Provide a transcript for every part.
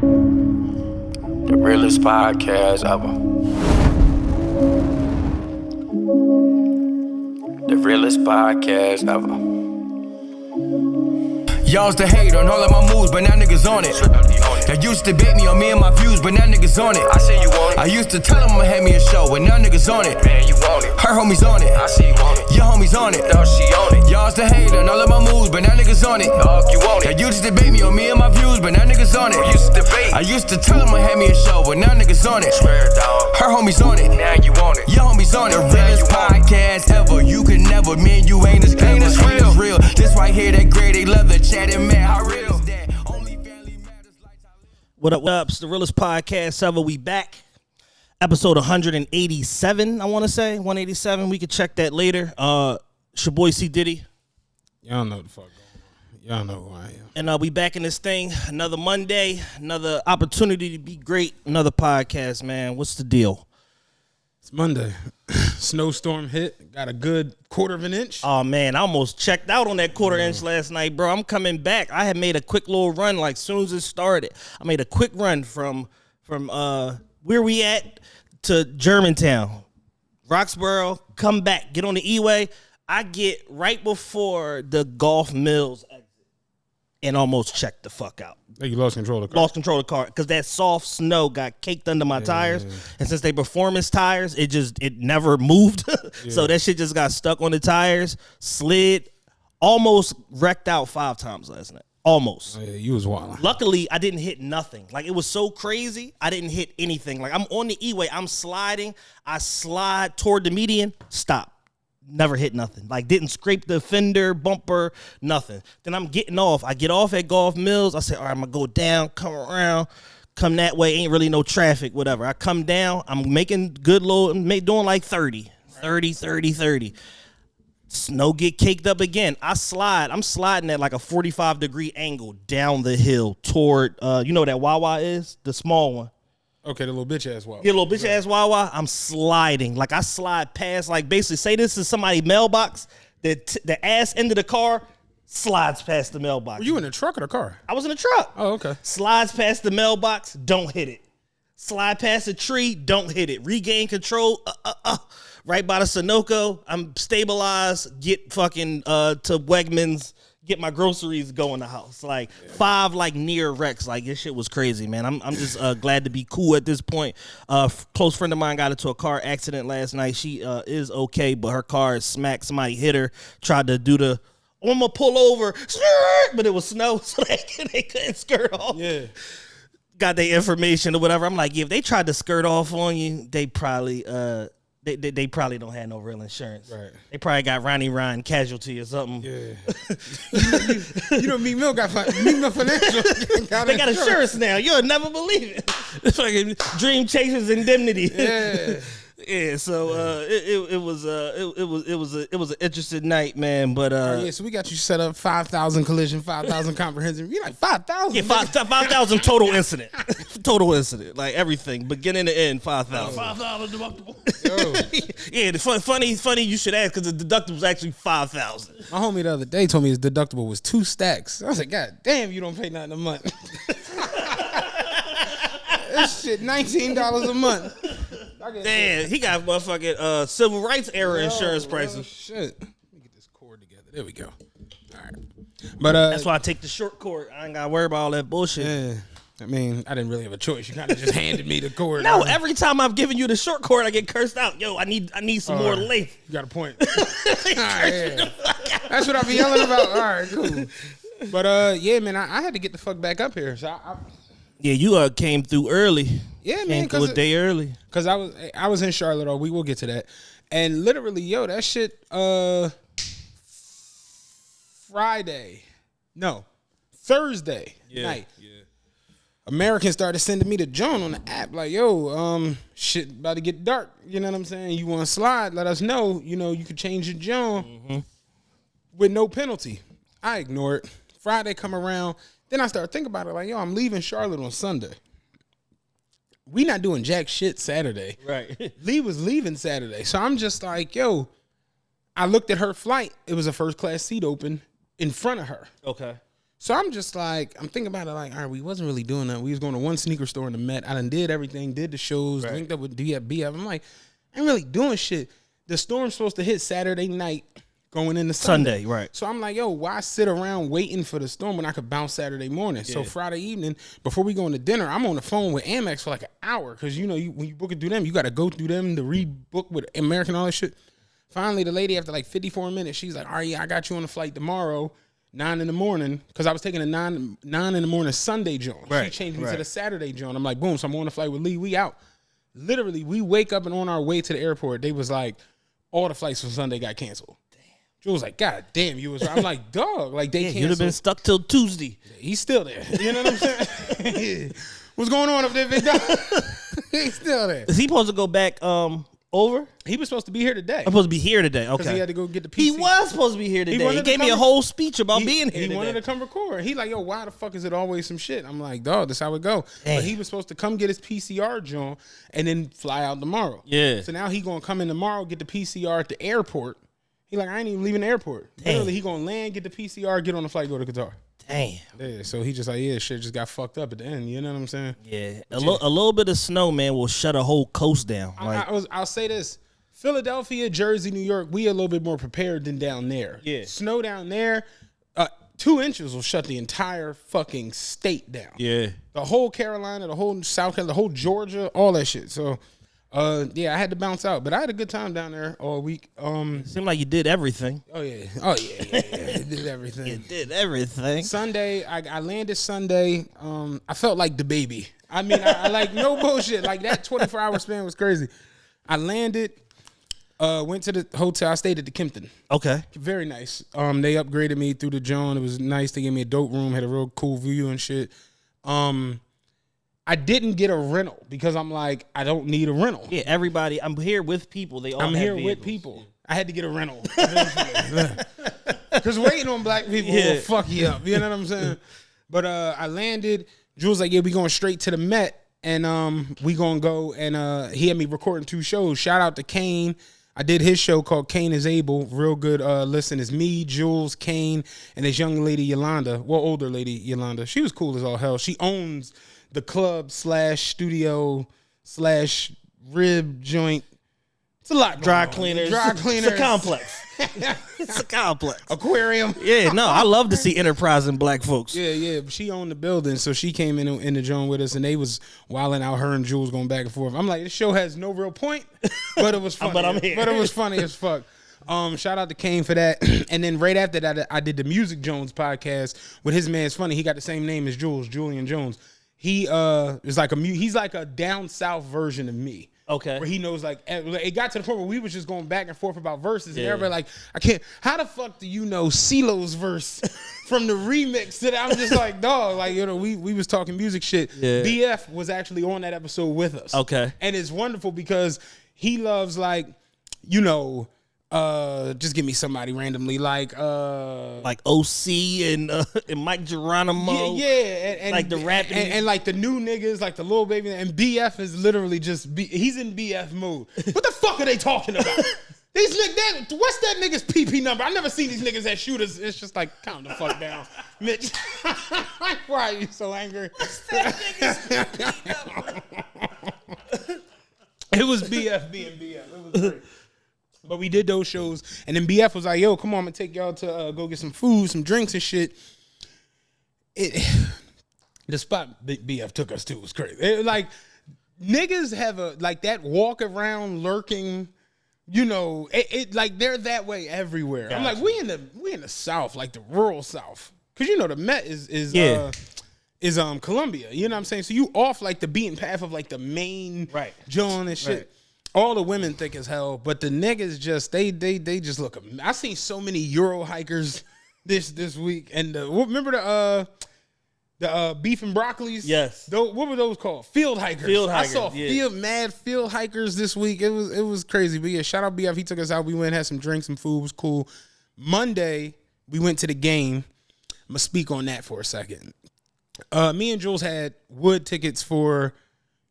The realest podcast ever. The realest podcast ever. Y'all's the hate on all of my moves, but now niggas on it. Y'all used to debate me on me and my views, but now niggas on it. I see you want it. I used to tell them I'ma have me a show, but now niggas on it. Man, you want it. Her homies on it. I see you want it. Your homies on it. Dog, she on it. Y'all's the hate on all of my moves, but now niggas on it. Dog, you want Y'all it. used to debate me on me and my views, but now niggas on it. We used to debate. I used to tell them I'ma have me a show, but now niggas on it. Swear, dog. Her homies on it. Now you want it. Your homies on it. The realest podcast ever. You can never, man, you ain't as clean as real. This right here, that grade, they love the chat and man, how real is that? Only family matters like What up? It's the realest podcast ever. We back. Episode 187, I want to say. 187. We could check that later. It's your boy C. Diddy. Y'all know what the fuck going on. Y'all know who I am. And we back in this thing. Another Monday. Another opportunity to be great. Another podcast, man. What's the deal? It's Monday. Snowstorm hit. Got a good quarter of an inch. Oh, man. I almost checked out on that quarter inch last night, bro. I'm coming back. I had made a quick little run like as soon as it started. I made a quick run from where we at to Germantown, Roxborough, come back, get on the E-way. I get right before the Golf Mills exit and almost checked the fuck out. You lost control of the car. Lost control of the car because that soft snow got caked under my tires. And since they performance tires, it never moved. So that shit just got stuck on the tires, slid, almost wrecked out 5 times last night. Almost. Oh, yeah, you was wilding. Luckily, I didn't hit nothing. Like, it was so crazy, I didn't hit anything. Like, I'm on the E-way, I'm sliding, I slide toward the median, stop. Never hit nothing. Like, didn't scrape the fender, bumper, nothing. Then I'm getting off. I get off at Golf Mills. I say, all right, I'm going to go down, come around, come that way. Ain't really no traffic, whatever. I come down. I'm making good load, doing like 30. Snow get caked up again. I'm sliding at like a 45-degree angle down the hill toward, you know that Wawa is? The small one. Okay, the little bitch ass Wawa. Yeah, little bitch ass Wawa. I'm sliding. Like, I slide past, like, basically, say this is somebody's mailbox. The ass end of the car slides past the mailbox. Were you in the truck or the car? I was in the truck. Oh, okay. Slides past the mailbox, don't hit it. Slide past a tree, don't hit it. Regain control, right by the Sunoco. I'm stabilized, get fucking to Wegmans, get my groceries, go in the house. Like 5 like near wrecks. Like, this shit was crazy, man. I'm just glad to be cool at this point. Close friend of mine got into a car accident last night. She is okay, but her car is smacked. Somebody hit her, tried to do the, I'm gonna pull over, but it was snow, so they couldn't skirt off. Yeah. Got their information or whatever. I'm like, yeah, if they tried to skirt off on you, they probably they probably don't have no real insurance. Right. They probably got Ronnie Ryan casualty or something. Yeah. you know, Meek Mill got financial. They got insurance now. You'll never believe it. It's like Dream Chasers Indemnity. Yeah. Yeah, so it was an interesting night, man. But Yeah, so we got you set up 5,000 collision, 5,000 comprehensive. You like 5,000? yeah, 5,000 total incident, like everything, beginning to end, 5,000. $5 deductible. Yeah, the funny you should ask because the deductible was actually 5,000. My homie the other day told me his deductible was 2 stacks. I was like, God damn, you don't pay nothing a month. This shit, $19 a month. Damn, he got motherfucking civil rights era insurance prices. Shit. Let me get this cord together. There we go. All right. But That's why I take the short cord. I ain't got to worry about all that bullshit. yeah. I mean, I didn't really have a choice. You kind of just handed me the cord. No, every time I've given you the short cord, I get cursed out. Yo, I need some more length. You got a point. All right, yeah. That's what I be yelling about. All right, cool. But yeah, man, I had to get the fuck back up here. So Yeah, you came through early. Yeah, man, came through a day early. Cause I was in Charlotte. We will get to that. And literally, yo, that shit. Thursday night. Yeah. Americans started sending me the joint on the app, like, yo, shit about to get dark. You know what I'm saying? You want to slide? Let us know. You know, you could change your joint with no penalty. I ignore it. Friday come around. Then I start thinking about it, like, yo, I'm leaving Charlotte on Sunday. We not doing jack shit Saturday. Right. Lee was leaving Saturday. So I'm just like, yo, I looked at her flight. It was a first class seat open in front of her. Okay. So I'm just like, I'm thinking about it like, all right, we wasn't really doing that. We was going to one sneaker store in the Met. I done did everything, did the shows, linked up with BF. I'm like, I ain't really doing shit. The storm's supposed to hit Saturday night going into Sunday. Right. So I'm like, yo, why sit around waiting for the storm when I could bounce Saturday morning? Yeah. So Friday evening, before we go into dinner, I'm on the phone with Amex for like an hour. Because, you know, when you book it through them, you got to go through them to rebook with American, all that shit. Finally, the lady, after like 54 minutes, she's like, all right, yeah, I got you on the flight tomorrow. 9 in the morning, because I was taking a 9 in the morning Sunday joint. Right, she changed me to the Saturday joint. I'm like, boom, so I'm on the flight with Lee. We out. Literally, we wake up and on our way to the airport, they was like, all the flights from Sunday got canceled. Damn. Jules was like, God damn, you was right. I'm like, dog, like they canceled. You'd have been stuck till Tuesday. He's still there. You know what I'm saying? What's going on up there, big dog? He's still there. Is he supposed to go back over? He was supposed to be here today. I'm supposed to be here today. Okay. Because he had to go get the PC. He was supposed to be here today. He gave me a whole speech about being here He today. wanted to come record. He like, yo, why the fuck is it always some shit? I'm like, dog, that's how it go. Damn. But he was supposed to come get his PCR joint and then fly out tomorrow. Yeah. So now he gonna come in tomorrow, get the PCR at the airport. He like, I ain't even leaving the airport. Damn. Literally, he gonna land, get the PCR, get on the flight, go to Qatar. Damn. Yeah, so he just like, yeah, shit just got fucked up at the end. You know what I'm saying? Yeah. A little bit of snow, man, will shut a whole coast down. I'll say this. Philadelphia, Jersey, New York, we a little bit more prepared than down there. Yeah. Snow down there, 2 inches will shut the entire fucking state down. Yeah. The whole Carolina, the whole South Carolina, the whole Georgia, all that shit. So, yeah, I had to bounce out. But I had a good time down there all week. Seemed like you did everything. Oh, yeah. Did everything. You did everything. Sunday, I landed Sunday. I felt like the baby. I mean, I like, no bullshit. Like, that 24-hour span was crazy. I landed. Went to the hotel. I stayed at the Kimpton. Okay. Very nice. They upgraded me through the John. It was nice. They gave me a dope room. Had a real cool view and shit. I didn't get a rental because I'm like, I don't need a rental. Yeah, everybody. I'm here with people. They all. I'm have here vehicles. with people. I had to get a rental. Because waiting on black people will fuck you up. You know what I'm saying? But I landed. Jules like, yeah, we going straight to the Met. And we gonna go. And he had me recording 2 shows. Shout out to Kane. I did his show called Kane is Able. Real good listen. It's me, Jules, Kane, and this young lady, Yolanda. Well, older lady, Yolanda. She was cool as all hell. She owns the club / studio / rib joint. It's a lot. Dry cleaners. It's a complex. It's a complex. Aquarium. Yeah, no, I love to see enterprising black folks. Yeah. She owned the building, so she came in the joint with us, and they was wilding out. Her and Jules going back and forth. I'm like, this show has no real point, but it was funny. But I'm here. But it was funny as fuck. Shout out to Kane for that. And then right after that, I did the Music Jones podcast with his man. It's funny. He got the same name as Jules, Julian Jones. He is like he's like a down south version of me. Okay. Where he knows, like, it got to the point where we was just going back and forth about verses, and everybody like, I can't. How the fuck do you know CeeLo's verse from the remix? That I'm just like, dog, like, you know, we was talking music shit. Yeah. BF was actually on that episode with us. Okay. And it's wonderful because he loves, like, you know, just give me somebody randomly like OC and Mike Geronimo. And like the rap and like the new niggas, like the Lil Baby, and BF is literally just he's in BF mode. What the fuck are they talking about? These niggas, what's that nigga's PP number? I never seen these niggas as shooters. It's just like, calm the fuck down, Mitch. Why are you so angry? What's that nigga's PP number? It was BF being BF. It was great. But we did those shows, and then BF was like, yo, come on, I'm going to take y'all to go get some food, some drinks and shit. The spot BF took us to was crazy. Like, niggas have like that walk around lurking, you know, like they're that way everywhere. Gotcha. I'm like, we in the South, like the rural South. Because, you know, the Met is Columbia, you know what I'm saying? So you off like the beaten path of like the main John and shit. Right. All the women thick as hell, but the niggas just they just look. I seen so many Euro hikers this week, and remember the beef and broccolis? Yes. What were those called? Field hikers. I saw yeah. field hikers this week. It was crazy. But yeah, shout out BF. He took us out. We went and had some drinks, some food. It was cool. Monday we went to the game. I'm gonna speak on that for a second. Me and Jules had wood tickets for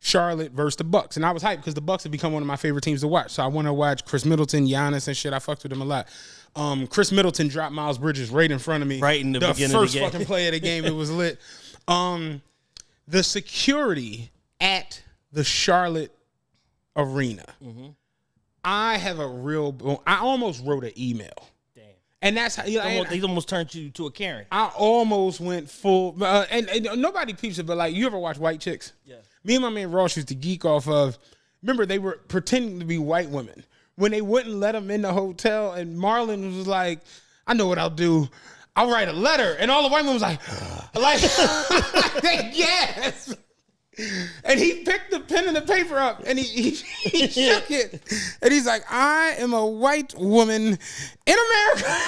Charlotte versus the Bucks, and I was hyped because the Bucks have become one of my favorite teams to watch. So I want to watch Chris Middleton, Giannis, and shit. I fucked with them a lot. Chris Middleton dropped Miles Bridges right in front of me. Right in the beginning of the first game. fucking play of the game. It was lit. The security at the Charlotte arena. I almost wrote an email. Damn. And that's how They almost turned you to a Karen. I almost went full, and nobody peeps it, but like, you ever watch White Chicks? Yeah. Me and my man Ross used to geek off of, remember they were pretending to be white women when they wouldn't let them in the hotel, and Marlon was like, I know what I'll do. I'll write a letter. And all the white women was like, yes. And he picked the pen and the paper up and he shook it. And he's like, I am a white woman in America.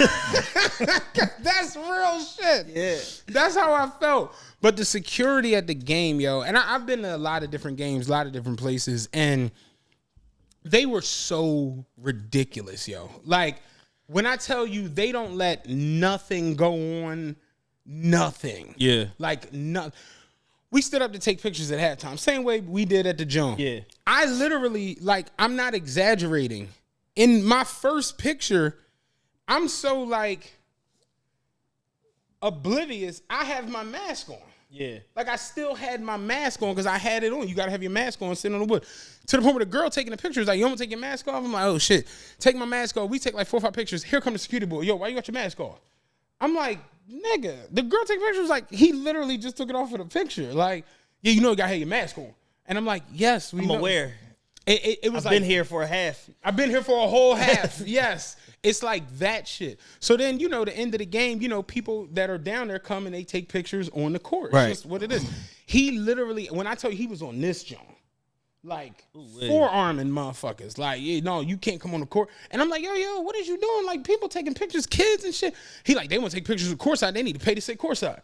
That's real shit. Yeah. That's how I felt. But the security at the game, yo, and I've been to a lot of different games, a lot of different places, and they were so ridiculous, yo. Like, when I tell you they don't let nothing go on, nothing. Yeah. Like, nothing. We stood up to take pictures at halftime, same way we did at the Joan. Yeah. I literally, like, I'm not exaggerating. In my first picture, I'm so, like, oblivious. I have my mask on. Yeah. Like, I still had my mask on because I had it on. You got to have your mask on sitting on the wood. To the point where the girl taking the pictures, like, you want to take your mask off? I'm like, oh, shit. Take my mask off. We take, like, 4 or 5 pictures. Here come the security boy. Yo, why you got your mask off? I'm like, nigga. The girl taking pictures, like, he literally just took it off for the picture. Like, yeah, you know you got to have your mask on. And I'm like, yes, we know. I'm aware. It was I've been here for a half. I've been here for a whole half. Yes. It's like that shit. So then, you know, the end of the game, you know, people that are down there come and they take pictures on the court. Right. It's just what it is. He literally, when I tell you he was on this joint, like forearming motherfuckers. Like, yeah, no, you can't come on the court. And I'm like, yo, what is you doing? Like, people taking pictures, kids and shit. He like, they want to take pictures of courtside. They need to pay to sit courtside.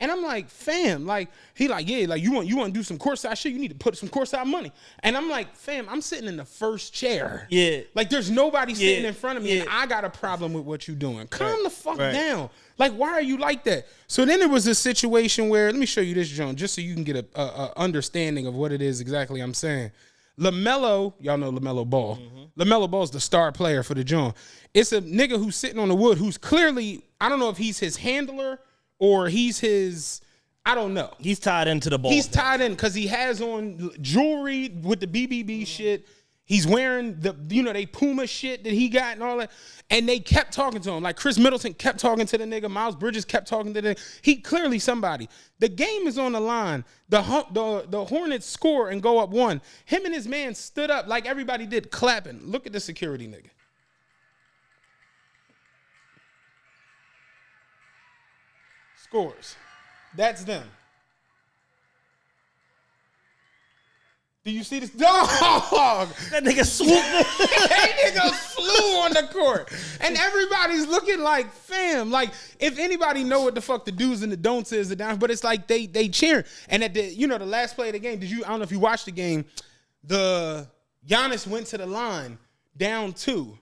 And I'm like, fam, like, he like, yeah, like, you want to do some courtside shit? You need to put some courtside money. And I'm like, fam, I'm sitting in the first chair. Yeah. Like, there's nobody sitting in front of me, and I got a problem with what you're doing. Calm the fuck down. Like, why are you like that? So then there was a situation where, let me show you this, John, just so you can get a understanding of what it is exactly I'm saying. LaMelo, y'all know LaMelo Ball. LaMelo Ball's the star player for the John. It's a nigga who's sitting on the wood who's clearly, I don't know if he's his handler or he's his, I don't know. He's tied into the ball. He's tied in because he has on jewelry with the BBB shit. He's wearing the, you know, they Puma shit that he got and all that. And they kept talking to him. Like, Chris Middleton kept talking to the nigga. Miles Bridges kept talking to the nigga. He clearly somebody. The game is on the line. The Hornets score and go up 1. Him and his man stood up like everybody did, clapping. Look at the security nigga. Scores. That's them. Do you see this? Dog! That nigga swooped. That nigga flew on the court. And everybody's looking like, fam, like, if anybody know what the fuck the do's and the don'ts is, but it's like they cheering. And at the, you know, the last play of the game, I don't know if you watched the game, the Giannis went to the line, down 2,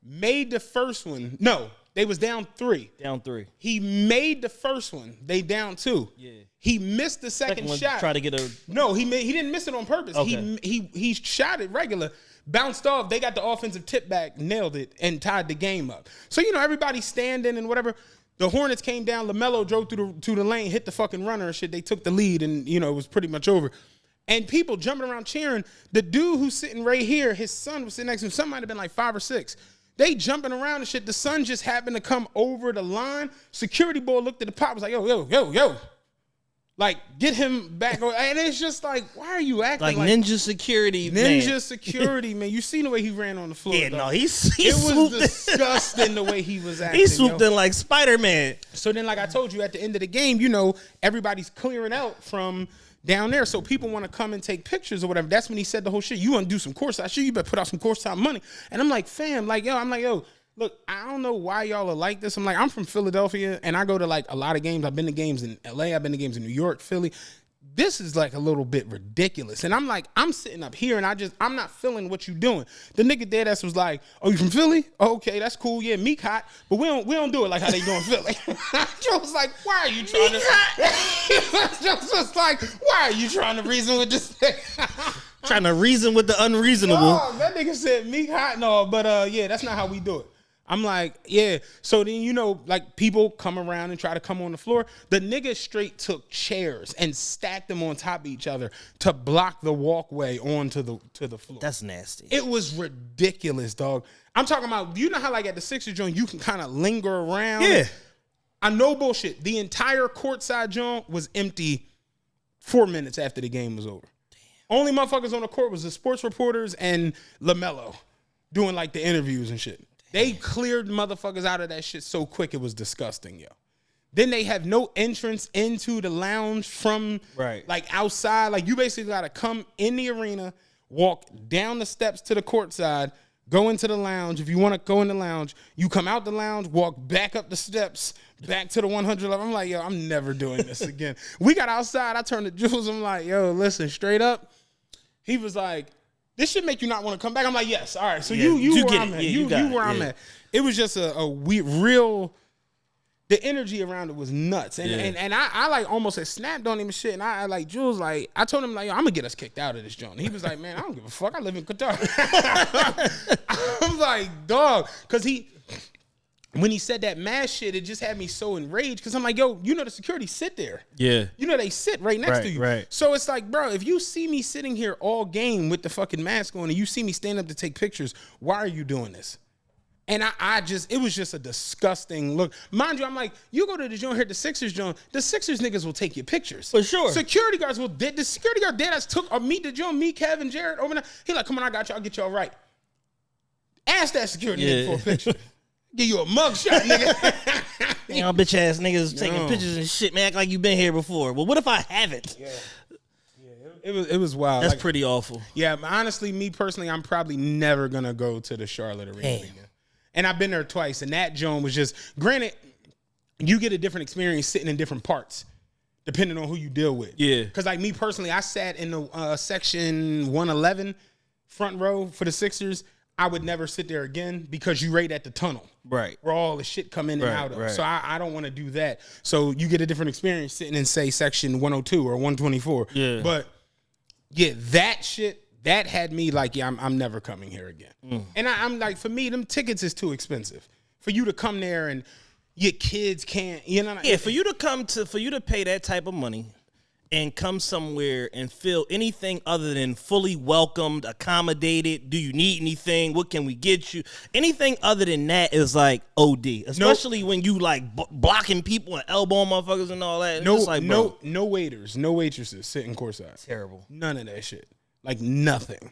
made the first one. No. They was down 3. Down 3. He made the first one. They down 2. Yeah. He missed the second shot. Try to get a. No, he didn't miss it on purpose. Okay. He shot it regular, bounced off. They got the offensive tip back, nailed it, and tied the game up. So, you know, everybody's standing and whatever. The Hornets came down. LaMelo drove through the lane, hit the fucking runner and shit. They took the lead, and, you know, it was pretty much over. And people jumping around cheering. The dude who's sitting right here, his son was sitting next to him. Some might have been like 5 or 6. They jumping around and shit. The son just happened to come over the line. Security boy looked at the pop, was like, yo. Like, get him back. And it's just like, why are you acting like ninja security, Ninja security, man. You seen the way he ran on the floor. Yeah, though. No, it was disgusting the way he was acting. He swooped in like Spider-Man. So then, like I told you, at the end of the game, you know, everybody's clearing out from down there, so people want to come and take pictures or whatever. That's when he said the whole shit. You want to do some courtside shit? You better put out some courtside money. And I'm like, fam, like, yo, look, I don't know why y'all are like this. I'm like, I'm from Philadelphia, and I go to like a lot of games. I've been to games in LA. I've been to games in New York, Philly. This is like a little bit ridiculous. And I'm like, I'm sitting up here, and I'm not feeling what you doing. The nigga dead ass was like, oh, you from Philly? Oh, okay, that's cool. Yeah, Meek hot, but we don't do it like how they do in Philly. Joe was like, why are you trying to? Joe was like, why are you trying to reason with this thing? Trying to reason with the unreasonable. Oh, that nigga said Meek hot, no, but yeah, that's not how we do it. I'm like, yeah. So then, you know, like people come around and try to come on the floor. The nigga straight took chairs and stacked them on top of each other to block the walkway onto the floor. That's nasty. It was ridiculous, dog. I'm talking about, you know how like at the Sixers joint, you can kind of linger around? Yeah. I know bullshit. The entire courtside joint was empty 4 minutes after the game was over. Damn. Only motherfuckers on the court was the sports reporters and LaMelo doing like the interviews and shit. They cleared motherfuckers out of that shit so quick it was disgusting, yo. Then they have no entrance into the lounge from like outside. Like you basically gotta come in the arena, walk down the steps to the court side, go into the lounge. If you want to go in the lounge, you come out the lounge, walk back up the steps, back to the 100 level. I'm like, yo, I'm never doing this again. We got outside. I turned to Jules. I'm like, yo, listen, straight up. He was like, this should make you not want to come back. I'm like, yes. All right. So you where I'm at. You where I'm at. It was just a real, the energy around it was nuts. And I like almost had snapped on him and shit. And I like, Jules, like, I told him, like, yo, I'm going to get us kicked out of this joint. And he was like, man, I don't give a fuck. I live in Qatar. I'm like, dog. Because when he said that mass shit, it just had me so enraged. Because I'm like, yo, you know the security sit there. Yeah. You know they sit right next to you. Right. So it's like, bro, if you see me sitting here all game with the fucking mask on and you see me stand up to take pictures, why are you doing this? And it was just a disgusting look. Mind you, I'm like, you go to the joint here at the Sixers joint, the Sixers niggas will take your pictures. For sure. Security guards will, the security guard dead ass took, meet the joint, me, Kevin, Jared, over there. He like, come on, I got you, I'll get y'all right. Ask that security nigga for a picture. Give you a mugshot, nigga. Y'all bitch ass niggas taking pictures and shit, man. Act like you've been here before. Well, what if I haven't? Yeah. It was wild. That's like, pretty awful. Yeah, honestly, me personally, I'm probably never gonna go to the Charlotte Arena again. And I've been there twice, and that joint was just, granted, you get a different experience sitting in different parts, depending on who you deal with. Yeah. Because like me personally, I sat in the section 111 front row for the Sixers. I would never sit there again because you right at the tunnel. Right. Where all the shit come in and out of. Right. So I don't want to do that. So you get a different experience sitting in, say, section 102 or 124. Yeah. But, yeah, that shit, that had me like, yeah, I'm never coming here again. And I'm like, for me, them tickets is too expensive. For you to come there and your kids can't, you know. Yeah, for you to pay that type of money and come somewhere and feel anything other than fully welcomed, accommodated. Do you need anything? What can we get you? Anything other than that is like OD, especially when you like blocking people and elbowing motherfuckers and all that. No waiters, no waitresses sitting courtside. Terrible. None of that shit. Like nothing.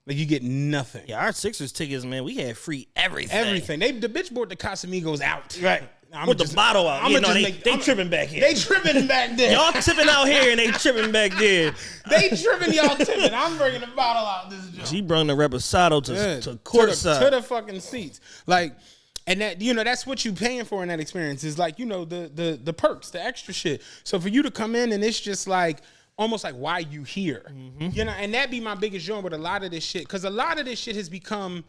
Like you get nothing. Yeah, our Sixers tickets, man, we had free everything. Everything. The bitch brought the Casamigos out. Right. With the bottle out. They tripping back here. They tripping back there. Y'all tipping out here and they tripping back there. They tripping, y'all tipping. I'm bringing the bottle out this joint. She brought the reposado to courtside. To the fucking seats. Like, and that, you know, that's what you paying for in that experience is like, you know, the perks, the extra shit. So for you to come in and it's just like, almost like, why you here? You know, and that be my biggest joint with a lot of this shit. Because a lot of this shit has become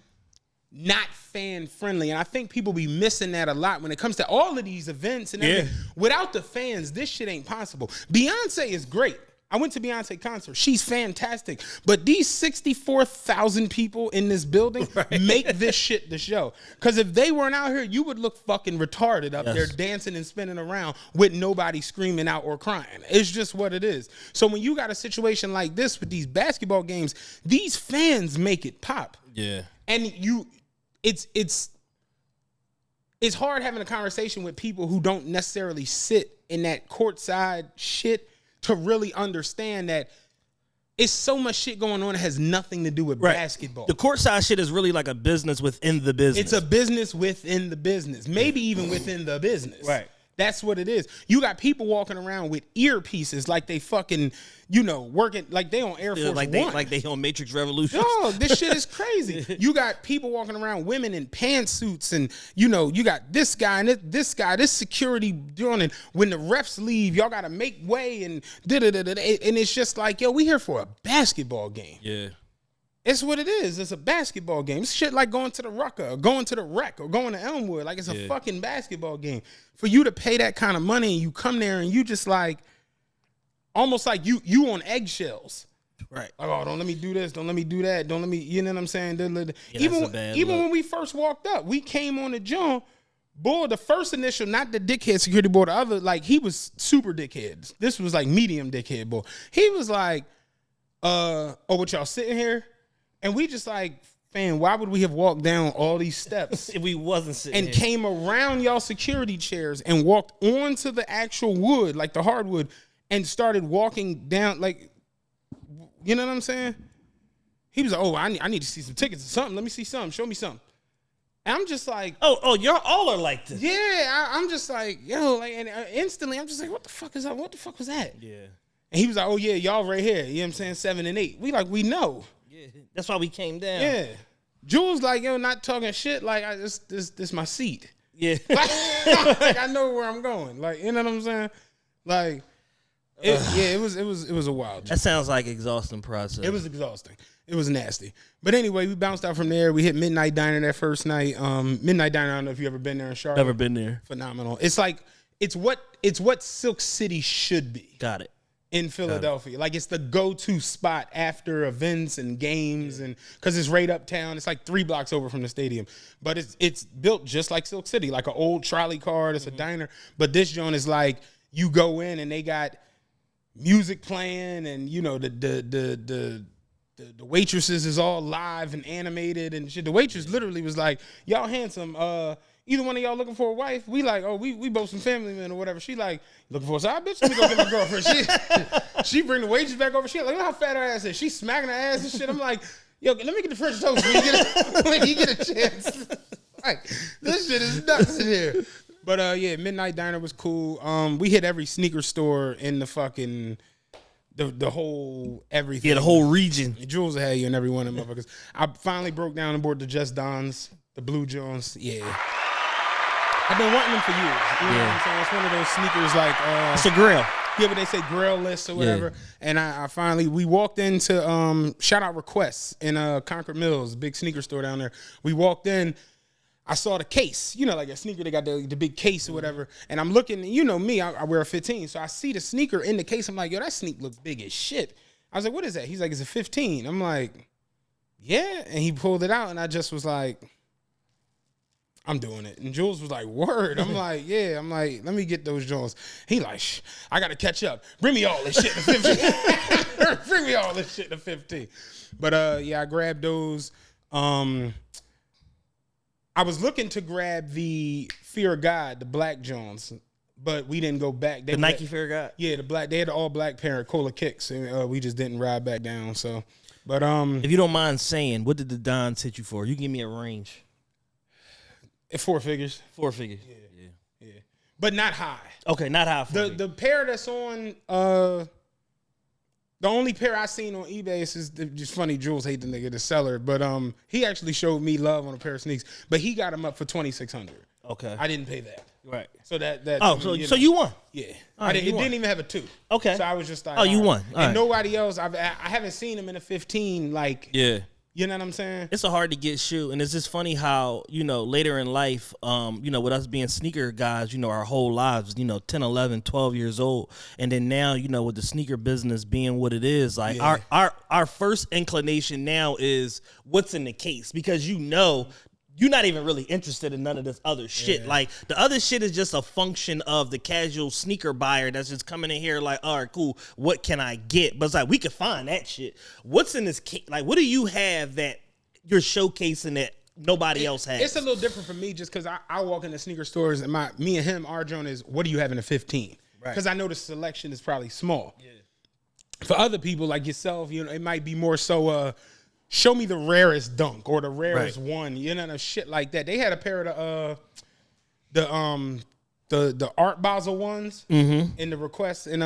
not fan friendly. And I think people be missing that a lot when it comes to all of these events and everything. Without the fans, this shit ain't possible. Beyonce is great. I went to Beyonce concert. She's fantastic. But these 64,000 people in this building make this shit the show. Because if they weren't out here, you would look fucking retarded up there dancing and spinning around with nobody screaming out or crying. It's just what it is. So when you got a situation like this with these basketball games, these fans make it pop. Yeah. And it's hard having a conversation with people who don't necessarily sit in that courtside shit to really understand that it's so much shit going on that has nothing to do with basketball. The courtside shit is really like a business within the business. It's a business within the business. Maybe even within the business. Right. That's what it is. You got people walking around with earpieces like they fucking, you know, working like they on Air Force One. Like they on Matrix Revolution. No, this shit is crazy. You got people walking around, women in pantsuits, and you know, you got this guy and this guy, this security doing it. When the refs leave, y'all gotta make way and da-da-da-da. And it's just like, yo, we here for a basketball game. Yeah. It's what it is. It's a basketball game. It's shit like going to the Rucker or going to the Rec or going to Elmwood. Like, it's a fucking basketball game. For you to pay that kind of money and you come there and you just like, almost like you on eggshells. Right. Like, oh, don't let me do this. Don't let me do that. Don't let me, you know what I'm saying? that's a bad Even look. when we first walked up, we came on the joint. Boy, the first initial, not the dickhead security boy, the other, like, he was super dickhead. This was like medium dickhead boy. He was like, oh, what y'all sitting here? And we just like, fam, why would we have walked down all these steps If we wasn't sitting and here. came around y'all security chairs and walked onto the actual wood, like the hardwood, and started walking down, like, you know what I'm saying? He was like, oh, I need to see some tickets or something. Let me see something. Show me something. And I'm just like, Oh, you're all are like this. yeah, I'm just like, yo, like, and instantly I'm just like, what the fuck is that? What the fuck was that? Yeah. And he was like, oh yeah, y'all right here. You know what I'm saying? 7 and 8. We like, we know. Yeah. That's why we came down. Yeah. Jules like, yo, not talking shit. Like, this my seat. Yeah. Like, I know where I'm going. Like, you know what I'm saying? Like, it was a wild. That sounds like exhausting process. It was exhausting. It was nasty. But anyway, we bounced out from there. We hit Midnight Diner that first night. Midnight Diner, I don't know if you ever been there in Charlotte. Never been there. Phenomenal. It's like, it's what Silk City should be Got it. in Philadelphia. Like, it's the go-to spot after events and games, and because it's right uptown. It's like 3 blocks over from the stadium. But it's built just like Silk City, like an old trolley car. It's a diner. But this joint is like, you go in and they got music playing, and you know the waitresses is all live and animated and shit. The waitress literally was like, y'all handsome. Either one of y'all looking for a wife? We like, oh, we both some family men or whatever. She like, looking for a side bitch? Let me go get my girlfriend. She bring the waitress back over. She like, look how fat her ass is. She smacking her ass and shit. I'm like, yo, let me get the French toast when you get a chance. Like, this shit is nuts in here. But yeah, Midnight Diner was cool. We hit every sneaker store in the fucking the whole everything. Yeah, the whole region. Jules had you and every one of them motherfuckers. I finally broke down and bought the Just Dons, the Blue Jones. Yeah. I've been wanting them for years. You know what I'm saying? It's one of those sneakers like It's a grill. yeah, but they say grill list or whatever. Yeah. And I finally, we walked into shout out Requests in Concord Mills, big sneaker store down there. We walked in. I saw the case, you know, like a sneaker, they got the big case or whatever. And I'm looking, you know me, I wear a 15. So I see the sneaker in the case. I'm like, yo, that sneaker looks big as shit. I was like, what is that? He's like, it's a 15. I'm like, yeah. And he pulled it out and I just was like, I'm doing it. And Jules was like, word. I'm like, yeah. I'm like, let me get those Jones. He like, I got to catch up. Bring me all this shit to 15. Bring me all this shit to 15. But yeah, I grabbed those. I was looking to grab the Fear of God, the black Jones, but we didn't go back. The Nike Fear of God? Yeah, the black. They had the all black pair of Cola Kicks, and we just didn't ride back down. So, but if you don't mind saying, what did the Dons hit you for? You give me a range. 4 figures. 4 figures. Yeah. But not high. Okay, not high. The pair that's on the only pair I seen on eBay is just funny. Jules hate the nigga, the seller, but he actually showed me love on a pair of sneaks, but he got them up for $2,600. Okay, I didn't pay that. Right. So that oh, so you won. Yeah, Right, it didn't even have a 2. Okay. So I was just like, oh, you won. All and right. nobody else. I haven't seen him in a 15. Like, Yeah. You know what I'm saying? It's a hard to get shoe, and it's just funny how, you know, later in life, you know, with us being sneaker guys, you know, our whole lives, you know, 10, 11, 12 years old, and then now, you know, with the sneaker business being what it is, like our first inclination now is what's in the case, because you know you're not even really interested in none of this other shit. Yeah. Like, the other shit is just a function of the casual sneaker buyer that's just coming in here like, all right, cool, what can I get? But it's like, we can find that shit. What's in this case? Like, what do you have that you're showcasing that nobody else has? It's a little different for me just because I walk into sneaker stores and me and him, our joint is, what do you have in a 15? Because I know the selection is probably small. Yeah. For other people like yourself, you know, it might be more so, show me the rarest dunk or the rarest one, you know, shit like that. They had a pair of the Art Basel ones in the Request in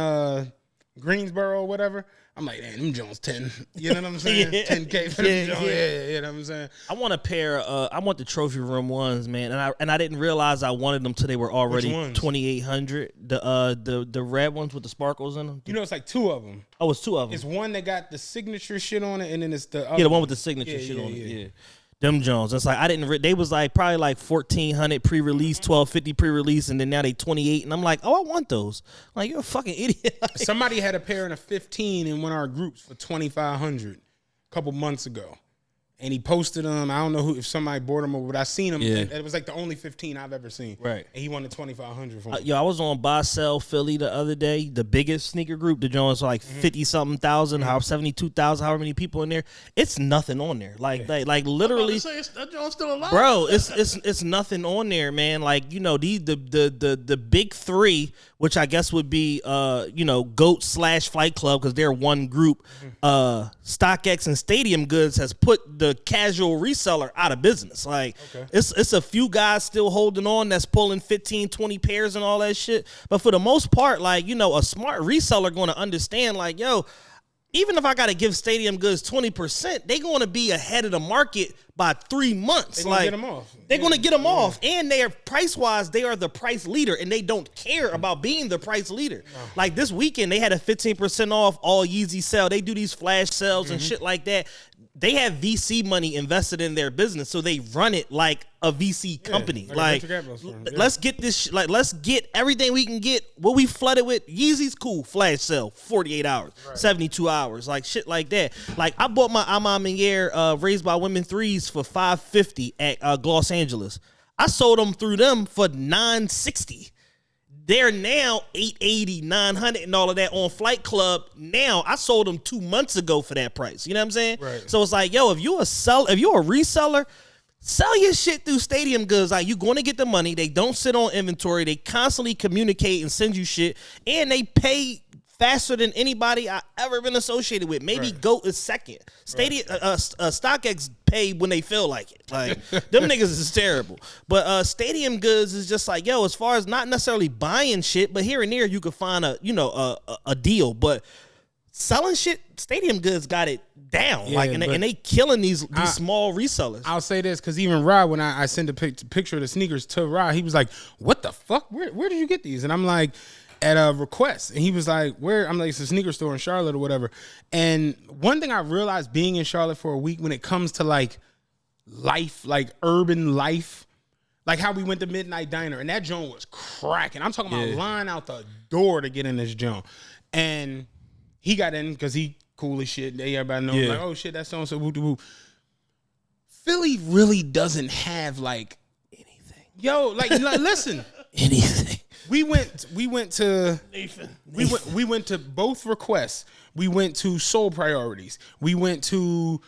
Greensboro or whatever. I'm like, damn, them Jones 10. You know what I'm saying? 10K for them Jones. Yeah, you know what I'm saying? I want a pair. I want the trophy room ones, man, and I didn't realize I wanted them till they were already 2,800. The red ones with the sparkles in them. You know, it's like 2 of them. Oh, it's 2 of them. It's one that got the signature shit on it, and then it's the other the one with the signature shit on it. Yeah. Them Jones. It's like I didn't. They was like probably like 1,400 pre-release, 1,250 pre-release, and then now they 28. And I'm like, oh, I want those. I'm like, you're a fucking idiot. Somebody had a pair in a 15 in one of our groups for 2,500 a couple months ago. And he posted them. I don't know if somebody bought them or but I seen them. Yeah. It was like the only 15 I've ever seen. Right. And he wanted 2,500 for them. Yo, I was on Buy Sell Philly the other day. The biggest sneaker group. The Jones like 50-something thousand, 72,000, however many people in there. It's nothing on there. Like literally. That Jones still alive, Bro, it's nothing on there, man. Like, you know, the big three, which I guess would be GOAT / Flight Club, because they're one group. StockX and Stadium Goods has put the casual reseller out of business. Like, it's a few guys still holding on that's pulling 15, 20 pairs and all that shit. But for the most part, like, you know, a smart reseller going to understand, like, yo, even if I got to give Stadium Goods 20%, they going to be ahead of the market by 3 months. They're going to get them off. They're going to get them off. And they are price-wise, they are the price leader, and they don't care about being the price leader. No. Like this weekend, they had a 15% off all Yeezy sale. They do these flash sales and shit like that. They have VC money invested in their business, so they run it like a VC company. Let's get this. Let's get everything we can get. What we flooded with, Yeezy's cool. Flash sale, 48 hours, 72 hours, like shit like that. Like I bought my Ama Meniere Raised by Women 3s for $550 at Los Angeles. I sold them through them for $960. They're now $880, $900, and all of that on Flight Club. Now I sold them 2 months ago for that price. You know what I'm saying? Right. So it's like, yo, if you're a reseller, sell your shit through Stadium Goods. Like, you're going to get the money. They don't sit on inventory. They constantly communicate and send you shit, and they pay faster than anybody I ever been associated with. Maybe GOAT is second. StockX pay when they feel like it. Like, them niggas is terrible. But Stadium Goods is just like, yo, as far as not necessarily buying shit, but here and there you can find a deal. But selling shit, Stadium Goods got it down. Yeah, and they killing these small resellers. I'll say this, because even Rod, when I sent a picture of the sneakers to Rod, he was like, what the fuck? Where did you get these? And I'm like, at a request. And he was like, where? I'm like, it's a sneaker store in Charlotte or whatever. And one thing I realized being in Charlotte for a week, when it comes to like life, like urban life, like how we went to Midnight Diner and that joint was cracking. I'm talking about line out the door to get in this joint. And he got in because he cool as shit. Everybody knows like, oh shit, that's so-and-so, woo-doo-woo. Philly really doesn't have like anything. Yo, like listen. Anything. We went to we went to both requests. We went to Soul Priorities. We went to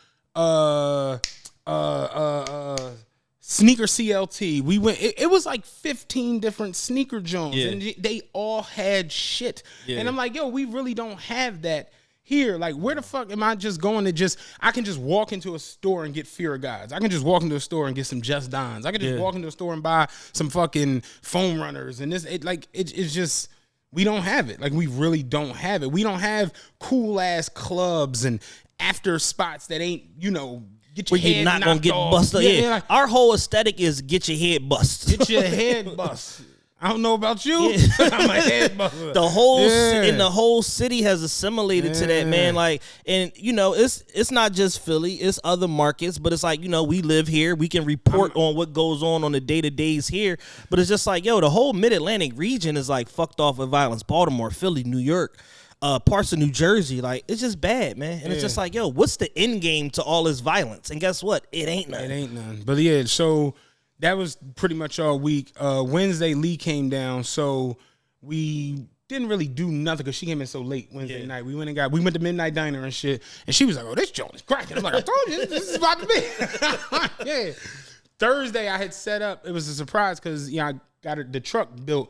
Sneaker CLT. We went. It was like 15 different sneaker joints, and they all had shit. And I'm like, yo, we really don't have that here. Like, where the fuck am I just going to I can just walk into a store and get Fear of Gods. I can just walk into a store and get some Just Dons. I can just walk into a store and buy some fucking foam runners. And it's just, we don't have it. Like, we really don't have it. We don't have cool ass clubs and after spots that ain't, get your head you're not knocked gonna get off. busted. Yeah. Like, our whole aesthetic is get your head bust. get your head bust. I don't know about you. I'm a head buster. The whole city has assimilated to that, man. Like, and it's not just Philly, it's other markets, but it's like, we live here, we can report on what goes on the day-to-days here, but it's just like, yo, the whole mid-Atlantic region is like fucked off with violence. Baltimore, Philly, New York, parts of New Jersey, like, it's just bad, man. And it's just like, yo, what's the end game to all this violence? And guess what? It ain't none. It ain't none. But yeah, so that was pretty much all week. Wednesday, Lee came down, so we didn't really do nothing because she came in so late Wednesday night. We went to Midnight Diner and shit, and she was like, "Oh, this joint is cracking." I'm like, "I told you, this is about to be." Yeah. Thursday, I had set up. It was a surprise because I got the truck built.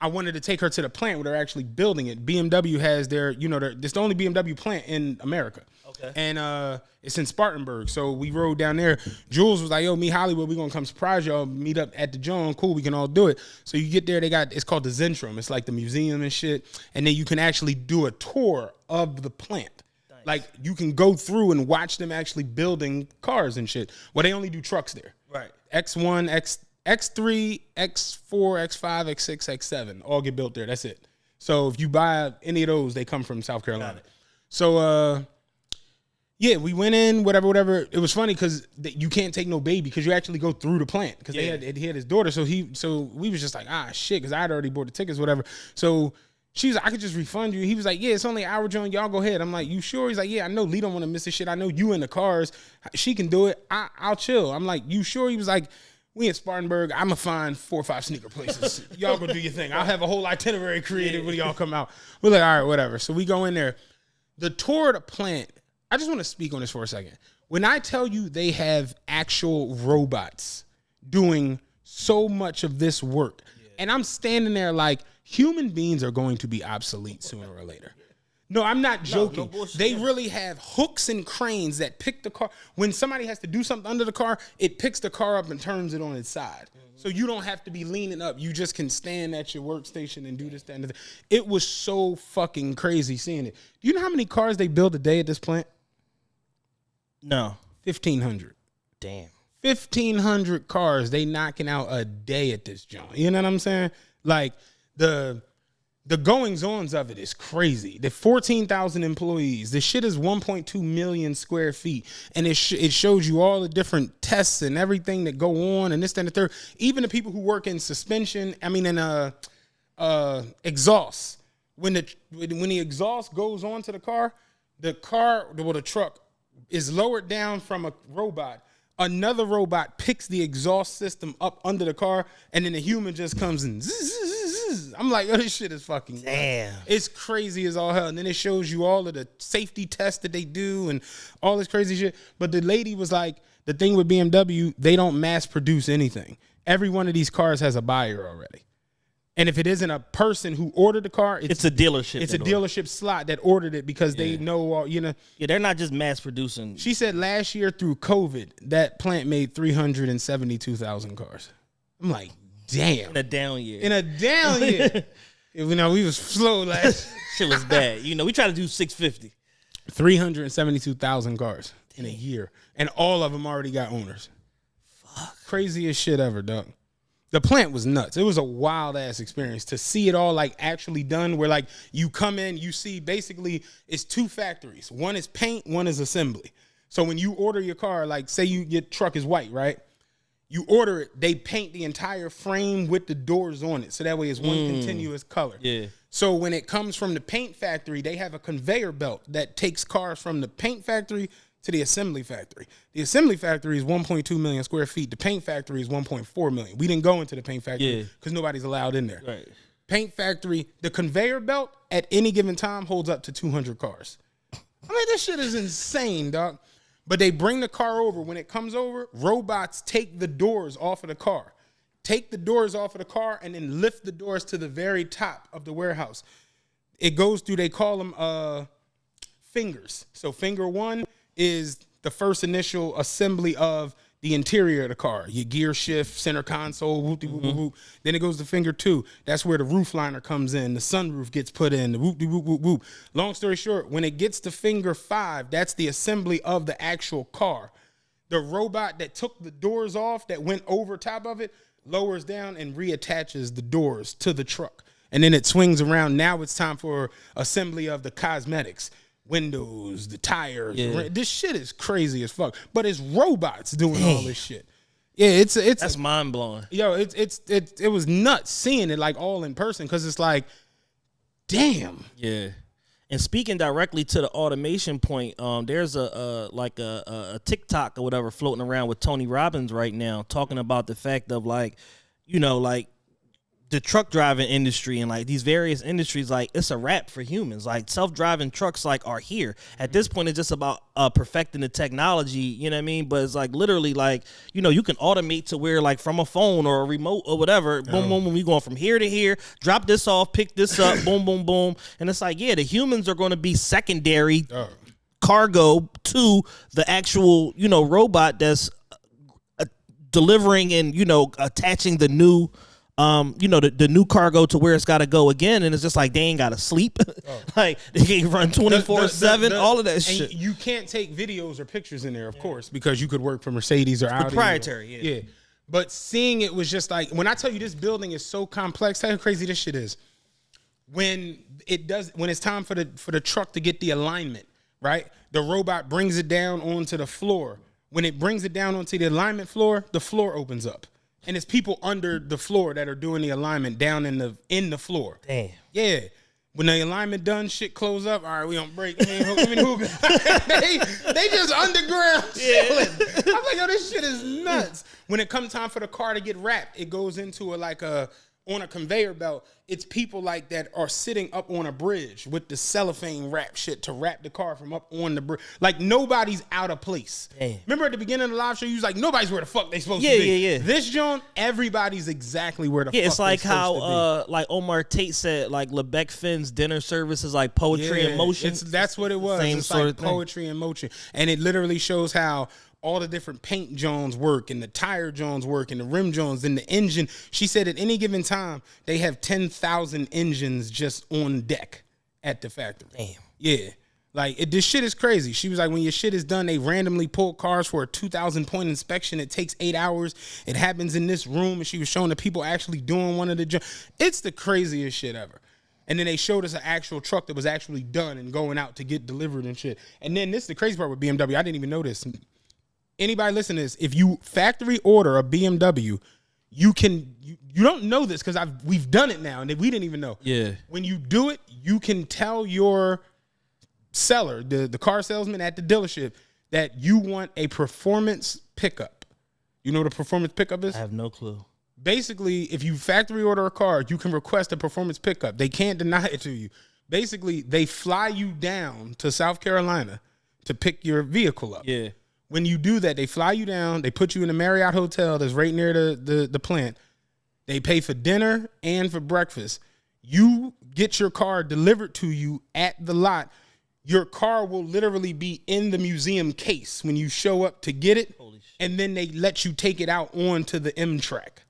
I wanted to take her to the plant where they're actually building it. BMW has their, it's the only BMW plant in America. Okay. And it's in Spartanburg. So we rode down there. Jules was like, yo, me Hollywood, we gonna come surprise y'all, meet up at the John. Cool, we can all do it. So you get there, it's called the Zentrum. It's like the museum and shit. And then you can actually do a tour of the plant. Nice. Like, you can go through and watch them actually building cars and shit. Well, they only do trucks there. Right. X1, X3, X4, X5, X6, X7 all get built there. That's it. So if you buy any of those, they come from South Carolina. So Yeah, we went in, whatever. It was funny because you can't take no baby because you actually go through the plant because he had his daughter. So we was just like, shit, because I had already bought the tickets, whatever. So she was like, I could just refund you. He was like, yeah, it's only an hour, John. Y'all go ahead. I'm like, you sure? He's like, yeah, I know Lee don't want to miss this shit. I know you in the cars. She can do it. I'll chill. I'm like, you sure? He was like, we in Spartanburg. I'm going to find 4 or 5 sneaker places. Y'all go do your thing. I'll have a whole itinerary created when y'all come out. We're like, all right, whatever. So we go in there. The tour of the plant, I just want to speak on this for a second. When I tell you they have actual robots doing so much of this work, and I'm standing there like, human beings are going to be obsolete sooner or later. No, I'm not joking. They really have hooks and cranes that pick the car. When somebody has to do something under the car, it picks the car up and turns it on its side. So you don't have to be leaning up. You just can stand at your workstation and do this, that, and that. It was so fucking crazy seeing it. Do you know how many cars they build a day at this plant? No. 1,500. Damn. 1,500 cars they knocking out a day at this joint. You know what I'm saying? Like the goings-ons of it is crazy. The 14,000 employees. The shit is 1.2 million square feet. And it shows you all the different tests and everything that go on and this, that, and the third. Even the people who work in suspension, in exhaust. When the exhaust goes onto the truck is lowered down from a robot. Another robot picks the exhaust system up under the car, and then the human just comes and zzz, zzz, zzz. I'm like, oh, this shit is fucking damn. It's crazy as all hell. And then it shows you all of the safety tests that they do and all this crazy shit. But the lady was like, the thing with BMW, they don't mass produce anything. Every one of these cars has a buyer already. And if it isn't a person who ordered the car, it's a dealership. It's a dealership slot that ordered it because they know, Yeah, they're not just mass producing. She said last year through COVID, that plant made 372,000 cars. I'm like, damn. In a down year. We was slow last. Shit was bad. We try to do 650. 372,000 cars in a year, and all of them already got owners. Fuck. Craziest shit ever, dog. The plant was nuts. It was a wild ass experience to see it all like actually done where like you come in, you see basically it's 2 factories. One is paint, one is assembly. So when you order your car, like say your truck is white, right? You order it, they paint the entire frame with the doors on it. So that way it's one continuous color. Yeah. So when it comes from the paint factory, they have a conveyor belt that takes cars from the paint factory to the assembly factory. The assembly factory is 1.2 million square feet. The paint factory is 1.4 million. We didn't go into the paint factory because nobody's allowed in there. Right. Paint factory, the conveyor belt at any given time holds up to 200 cars. I mean, this shit is insane, dog. But they bring the car over. When it comes over, robots take the doors off of the car. Take the doors off of the car and then lift the doors to the very top of the warehouse. It goes through, they call them fingers. So finger 1 is the first initial assembly of the interior of the car. Your gear shift, center console, whoop, whoop, whoop, whoop. Then it goes to finger 2. That's where the roof liner comes in. The sunroof gets put in. The whoop, whoop, whoop, whoop. Long story short, when it gets to finger 5, that's the assembly of the actual car. The robot that took the doors off, that went over top of it, lowers down and reattaches the doors to the truck. And then it swings around. Now it's time for assembly of the cosmetics. Windows, the tires. Yeah. This shit is crazy as fuck. But it's robots doing all this shit. Yeah, that's mind blowing. Yo, it was nuts seeing it like all in person because it's like, damn. Yeah. And speaking directly to the automation point, there's a TikTok or whatever floating around with Tony Robbins right now talking about the fact of like the truck driving industry and like these various industries, like it's a wrap for humans. Like self-driving trucks like are here. At this point, it's just about perfecting the technology, you know what I mean? But it's like literally like, you can automate to where like from a phone or a remote or whatever, boom, boom, boom, we going from here to here, drop this off, pick this up, boom, boom, boom. And it's like, the humans are going to be secondary cargo to the actual, robot that's delivering and, attaching the new the new cargo to where it's got to go again, and it's just like they ain't got to sleep. Like they can run 24/7, all of that shit. You can't take videos or pictures in there, of course, because you could work for Mercedes or Audi. Proprietary, yeah. But seeing it was just like, when I tell you this building is so complex, how crazy this shit is. When it's time for the truck to get the alignment, right? The robot brings it down onto the floor. When it brings it down onto the alignment floor, the floor opens up. And it's people under the floor that are doing the alignment down in the floor. Damn. Yeah. When the alignment done, shit close up. All right, we on break. they just underground chilling. I'm like, yo, this shit is nuts. When it comes time for the car to get wrapped, it goes into on a conveyor belt. It's people like that are sitting up on a bridge with the cellophane wrap shit to wrap the car from up on the bridge. Like, nobody's out of place. Damn. Remember at the beginning of the live show, you was like, nobody's where the fuck they supposed to be. Yeah. This joint, everybody's exactly where the fuck It's like they supposed to how like Omar Tate said, like LeBeck Finn's dinner service is like poetry in motion. That's what it was. Same it's sort like of thing. poetry in motion. And it literally shows how all the different paint Jones work and the tire Jones work and the rim Jones and the engine. She said at any given time, they have 10,000 engines just on deck at the factory. Damn. Yeah. Like, this shit is crazy. She was like, when your shit is done, they randomly pull cars for a 2,000 point inspection. It takes 8 hours. It happens in this room. And she was showing the people actually doing one of the jobs. It's the craziest shit ever. And then they showed us an actual truck that was actually done and going out to get delivered and shit. And then this is the crazy part with BMW. I didn't even know this. Anybody listen to this, if you factory order a BMW, you don't know this because we've done it now and we didn't even know. Yeah. When you do it, you can tell your seller, the car salesman at the dealership, that you want a performance pickup. You know what a performance pickup is? I have no clue. Basically, if you factory order a car, you can request a performance pickup. They can't deny it to you. Basically, they fly you down to South Carolina to pick your vehicle up. Yeah. When you do that, they fly you down. They put you in a Marriott hotel that's right near the plant. They pay for dinner and for breakfast. You get your car delivered to you at the lot. Your car will literally be in the museum case when you show up to get it. And then they let you take it out onto the M track.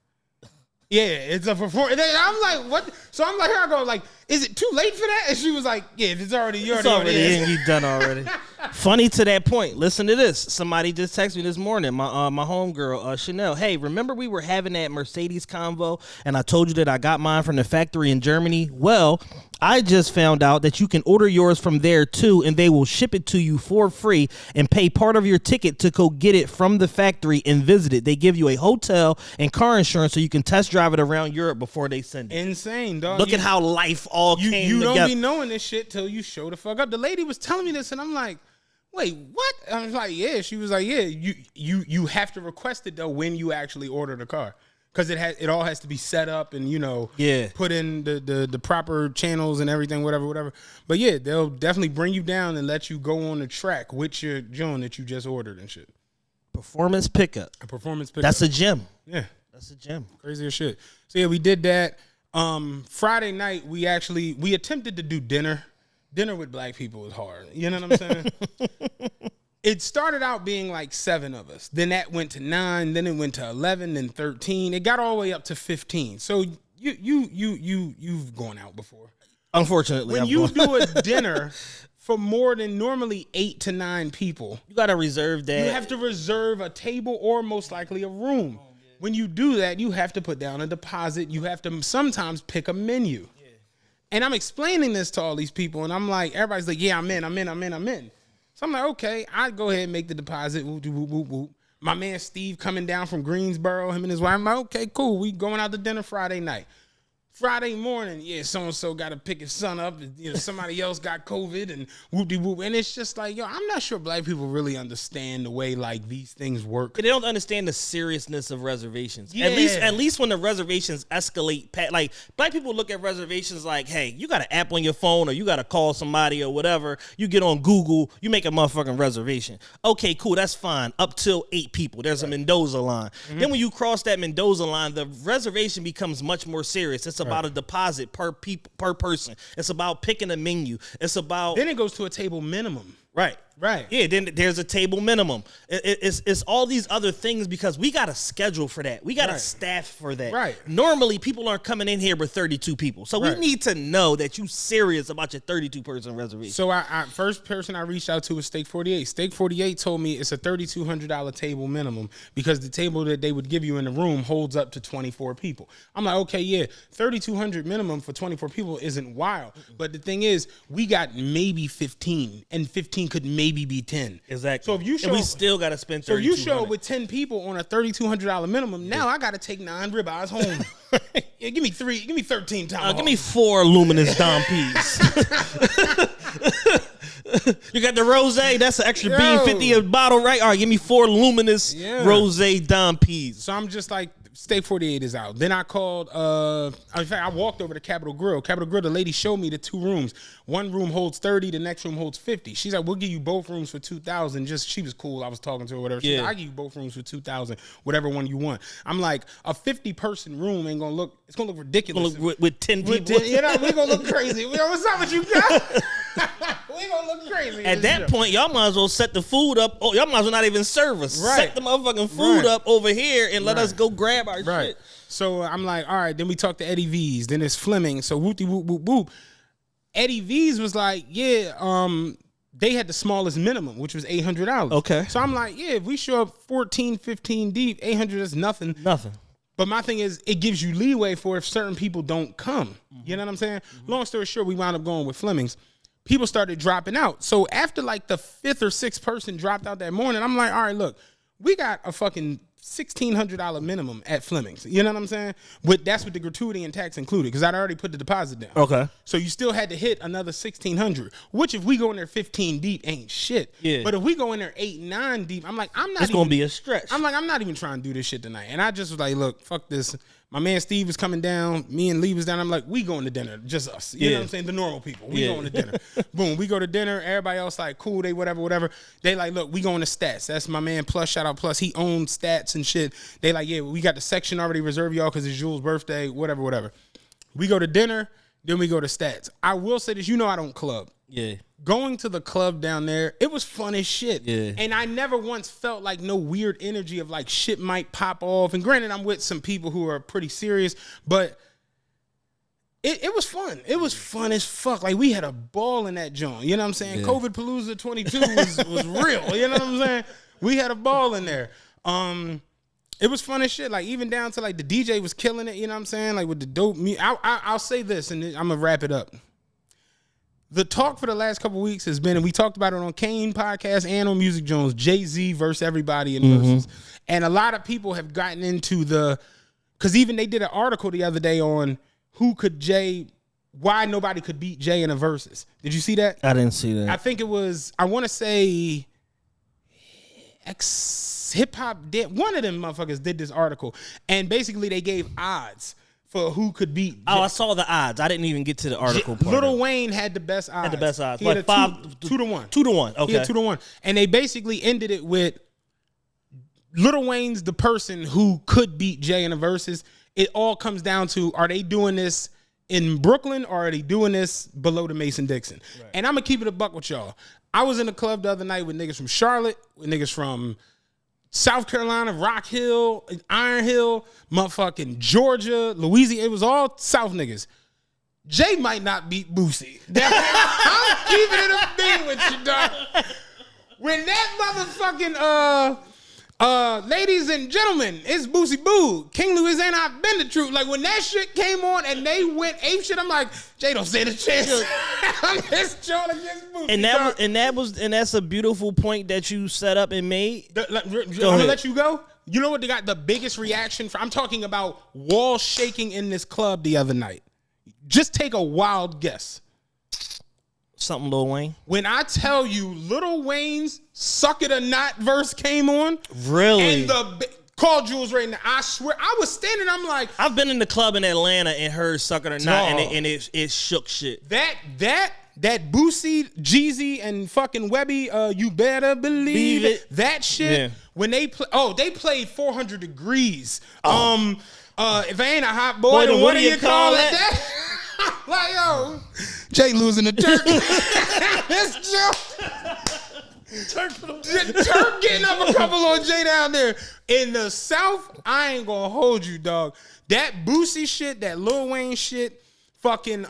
Yeah, it's a performance. I'm like, what? So I'm like, here I go, like, is it too late for that? And she was like, yeah, it's already in. You done already. Funny to that point. Listen to this. Somebody just texted me this morning. My homegirl, Chanel. Hey, remember we were having that Mercedes convo, and I told you that I got mine from the factory in Germany? Well, I just found out that you can order yours from there too, and they will ship it to you for free and pay part of your ticket to go get it from the factory and visit it. They give you a hotel and car insurance so you can test drive it around Europe before they send it. Insane, dog. Look at how life all came together. You don't be knowing this shit till you show the fuck up. The lady was telling me this, and I'm like, wait, what? I was like, yeah. She was like, yeah, you have to request it though when you actually order the car. Because it all has to be set up and, put in the proper channels and everything, whatever. But yeah, they'll definitely bring you down and let you go on the track with your joint that you just ordered and shit. Performance pickup. A performance pickup. That's a gem. Yeah. That's a gem. Crazy as shit. So yeah, we did that. Friday night, we attempted to do dinner. Dinner with black people is hard. You know what I'm saying? It started out being like 7 of us. Then that went to 9. Then it went to 11. Then 13. It got all the way up to 15. So you've gone out before. Unfortunately, when you do a dinner for more than normally 8 to 9 people, you gotta reserve that. You have to reserve a table or most likely a room. When you do that, you have to put down a deposit. You have to sometimes pick a menu. Yeah. And I'm explaining this to all these people, and I'm like, everybody's like, yeah, I'm in. So I'm like, okay, I'd go ahead and make the deposit. Whoop, whoop, whoop, whoop. My man Steve coming down from Greensboro, him and his wife. I'm like, okay, cool. We going out to dinner Friday night. Friday morning, yeah, so-and-so got to pick his son up. Somebody else got COVID and whoop-de-whoop. And it's just like, yo, I'm not sure black people really understand the way, like, these things work. They don't understand the seriousness of reservations. Yeah. At least when the reservations escalate, like, black people look at reservations like, hey, you got an app on your phone or you got to call somebody or whatever. You get on Google, you make a motherfucking reservation. Okay, cool, that's fine. Up till 8 people. There's a Mendoza line. Mm-hmm. Then when you cross that Mendoza line, the reservation becomes much more serious. It's about a deposit per person. It's about picking a menu. It's about then it goes to a table minimum. Right. Right. Yeah, then there's a table minimum. It's all these other things because we got a schedule for that. We got a staff for that. Right. Normally, people aren't coming in here with 32 people. So we Right. need to know that you serious about your 32-person reservation. So I first person I reached out to was Steak 48. Steak 48 told me it's a $3,200 table minimum because the table that they would give you in the room holds up to 24 people. I'm like, okay, yeah, $3,200 minimum for 24 people isn't wild. But the thing is, we got maybe 15, and 15 could maybe be 10. Exactly. So if you show, and we still got to spend $3,200. so you show up with 10 people on a $3,200 minimum. Now I got to take 9 ribeyes home. Yeah, give me 13 times. Give me 4 luminous Dom P's. You got the rosé. That's an extra bean 50 a bottle, right? All right, give me 4 luminous rosé Dom P's. So I'm just like, Steak 48 is out. Then I called, in fact, I walked over to Capitol Grill. Capitol Grill, the lady showed me the 2 rooms. One room holds 30, the next room holds 50. She's like, we'll give you both rooms for $2,000. Just, she was cool. I was talking to her, whatever. She's like, I'll give you both rooms for $2,000, whatever one you want. I'm like, a 50-person room ain't gonna look, it's gonna look ridiculous. With 10 people. You know, we gonna look crazy. What's up with you guys? We gonna look crazy. At that point, y'all might as well set the food up. Oh, y'all might as well not even serve us. Right. Set the motherfucking food up over here and let us go grab our shit. So I'm like, all right. Then we talked to Eddie V's. Then it's Fleming. So whoopty whoop whoop whoop. Eddie V's was like, yeah, they had the smallest minimum, which was $800. Okay. So I'm like, yeah, if we show up 14, 15 deep, 800 is nothing. Nothing. But my thing is, it gives you leeway for if certain people don't come. You know what I'm saying? Long story short, we wound up going with Fleming's. People started dropping out. So after like the 5th or 6th person dropped out that morning, I'm like, all right, look, we got a fucking $1,600 minimum at Fleming's. You know what I'm saying? But that's with the gratuity and tax included because I'd already put the deposit down. Okay. So you still had to hit another $1,600, which if we go in there 15 deep ain't shit. Yeah. But if we go in there 8, 9 deep, I'm like, I'm not. It's gonna be a stretch. I'm like, I'm not even trying to do this shit tonight. And I just was like, look, fuck this. My man Steve was coming down. Me and Lee was down. I'm like, we going to dinner. Just us. You know what I'm saying? The normal people. We going to dinner. Boom. We go to dinner. Everybody else like, cool. They whatever. They like, look, we going to Stats. That's my man Plus. Shout out Plus. He owns Stats and shit. They like, yeah, we got the section already reserved, y'all, because it's Jules' birthday. Whatever. We go to dinner. Then we go to Stats. I will say this. You know I don't club. Yeah. Going to the club down there, it was fun as shit. Yeah. And I never once felt like no weird energy of like shit might pop off. And granted, I'm with some people who are pretty serious, but it was fun. It was fun as fuck. Like we had a ball in that joint. You know what I'm saying? Yeah. COVID Palooza 22 was real. You know what I'm saying? We had a ball in there. It was fun as shit. Like even down to like the DJ was killing it. You know what I'm saying? Like with the dope music. I'll say this and I'm gonna wrap it up. The talk for the last couple of weeks has been, and we talked about it on Kane podcast and on Music Jones, Jay-Z versus everybody in verses. And a lot of people have gotten into because even they did an article the other day on why nobody could beat Jay in a versus. Did you see that? I didn't see that. I think it was, I want to say hip-hop, one of them motherfuckers did this article. And basically they gave odds for who could beat Jay. I saw the odds. I didn't even get to the article part. Lil Wayne had the best odds. He had like 2 to 1. 2 to 1. Okay. He had 2 to 1. And they basically ended it with Lil Wayne's the person who could beat Jay in the verses. It all comes down to, are they doing this in Brooklyn or are they doing this below the Mason-Dixon? Right. And I'm going to keep it a buck with y'all. I was in a club the other night with niggas from Charlotte, with niggas from South Carolina, Rock Hill, Iron Hill, motherfucking Georgia, Louisiana. It was all South niggas. Jay might not beat Boosie. I'm keeping it a thing with you, dog. When that motherfucking ladies and gentlemen, it's Boosie Boo. King Louisiana, I've been the truth. Like when that shit came on and they went ape shit, I'm like, Jay don't stand a chance. I'm just trying against Boosie. And that's a beautiful point that you set up and made. I'm gonna let you go. You know what they got the biggest reaction for? I'm talking about wall shaking in this club the other night. Just take a wild guess. Something Lil Wayne. When I tell you Lil Wayne's Suck It or Not verse came on. Really? And call Jules right now. I swear, I was standing, I'm like. I've been in the club in Atlanta and heard Suck It or Not, and it shook shit. That Boosie, Jeezy, and fucking Webby, you better believe it. That shit, when they played 400 Degrees. If I ain't a hot boy, then what do you call it? Like, yo, Jay losing the turkey. This joke. Turk getting up a couple on Jay down there. In the South, I ain't gonna hold you, dog. That Boosie shit, that Lil Wayne shit, fucking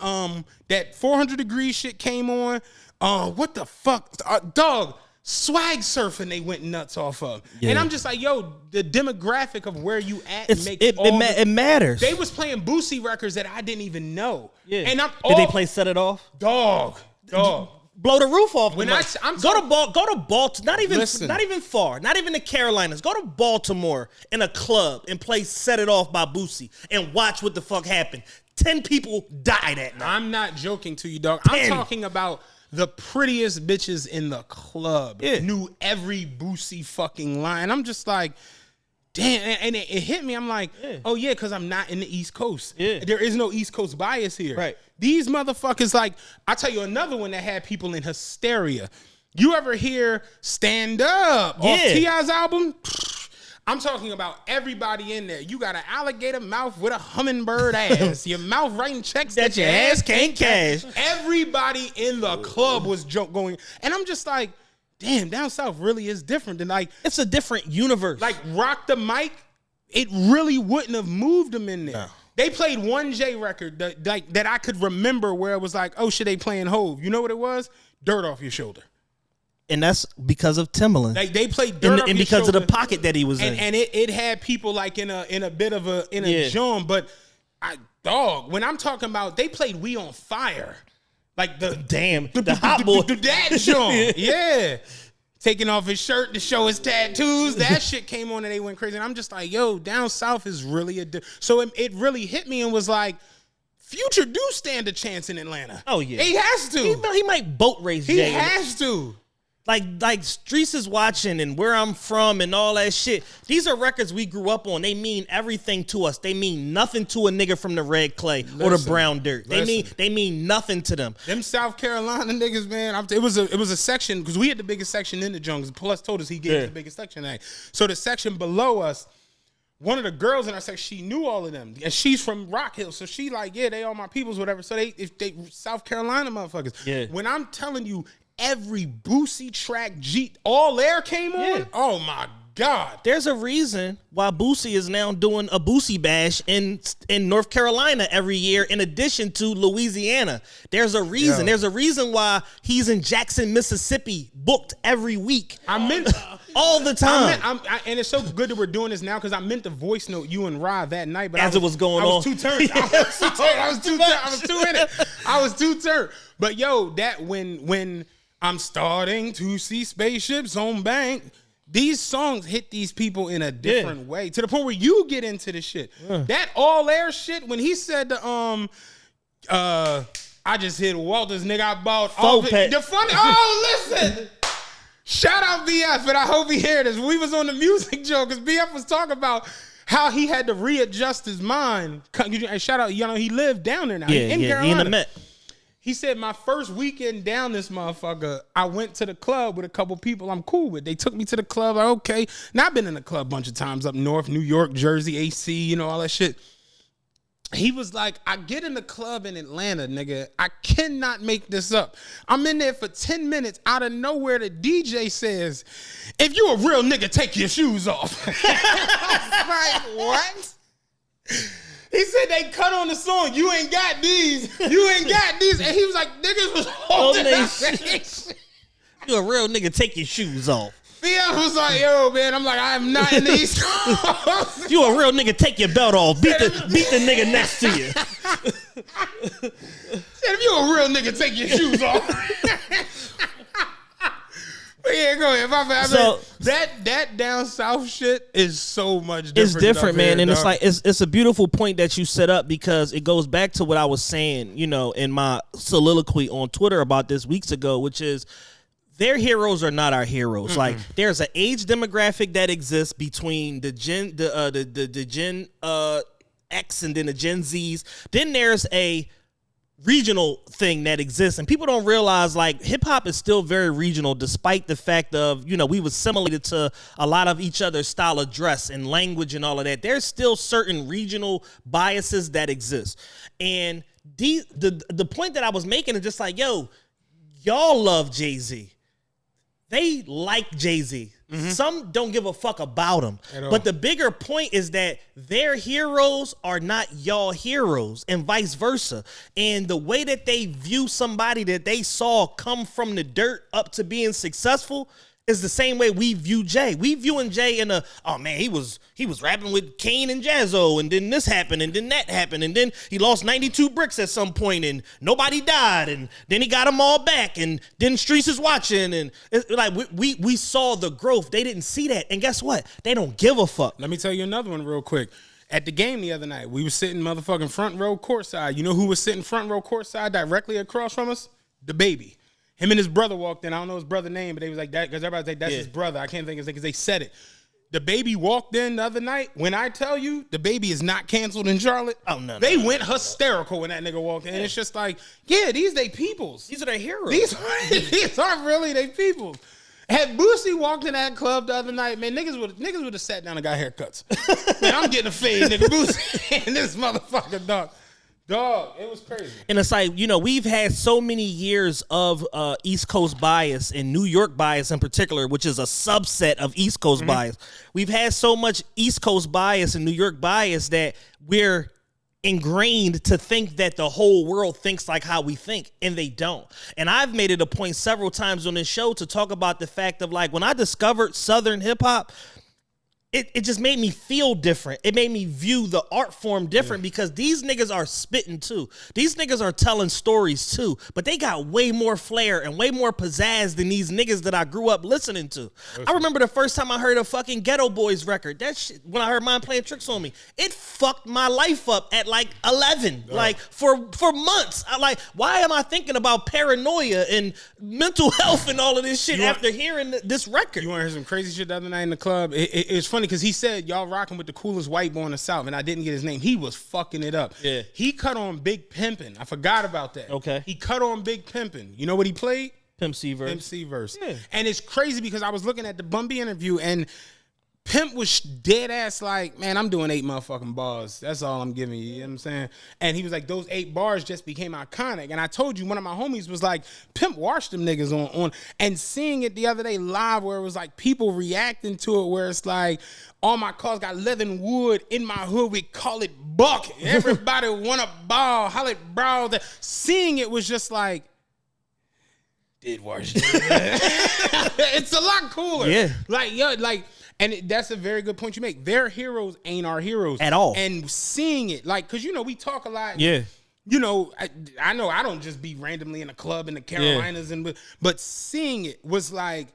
that 400 Degrees shit came on. What the fuck, dog? Swag surfing, they went nuts off of, and I'm just like, yo, the demographic of where you at it matters. They was playing Boosie records that I didn't even know. Yeah, and did they play Set It Off? Dog. Blow the roof off. When go to Baltimore. Not even far. Not even the Carolinas. Go to Baltimore in a club and play "Set It Off" by Boosie and watch what the fuck happened. 10 people died that night. I'm not joking to you, dog. 10. I'm talking about the prettiest bitches in the club. Knew every Boosie fucking line. I'm just like, damn, and it hit me. I'm like, oh yeah, because I'm not in the East Coast. There is no East Coast bias here. Right. These motherfuckers, like, I'll tell you another one that had people in hysteria. You ever hear Stand Up off T.I.'s album? I'm talking about everybody in there. You got an alligator mouth with a hummingbird ass. Your mouth writing checks that your ass can't cash. Everybody in the club was going. And I'm just like, damn, down south really is different than like. It's a different universe. Like Rock the Mic, it really wouldn't have moved them in there. No. They played one J record that I could remember where it was like, oh shit, they playing Hove. You know what it was? Dirt Off Your Shoulder. And that's because of Timbaland. Like they played Dirt Off and Your because Shoulder, of the pocket that he was in. And it had people like in a bit of a joint, but when I'm talking about, they played We on Fire. Like the hot boy. That joint. Yeah. Taking off his shirt to show his tattoos. That shit came on and they went crazy. And I'm just like, yo, down south is really so it really hit me and was like, Future do stand a chance in Atlanta. Oh yeah. He has to. He might boat race He Jay. has to. Like Streets is Watching and Where I'm From and all that shit. These are records we grew up on. They mean everything to us. They mean nothing to a nigga from the red clay or the brown dirt. They mean nothing to them. Them South Carolina niggas, man. It was a section because we had the biggest section in the jungles. Plus told us he gave us the biggest section. So the section below us, one of the girls in our section, she knew all of them, and she's from Rock Hill, so she like, yeah, they all my peoples, whatever. So they South Carolina motherfuckers. Yeah. When I'm telling you, every Boosie track, All Air came on. Yeah. Oh my God. There's a reason why Boosie is now doing a Boosie bash in North Carolina every year, in addition to Louisiana. There's a reason. There's a reason why he's in Jackson, Mississippi, booked every week. All the time. And it's so good that we're doing this now because I meant to voice note you and Rod that night, but it was going on. I was too turned. I was too turned. But yo, that when I'm starting to see spaceships on bank, these songs hit these people in a different way to the point where you get into the shit. That All Air shit, when he said I just hit Walter's nigga, I bought all the funny. Oh, listen. Shout out BF, and I hope he heard this. We was on the music joke because BF was talking about how he had to readjust his mind. Shout out, he lived down there now. In Carolina. He in the Met. He said, my first weekend down this motherfucker, I went to the club with a couple people I'm cool with. They took me to the club. Like, okay. Now, I've been in the club a bunch of times up north, New York, Jersey, AC, all that shit. He was like, I get in the club in Atlanta, nigga. I cannot make this up. I'm in there for 10 minutes. Out of nowhere, the DJ says, if you a real nigga, take your shoes off. I was like, what? He said they cut on the song. You ain't got these. You ain't got these. And he was like, niggas was holding that. You a real nigga, take your shoes off. BF was like, yo, man. I'm like, I'm not in the East Coast. You a real nigga, take your belt off. Beat the nigga next to you. Said, if you a real nigga, take your shoes off. But yeah, go ahead. So that down south shit is so much different. It's different, man, here, and dog. It's like it's a beautiful point that you set up because it goes back to what I was saying, in my soliloquy on Twitter about this weeks ago, which is their heroes are not our heroes. Mm-hmm. Like there's an age demographic that exists between the Gen X and then the Gen Zs. Then there's a regional thing that exists, and people don't realize like hip hop is still very regional, despite the fact of we was assimilated to a lot of each other's style of dress and language and all of that. There's still certain regional biases that exist, and the point that I was making is just like, yo, y'all love Jay-Z. they like Jay-Z. Some don't give a fuck about him. But the bigger point is that their heroes are not y'all heroes and vice versa. And the way that they view somebody that they saw come from the dirt up to being successful is the same way we view Jay. We viewing Jay in oh man, he was rapping with Kane and Jazzo, and then this happened, and then that happened, and then he lost 92 bricks at some point, and nobody died, and then he got them all back, and then Streets is watching, and it's like we saw the growth. They didn't see that, and guess what? They don't give a fuck. Let me tell you another one real quick. At the game the other night, we were sitting motherfucking front row courtside. You know who was sitting front row courtside directly across from us? The baby. Him and his brother walked in. I don't know his brother's name, but they was like that because everybody's like, that's his brother. I can't think of his name because they said it. The baby walked in the other night. When I tell you the baby is not canceled in Charlotte, they went hysterical when that nigga walked in. And it's just like, yeah, these they peoples. These are their heroes. These aren't really they peoples. Had Boosie walked in that club the other night, man, niggas would have sat down and got haircuts. Man, I'm getting a fade, nigga. Boosie and this motherfucker, dog. Dog, it was crazy. And it's like, you know, we've had so many years of East Coast bias and New York bias in particular, which is a subset of East Coast bias. We've had so much East Coast bias and New York bias that we're ingrained to think that the whole world thinks like how we think, and they don't. And I've made it a point several times on this show to talk about the fact of like when I discovered Southern hip hop, it just made me feel different. It made me view the art form different because these niggas are spitting too. These niggas are telling stories too, but they got way more flair and way more pizzazz than these niggas that I grew up listening to. I remember the first time I heard a fucking Ghetto Boys record. That shit, when I heard Mine Playing Tricks on Me, it fucked my life up at like 11. Like for months. I like, why am I thinking about paranoia and mental health and all of this shit after hearing this record? You want to hear some crazy shit the other night in the club? It's funny because he said y'all rocking with the coolest white boy in the South, and I didn't get his name. He was fucking it up. Yeah. He cut on Big Pimpin'. I forgot about that. Okay. He cut on Big Pimpin'. You know what he played? Pimp C verse. Pimp C verse. Yeah. And it's crazy because I was looking at the Bumby interview, and Pimp was dead ass like, man, I'm doing 8 motherfucking bars. That's all I'm giving you. You know what I'm saying? And he was like, those 8 bars just became iconic. And I told you, one of my homies was like, Pimp washed them niggas on. And seeing it the other day live where it was like people reacting to it where it's like, all my cars got leather and wood. In my hood, we call it bucket. Everybody want a ball. Holla it, bro. Seeing it was just like, did wash it. It's a lot cooler. Yeah. Like, yo, like, and that's a very good point you make. Their heroes ain't our heroes. At all. And seeing it, like, because, you know, we talk a lot. Yeah. You know I know I don't just be randomly in a club in the Carolinas, but seeing it was like,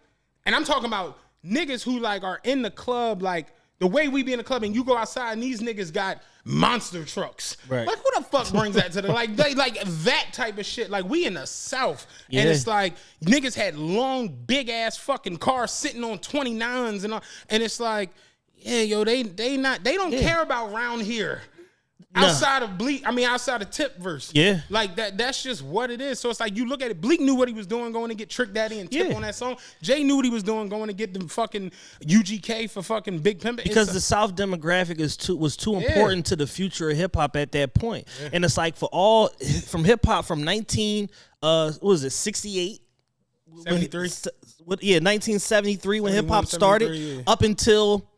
and I'm talking about niggas who, like, are in the club, like, the way we be in the club and you go outside and these niggas got monster trucks. Right. Like, who the fuck brings that to the, like, they, like, that type of shit. Like, we in the South. Yeah. And it's like, niggas had long, big-ass fucking cars sitting on 29s and all. And it's like, yeah, yo, they don't care about round here. Outside of outside of Tip verse. Yeah. Like that's just what it is. So it's like you look at it, Bleak knew what he was doing going to get Trick Daddy and Tip on that song. Jay knew what he was doing going to get the fucking UGK for fucking Big Pimpin'. Because the South demographic was too important to the future of hip hop at that point. Yeah. And it's like from hip hop from 68? 73? 1973 when hip hop started up until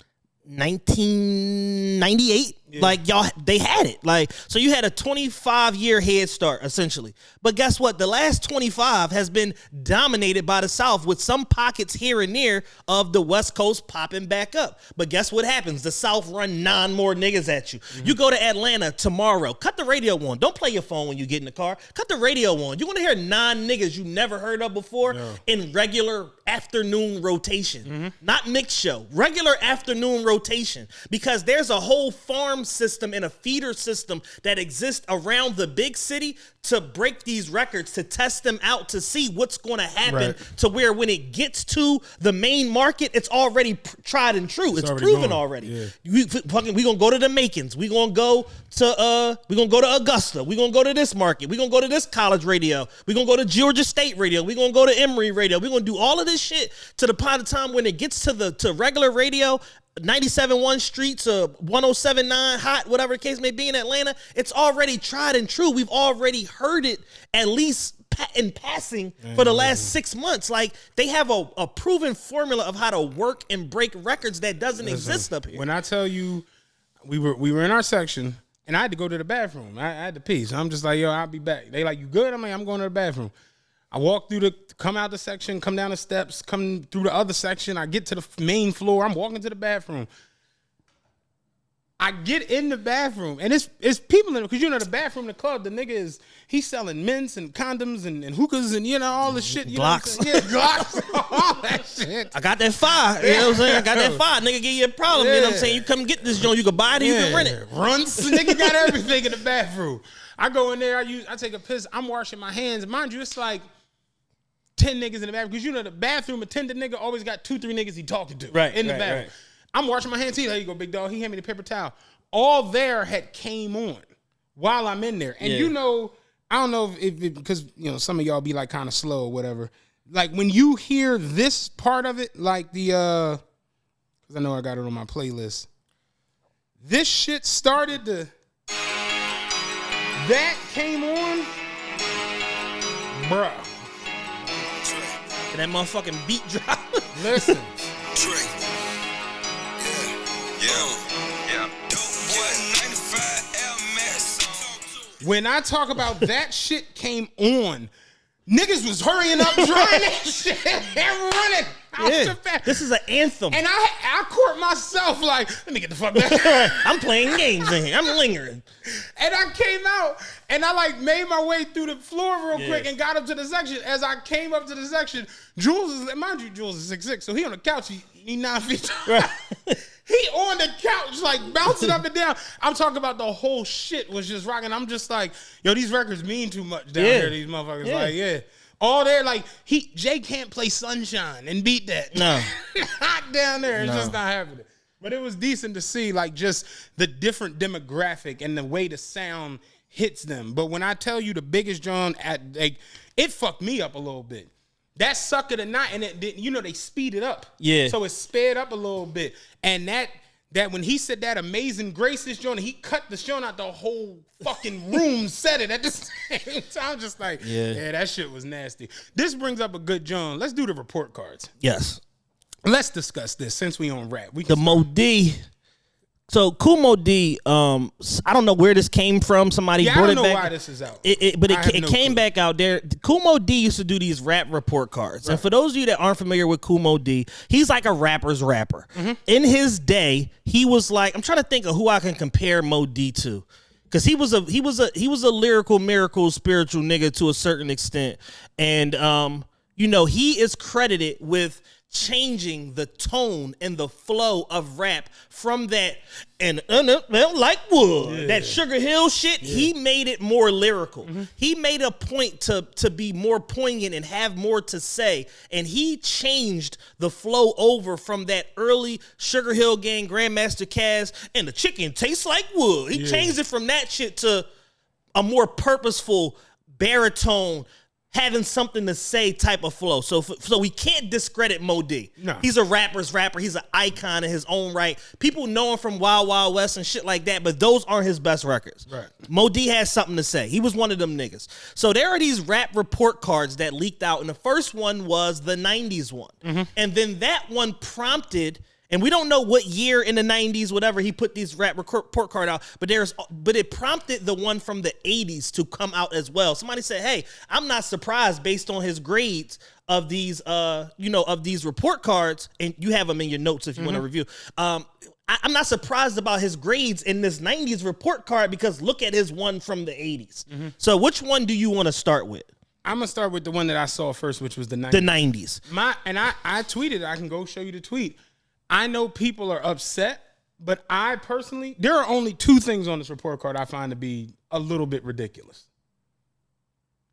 1998. Like, y'all, they had it. Like, so you had a 25-year head start, essentially. But guess what? The last 25 has been dominated by the South with some pockets here and there of the West Coast popping back up. But guess what happens? The South run 9 more niggas at you. You go to Atlanta tomorrow. Cut the radio on. Don't play your phone when you get in the car. Cut the radio on. You want to hear 9 niggas you never heard of before in regular afternoon rotation. Not mixed show. Regular afternoon rotation. Because there's a whole farm system and a feeder system that exists around the big city to break these records, to test them out, to see what's going to happen, to where when it gets to the main market, it's already tried and true. It's proven already. We gonna go to the Macons. We gonna go to Augusta. We gonna go to this market. We gonna go to this college radio. We gonna go to Georgia State radio. We gonna go to Emory radio. We gonna do all of this shit to the point of time when it gets to regular radio. 97.1 streets, 107.9 hot, whatever the case may be in Atlanta, it's already tried and true. We've already heard it at least in passing for the last 6 months. Like, they have a proven formula of how to work and break records that doesn't exist up here. When I tell you, we were in our section, and I had to go to the bathroom. I had to pee, so I'm just like, yo, I'll be back. They like, you good? I'm like, I'm going to the bathroom. I walk come out the section, come down the steps, come through the other section. I get to the main floor. I'm walking to the bathroom. I get in the bathroom, and it's people in it, because the bathroom in the club, the nigga he's selling mints and condoms and hookahs and all the shit. You Glocks. Know what I'm saying? Yeah, Glocks, all that shit. I got that fire. You know what I'm saying? I got that fire. Nigga, give you a problem. You know what I'm saying? You come get this joint. You can buy it, you can rent it. Runts, nigga got everything in the bathroom. I go in there, I take a piss, I'm washing my hands. Mind you, it's like 10 niggas in the bathroom, because the bathroom attendant nigga always got 2-3 niggas he talking to in the bathroom. Right. I'm washing my hands. There you go, big dog. He handed me the paper towel. All there had came on while I'm in there. And I don't know if because some of y'all be like kind of slow or whatever. Like when you hear this part of it, like because I know I got it on my playlist. This shit started to that came on, bruh. And that motherfucking beat drop. Listen. When I talk about that shit came on, niggas was hurrying up, trying that shit, and running. This is an anthem. And I caught myself like, let me get the fuck back. I'm playing games in here. I'm lingering. And I came out, and I like made my way through the floor real quick and got up to the section. As I came up to the section, Jules is 6'6", so he on the couch, he 9 feet tall. Right. He on the couch, like, bouncing up and down. I'm talking about the whole shit was just rocking. I'm just like, yo, these records mean too much down here, these motherfuckers. Like, all there, like, Jay can't play Sunshine and beat that. No. Not down there. It's just not happening. But it was decent to see, like, just the different demographic and the way the sound hits them. But when I tell you the biggest John, it fucked me up a little bit. That Sucker Tonight, and it didn't, they speed it up. Yeah. So it sped up a little bit. And that when he said that Amazing Grace this joint, he cut the joint out, the whole fucking room said it at the same time. I'm just like, yeah, that shit was nasty. This brings up a good John. Let's do the report cards. Yes. Let's discuss this since we on rap. The Moe Dee. So Kool Moe Dee, I don't know where this came from. Somebody brought it back. I don't know why this is out. It came back out there. Kool Moe Dee used to do these rap report cards. Right. And for those of you that aren't familiar with Kool Moe Dee, he's like a rapper's rapper. Mm-hmm. In his day, he was like, I'm trying to think of who I can compare Moe Dee to. Because he was a lyrical miracle spiritual nigga to a certain extent. And he is credited with changing the tone and the flow of rap from that and like wood, that Sugar Hill shit. He made it more lyrical. Mm-hmm. He made a point to be more poignant and have more to say, and he changed the flow over from that early Sugar Hill Gang, Grandmaster Caz, and the chicken tastes like wood. He changed it from that shit to a more purposeful baritone, having something to say type of flow. So we can't discredit Moe Dee. No. He's a rapper's rapper. He's an icon in his own right. People know him from Wild Wild West and shit like that, but those aren't his best records. Right. Moe Dee has something to say. He was one of them niggas. So there are these rap report cards that leaked out, and the first one was the 90s one. Mm-hmm. And then that one prompted, and we don't know what year in the 90s, whatever, he put these rap report card out, but it prompted the one from the 80s to come out as well. Somebody said, hey, I'm not surprised based on his grades of these, of these report cards, and you have them in your notes if you want to review. I'm not surprised about his grades in this 90s report card because look at his one from the 80s. Mm-hmm. So which one do you want to start with? I'm going to start with the one that I saw first, which was the 90s. The 90s. I tweeted, I can go show you the tweet. I know people are upset, but I personally, there are only two things on this report card I find to be a little bit ridiculous.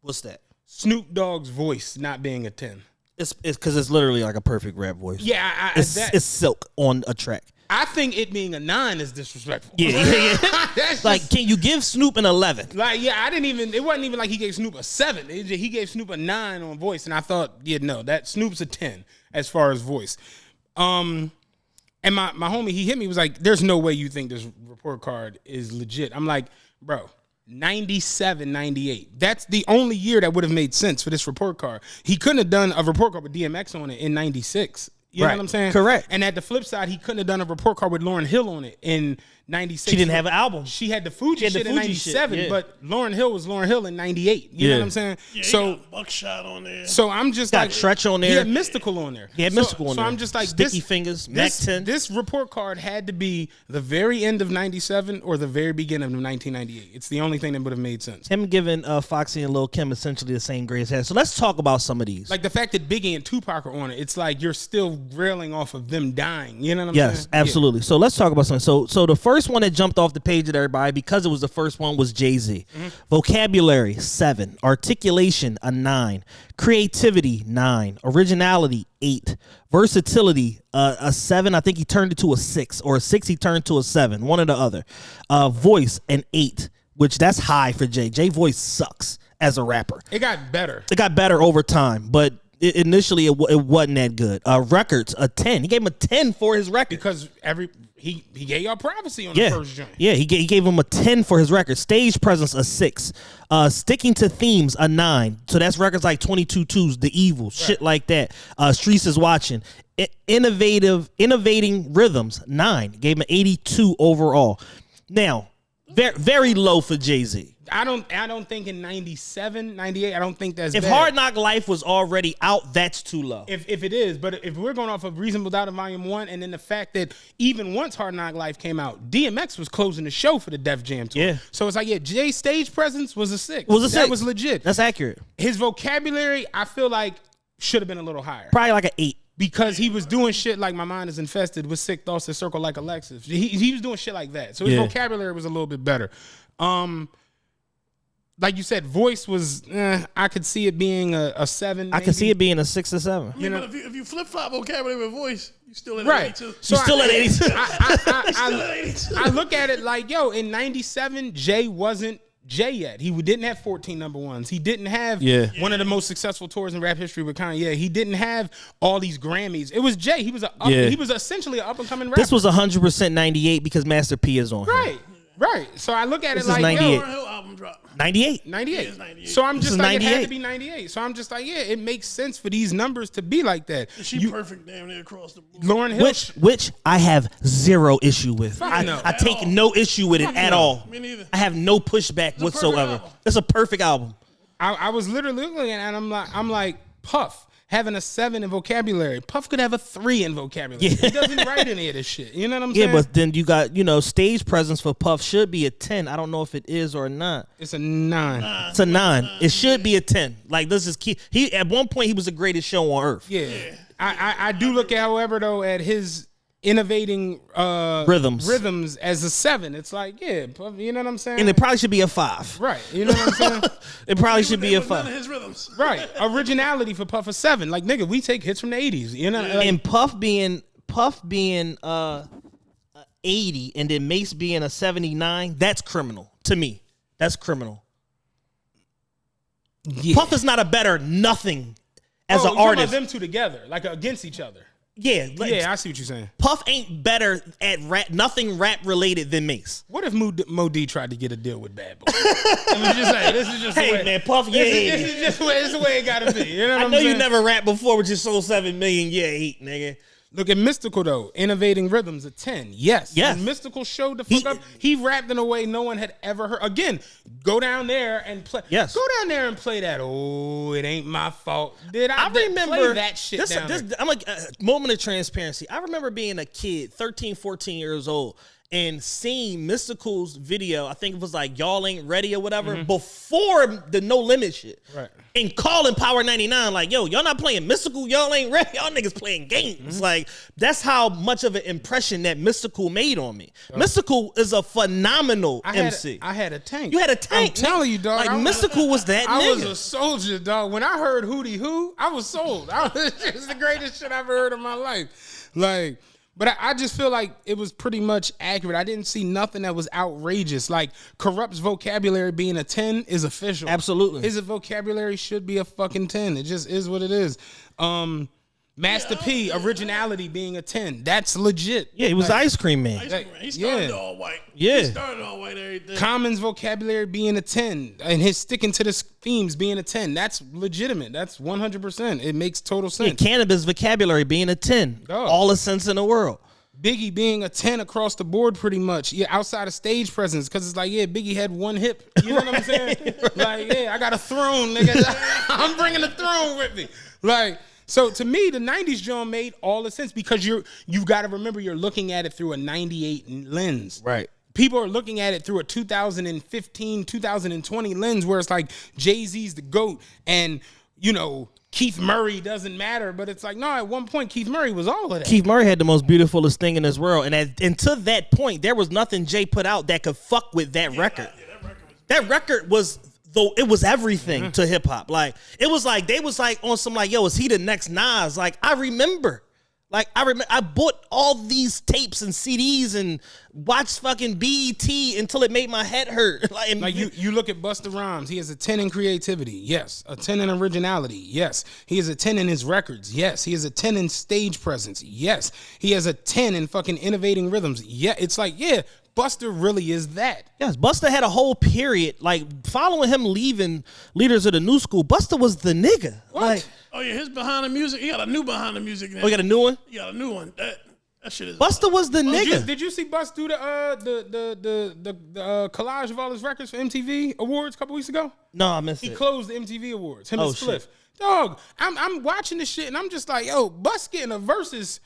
What's that? Snoop Dogg's voice not being a 10. It's because it's literally like a perfect rap voice. Yeah, it's silk on a track. I think it being a 9 is disrespectful. Yeah. Like, can you give Snoop an 11? Like, yeah, it wasn't even like he gave Snoop a 7. He gave Snoop a 9 on voice, and I thought, that Snoop's a 10 as far as voice. And my homie, he hit me, was like, there's no way you think this report card is legit. I'm like, bro, 97, 98. That's the only year that would have made sense for this report card. He couldn't have done a report card with DMX on it in 96. You know what I'm saying? Correct. And at the flip side, he couldn't have done a report card with Lauryn Hill on it in 96. She didn't have an album. She had the Fuji shit in 97, yeah. but Lauryn Hill was Lauryn Hill in 98. You know what I'm saying? Yeah, so he got Buckshot on there. So I'm just Got like Stretch on there. He had Mystical on there. He had Mystical on so there. I'm just like Sticky Fingers, Mac 10. This report card had to be the very end of 97 or the very beginning of 1998. It's the only thing that would have made sense. Him giving Foxy and Lil Kim essentially the same grades had. So let's talk about some of these. Like the fact that Biggie and Tupac are on it, it's like you're still railing off of them dying. You know what I'm saying? Yes, absolutely. So let's talk about something. So the first one that jumped off the page at everybody, because it was the first one, was Jay-Z. Vocabulary, 7. Articulation, a 9. Creativity, 9. Originality, 8. Versatility, a 7. I think he turned it to a 6, or a 6 he turned to a 7, one or the other. Voice, an 8, which that's high for Jay. Jay voice sucks as a rapper. It got better. It got better over time, but initially it wasn't that good. Records, a 10. He gave him a 10 for his record. Because he gave y'all privacy on the first joint. Yeah, he gave him a 10 for his record. Stage presence, a 6. Sticking to themes, a 9. So that's records like 22 Twos, The Evil, shit like that. Streets is Watching. Innovating Rhythms, 9. Gave him an 82 overall. Now, very, very low for Jay-Z. I don't think in 97, 98, I don't think that's If bad. Hard Knock Life was already out, that's too low. If it is, but if we're going off of Reasonable Doubt of Volume 1, and then the fact that even once Hard Knock Life came out, DMX was closing the show for the Def Jam tour. Yeah. So it's like, Jay's stage presence was a 6. Was a 6. That was legit. That's accurate. His vocabulary, I feel like, should have been a little higher. Probably like an 8. Because he was doing shit like My Mind Is Infested with sick thoughts that circle like Alexis. He was doing shit like that. So his vocabulary was a little bit better. Like you said, voice was, I could see it being a 7. I could see it being a 6 or 7. Yeah, but if you flip flop vocabulary with voice, you still at Right. 82. So You're still at 82. Still at 82. I look at it like, in 97, Jay wasn't Jay yet. He didn't have 14 number ones. He didn't have one of the most successful tours in rap history with Kanye. He didn't have all these Grammys. It was Jay. He was he was essentially an up and coming rapper. This was 100% 98 because Master P is on here. Right. So I look at This it is like, 98. Lauryn Hill album drop. 98. 98. It is 98. So I'm This just is like, it had 98. to be 98. So I'm just like, it makes sense for these numbers to be like that. She perfect damn near across the board. Lauryn Hill. Which I have zero issue with. no. I take no issue with it at all. Me neither. I have no pushback perfect whatsoever. album. It's a perfect album. I was literally looking at it and I'm like, Puff having a 7 in vocabulary. Puff could have a 3 in vocabulary. Yeah. He doesn't write any of this shit. You know what I'm Yeah, saying? but then you got, stage presence for Puff should be a 10. I don't know if it is or not. It's a 9. It's a 9. It should be a 10. Like, this is key. He at one point he was the greatest show on earth. Yeah. I do look at, however, though, at his innovating rhythms as a 7. It's like, Puff, you know what I'm saying? And it probably should be a 5. Right. You know what I'm saying? It probably should be a With none of 5. his rhythms. Right. Originality for Puff a 7. Like, nigga, we take hits from the 80s. You know? Like, And Puff being 80 and then Mace being a 79, that's criminal to me. That's criminal. yeah. Puff is not a better nothing as Oh, an you're talking artist. about them two together, like against each other. Yeah, like, Yeah, I see what you're saying. Puff ain't better at rap, nothing rap related than Mace. What if Moe Dee tried to get a deal with Bad Boy? I mean, just like, this is just the Hey way, man, Puff, yeah, this is just the way it gotta be. You know what I I'm know saying? you never rapped before, but you sold 7 million. Yeah, 8, nigga. Look at Mystical though, innovating rhythms, a 10. Yes. Yes. When Mystical showed the fuck up. He rapped in a way no one had ever heard. Again, go down there and play. Yes. Go down there and play that. Oh, it ain't my fault. I remember play that shit this, down this, there. I'm like moment of transparency. I remember being a kid, 13, 14 years old, and seeing Mystical's video. I think it was like Y'all Ain't Ready or whatever before the No Limit shit. Right. And calling Power 99 like, yo, y'all not playing Mystical, y'all ain't ready. Y'all niggas playing games. Like, that's how much of an impression that Mystical made on me. Mystical is a phenomenal MC. I had a tank. You had a tank. I'm telling you, dog. Like, Mystical was that I nigga. was a soldier, dog. When I heard Hootie Hoo, I was sold. It's the greatest shit I've ever heard in my life. Like, but I just feel like it was pretty much accurate. I didn't see nothing that was outrageous. Like, Corrupt's vocabulary being a 10 is official. Absolutely. His vocabulary should be a fucking 10. It just is what it is. Master P, originality being a 10. That's legit. Yeah, he was the ice cream man. He started all white. Yeah. He started all white everything. Common's vocabulary being a 10 and his sticking to the themes being a 10. That's legitimate. That's 100%. It makes total sense. Yeah, cannabis vocabulary being a 10. Dog. All the sense in the world. Biggie being a 10 across the board pretty much. Yeah, outside of stage presence. Because it's like, yeah, Biggie had one hip. You know what I'm saying? Like, yeah, I got a throne, nigga. I'm bringing the throne with me. Like, so to me, the 90s John made all the sense because you've got to remember you're looking at it through a 98 lens. Right. People are looking at it through a 2015, 2020 lens where it's like Jay-Z's the GOAT and, you know, Keith Murray doesn't matter. But it's like, no, at one point, Keith Murray was all of that. Keith Murray had the most beautifulest thing in this world. And to that point, there was nothing Jay put out that could fuck with that record. That record was... Though it was everything to hip hop. Like, it was like, they was like on some like, yo, is he the next Nas? Like, I remember I bought all these tapes and CDs and watched fucking BET until it made my head hurt. Like you look at Busta Rhymes, he has a 10 in creativity. Yes. A 10 in originality. Yes. He has a 10 in his records. Yes. He has a 10 in stage presence. Yes. He has a 10 in fucking innovating rhythms. Yeah. It's like, yeah, Busta really is that. Yes, Busta had a whole period, like, following him leaving Leaders of the New School. Busta was the nigga. What? Like, Oh yeah, his behind the music. He got a new behind the music now. oh, you got a new one? He got a new one. That shit is. Busta was the nigga. Did you see Bus do the collage of all his records for MTV Awards a couple weeks ago? No, I missed He it. closed the MTV Awards. Him Oh, and Spliff. shit. Dog, I'm watching this shit and I'm just like, yo, Bus getting a versus.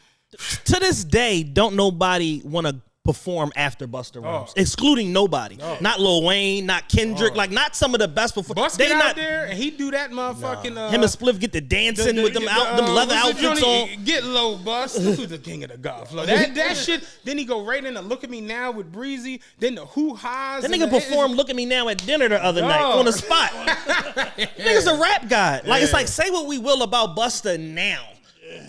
To this day, don't nobody want to perform after Busta Rhymes, excluding nobody. Not Lil Wayne, not Kendrick, like not some of the best performers. Bus get out there and he do that motherfucking. Him and Spliff get the dancing with them leather outfits on. Get low, Bus. This was the king of the golf. That shit. Then he go right into Look at Me Now with Breezy. Then the hoo ha's. That nigga performed Look at Me Now at dinner the other night on the spot. Nigga's a rap god. Like, it's like, say what we will about Busta now.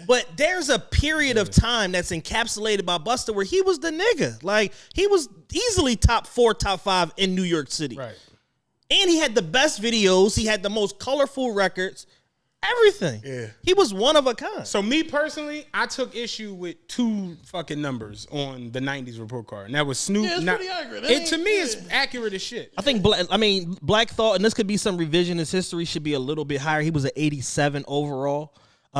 But there's a period of time that's encapsulated by Busta where he was the nigga. Like, he was easily top 4, top 5 in New York City. Right. And he had the best videos. He had the most colorful records. Everything. Yeah. He was one of a kind. So me personally, I took issue with 2 fucking numbers on the 90s report card. And that was Snoop. Yeah, it's pretty accurate. To me, it's accurate as shit. I think, Black Thought, and this could be some revisionist history, should be a little bit higher. He was an 87 overall.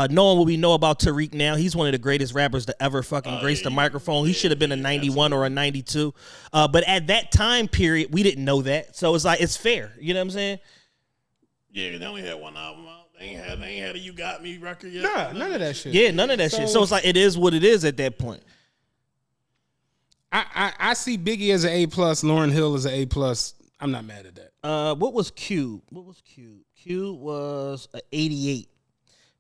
Knowing what we know about Tariq now, he's one of the greatest rappers to ever fucking grace the microphone. He should have been a 91 or a 92. But at that time period, we didn't know that. So it's like, it's fair. You know what I'm saying? Yeah, they only had one album out. They ain't had a You Got Me record yet. Nah, none of that shit. Yeah, none of that shit. So it's like, it is what it is at that point. I see Biggie as an A+, Lauryn Hill as an A+. I'm not mad at that. What was Cube? Cube was an 88.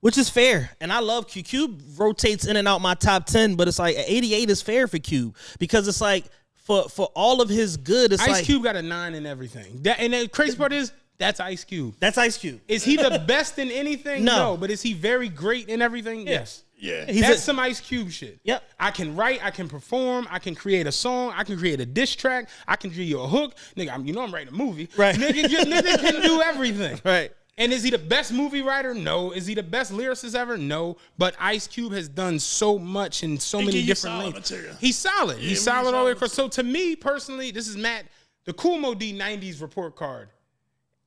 Which is fair. And I love Cube. Cube rotates in and out my top 10, but it's like 88 is fair for Cube. Because it's like for all of his good, it's Ice Cube got a 9 in everything. And the crazy part is, that's Ice Cube. That's Ice Cube. Is he the best in anything? No. But is he very great in everything? Yes. Yeah. That's some Ice Cube shit. Yep. I can write, I can perform, I can create a song, I can create a diss track, I can do you a hook. Nigga, I'm writing a movie. Right. Nigga can do everything. Right. And is he the best movie writer? No. Is he the best lyricist ever? No. But Ice Cube has done so much in so many different lanes. He's solid. He's solid all the way across. So to me personally, this is Matt, the Kool Moe Dee 90s report card.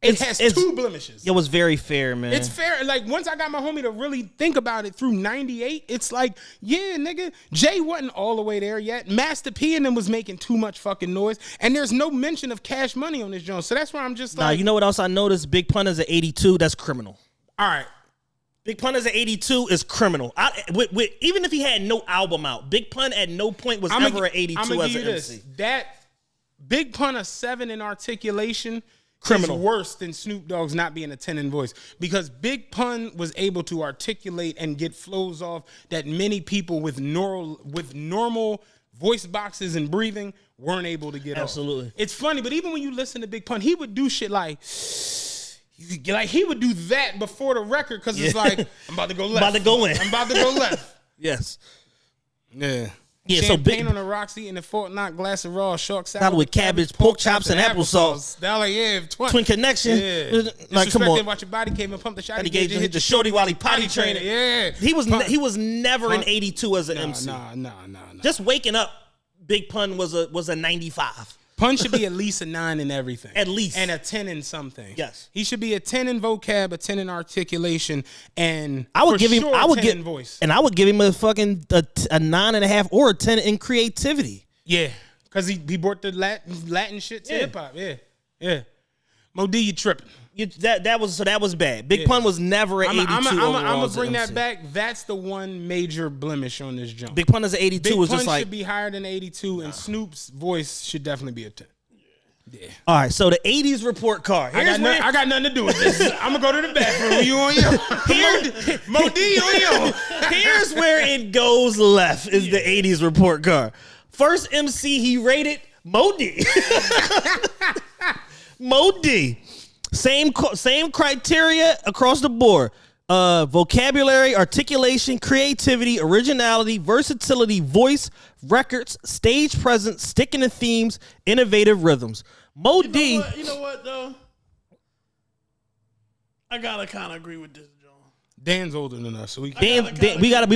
It has 2 blemishes. It was very fair, man. It's fair. Like, once I got my homie to really think about it through 98, it's like, yeah, nigga, Jay wasn't all the way there yet. Master P and them was making too much fucking noise. And there's no mention of Cash Money on this joint. So that's why I'm just like. Nah, you know what else I noticed? Big Pun is at 82. That's criminal. All right. Big Pun is at 82 is criminal. Even if he had no album out, Big Pun at no point was ever at 82 as an MC. That Big Pun a 7 in articulation. Criminal. Is worse than Snoop Dogg's not being a 10 in voice, because Big Pun was able to articulate and get flows off that many people with normal voice boxes and breathing weren't able to get Absolutely. off. It's funny, but even when you listen to Big Pun, he would do shit like he would do that before the record because it's like, I'm about to go left. About to go in. I'm about to go left. Yes. Yeah. Yeah, so champagne big on the rocks, eating a Fort Knox glass of raw shark salad salad with cabbage, pork chops, and applesauce. That like, yeah, Twin connection. Yeah. Like, come on. Watch your body came and pump the shot. He gave hit the shorty while he potty training. Yeah. He was never an 82 as an MC. Nah. Just waking up, Big Pun was a 95. Pun should be at least a 9 in everything. At least. And a 10 in something. Yes. He should be a 10 in vocab, a 10 in articulation, and I would for give him. sure I would 10 give in voice. and I would give him a fucking a 9.5 or a 10 in creativity. Yeah, because he brought the Latin shit to hip hop. Yeah. Moe Dee, you tripping? That was bad. Big Pun was never an 82 I'm overall gonna as an bring that MC. back. That's the one major blemish on this jump. Big Pun as an 82 Big was Pun just like should be higher than 82, and Snoop's voice should definitely be a 10. Yeah. all right. So the 80s report card. I got nothing to do with this. I'm gonna go to the bathroom. You on your Moe Dee on your. Here's where it goes left is the 80s report card. First MC he rated Moe Dee. Moe Dee. Same criteria across the board. Vocabulary, articulation, creativity, originality, versatility, voice, records, stage presence, sticking to themes, innovative rhythms. Moe Dee. You know what though? I gotta kind of agree with this, John. Dan's older than us, so we We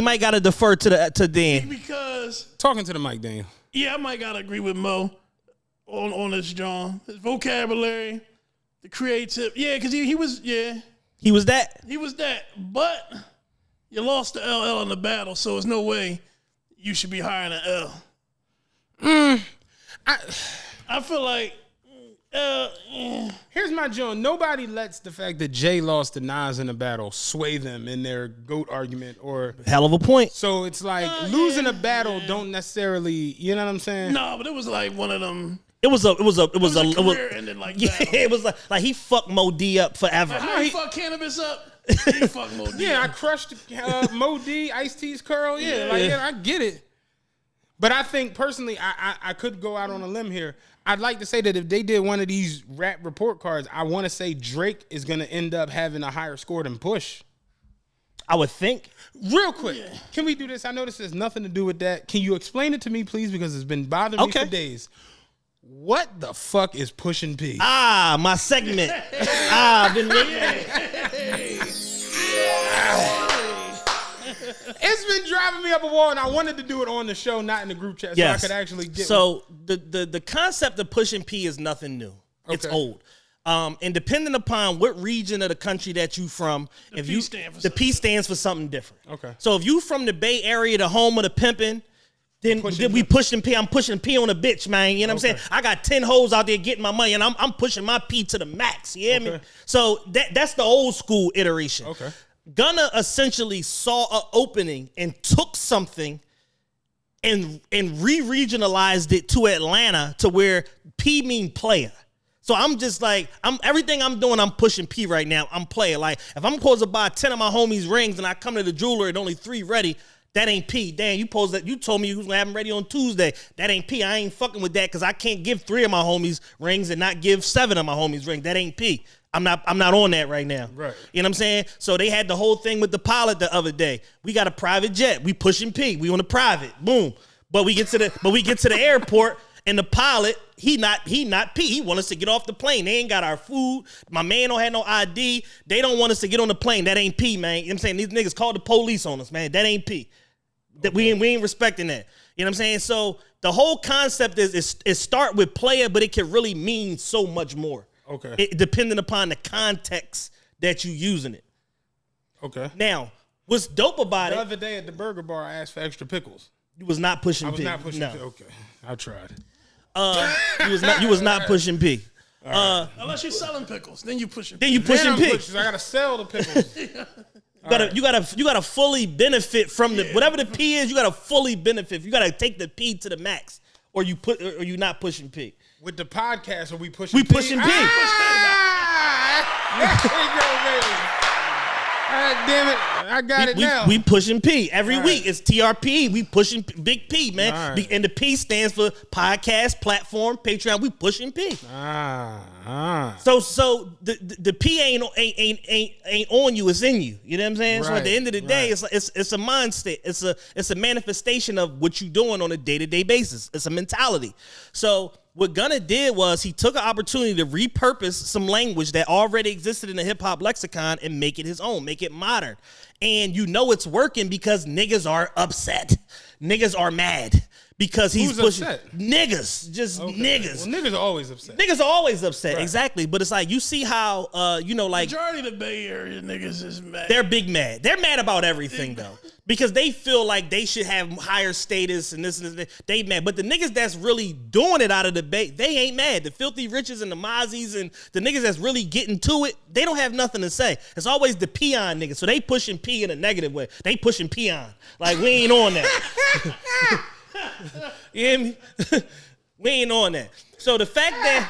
might gotta defer to Dan. Because talking to the mic, Dan. yeah, I might gotta agree with Mo on this, John. His vocabulary, the creative, because he was He was that. but you lost the LL in the battle, so there's no way you should be higher than L. I feel like Here's my joint. Nobody lets the fact that Jay lost to Nas in a battle sway them in their GOAT argument, or Hell of a point. so it's like losing a battle don't necessarily, you know what I'm saying? no, but it was like one of them. It was a Career ending like yeah, battle. it was like he fucked Moe Dee up forever. How he fuck cannabis up? He fuck Mo Dee. Yeah, I crushed Moe Dee, Ice-T's curl. Yeah, I get it. But I think personally, I could go out on a limb here. I'd like to say that if they did one of these rap report cards, I want to say Drake is going to end up having a higher score than Push. I would think. Real quick, can we do this? I know this has nothing to do with that. Can you explain it to me, please? Because it's been bothering me for days. What the fuck is Pushin P? My segment. Been It's been driving me up a wall, and I wanted to do it on the show, not in the group chat, so I could actually get. So the concept of Pushin P is nothing new. It's old. And depending upon what region of the country that you from, the P stands for something different. Okay. So if you from the Bay Area, the home of the pimping, then we pushing P. I'm pushing P on a bitch, man. You know what I'm saying? I got 10 hoes out there getting my money, and I'm pushing my P to the max. You hear me? So that's the old school iteration. Okay. Gunna essentially saw an opening and took something and re-regionalized it to Atlanta to where P mean player. So I'm just like, everything I'm doing, I'm pushing P right now. I'm playing. Like, if I'm supposed to buy 10 of my homies' rings and I come to the jeweler and only 3 ready, that ain't P. Damn, you told me you was gonna have them ready on Tuesday. That ain't P. I ain't fucking with that because I can't give 3 of my homies rings and not give 7 of my homies rings. That ain't P. I'm not on that right now. Right. You know what I'm saying? So they had the whole thing with the pilot the other day. We got a private jet. We pushing P. We on a private. Boom. But we get to the airport and the pilot, he not P. He want us to get off the plane. They ain't got our food. My man don't have no ID. They don't want us to get on the plane. That ain't P, man. You know what I'm saying? These niggas called the police on us, man. That ain't P. That we ain't respecting that. You know what I'm saying? So the whole concept is start with player, but it can really mean so much more. Okay. Depending upon the context that you using it. Okay. Now, what's dope about The it? other day at the burger bar, I asked for extra pickles. You was not pushing P. I was not pushing no. P. Okay. I tried. You was not pushing P. Unless you're selling pickles, then you pushing. Then you pushing P. I gotta sell the pickles. You gotta fully benefit from the whatever the P is. You gotta fully benefit. You gotta take the P to the max, or you not pushing P. With the podcast, are we pushing? We pushing P. There you go, baby. damn it. I got it now. We pushing P every All week. right. It's TRP. We pushing Big P, man. All right. And the P stands for podcast, platform, Patreon. We pushing P. So the P ain't on you. It's in you. You know what I'm saying? So at the end of the day, it's a mindset. It's a manifestation of what you doing on a day-to-day basis. It's a mentality. So what Gunna did was he took an opportunity to repurpose some language that already existed in the hip hop lexicon and make it his own, make it modern. And you know it's working because niggas are upset. Niggas are mad because he's pushing upset? Niggas, just niggas. Well, niggas are always upset. Niggas are always upset, exactly. But it's like you see how like Majority of the Bay Area niggas is mad. they're big mad. They're mad about everything though. Because they feel like they should have higher status and this and this. They mad. But the niggas that's really doing it out of the Bay, they ain't mad. The Filthy Riches and the Mozzies and the niggas that's really getting to it, they don't have nothing to say. It's always the peon niggas. So they pushing P in a negative way. They pushing peon. Like, we ain't on that. You hear me? We ain't on that. So the fact that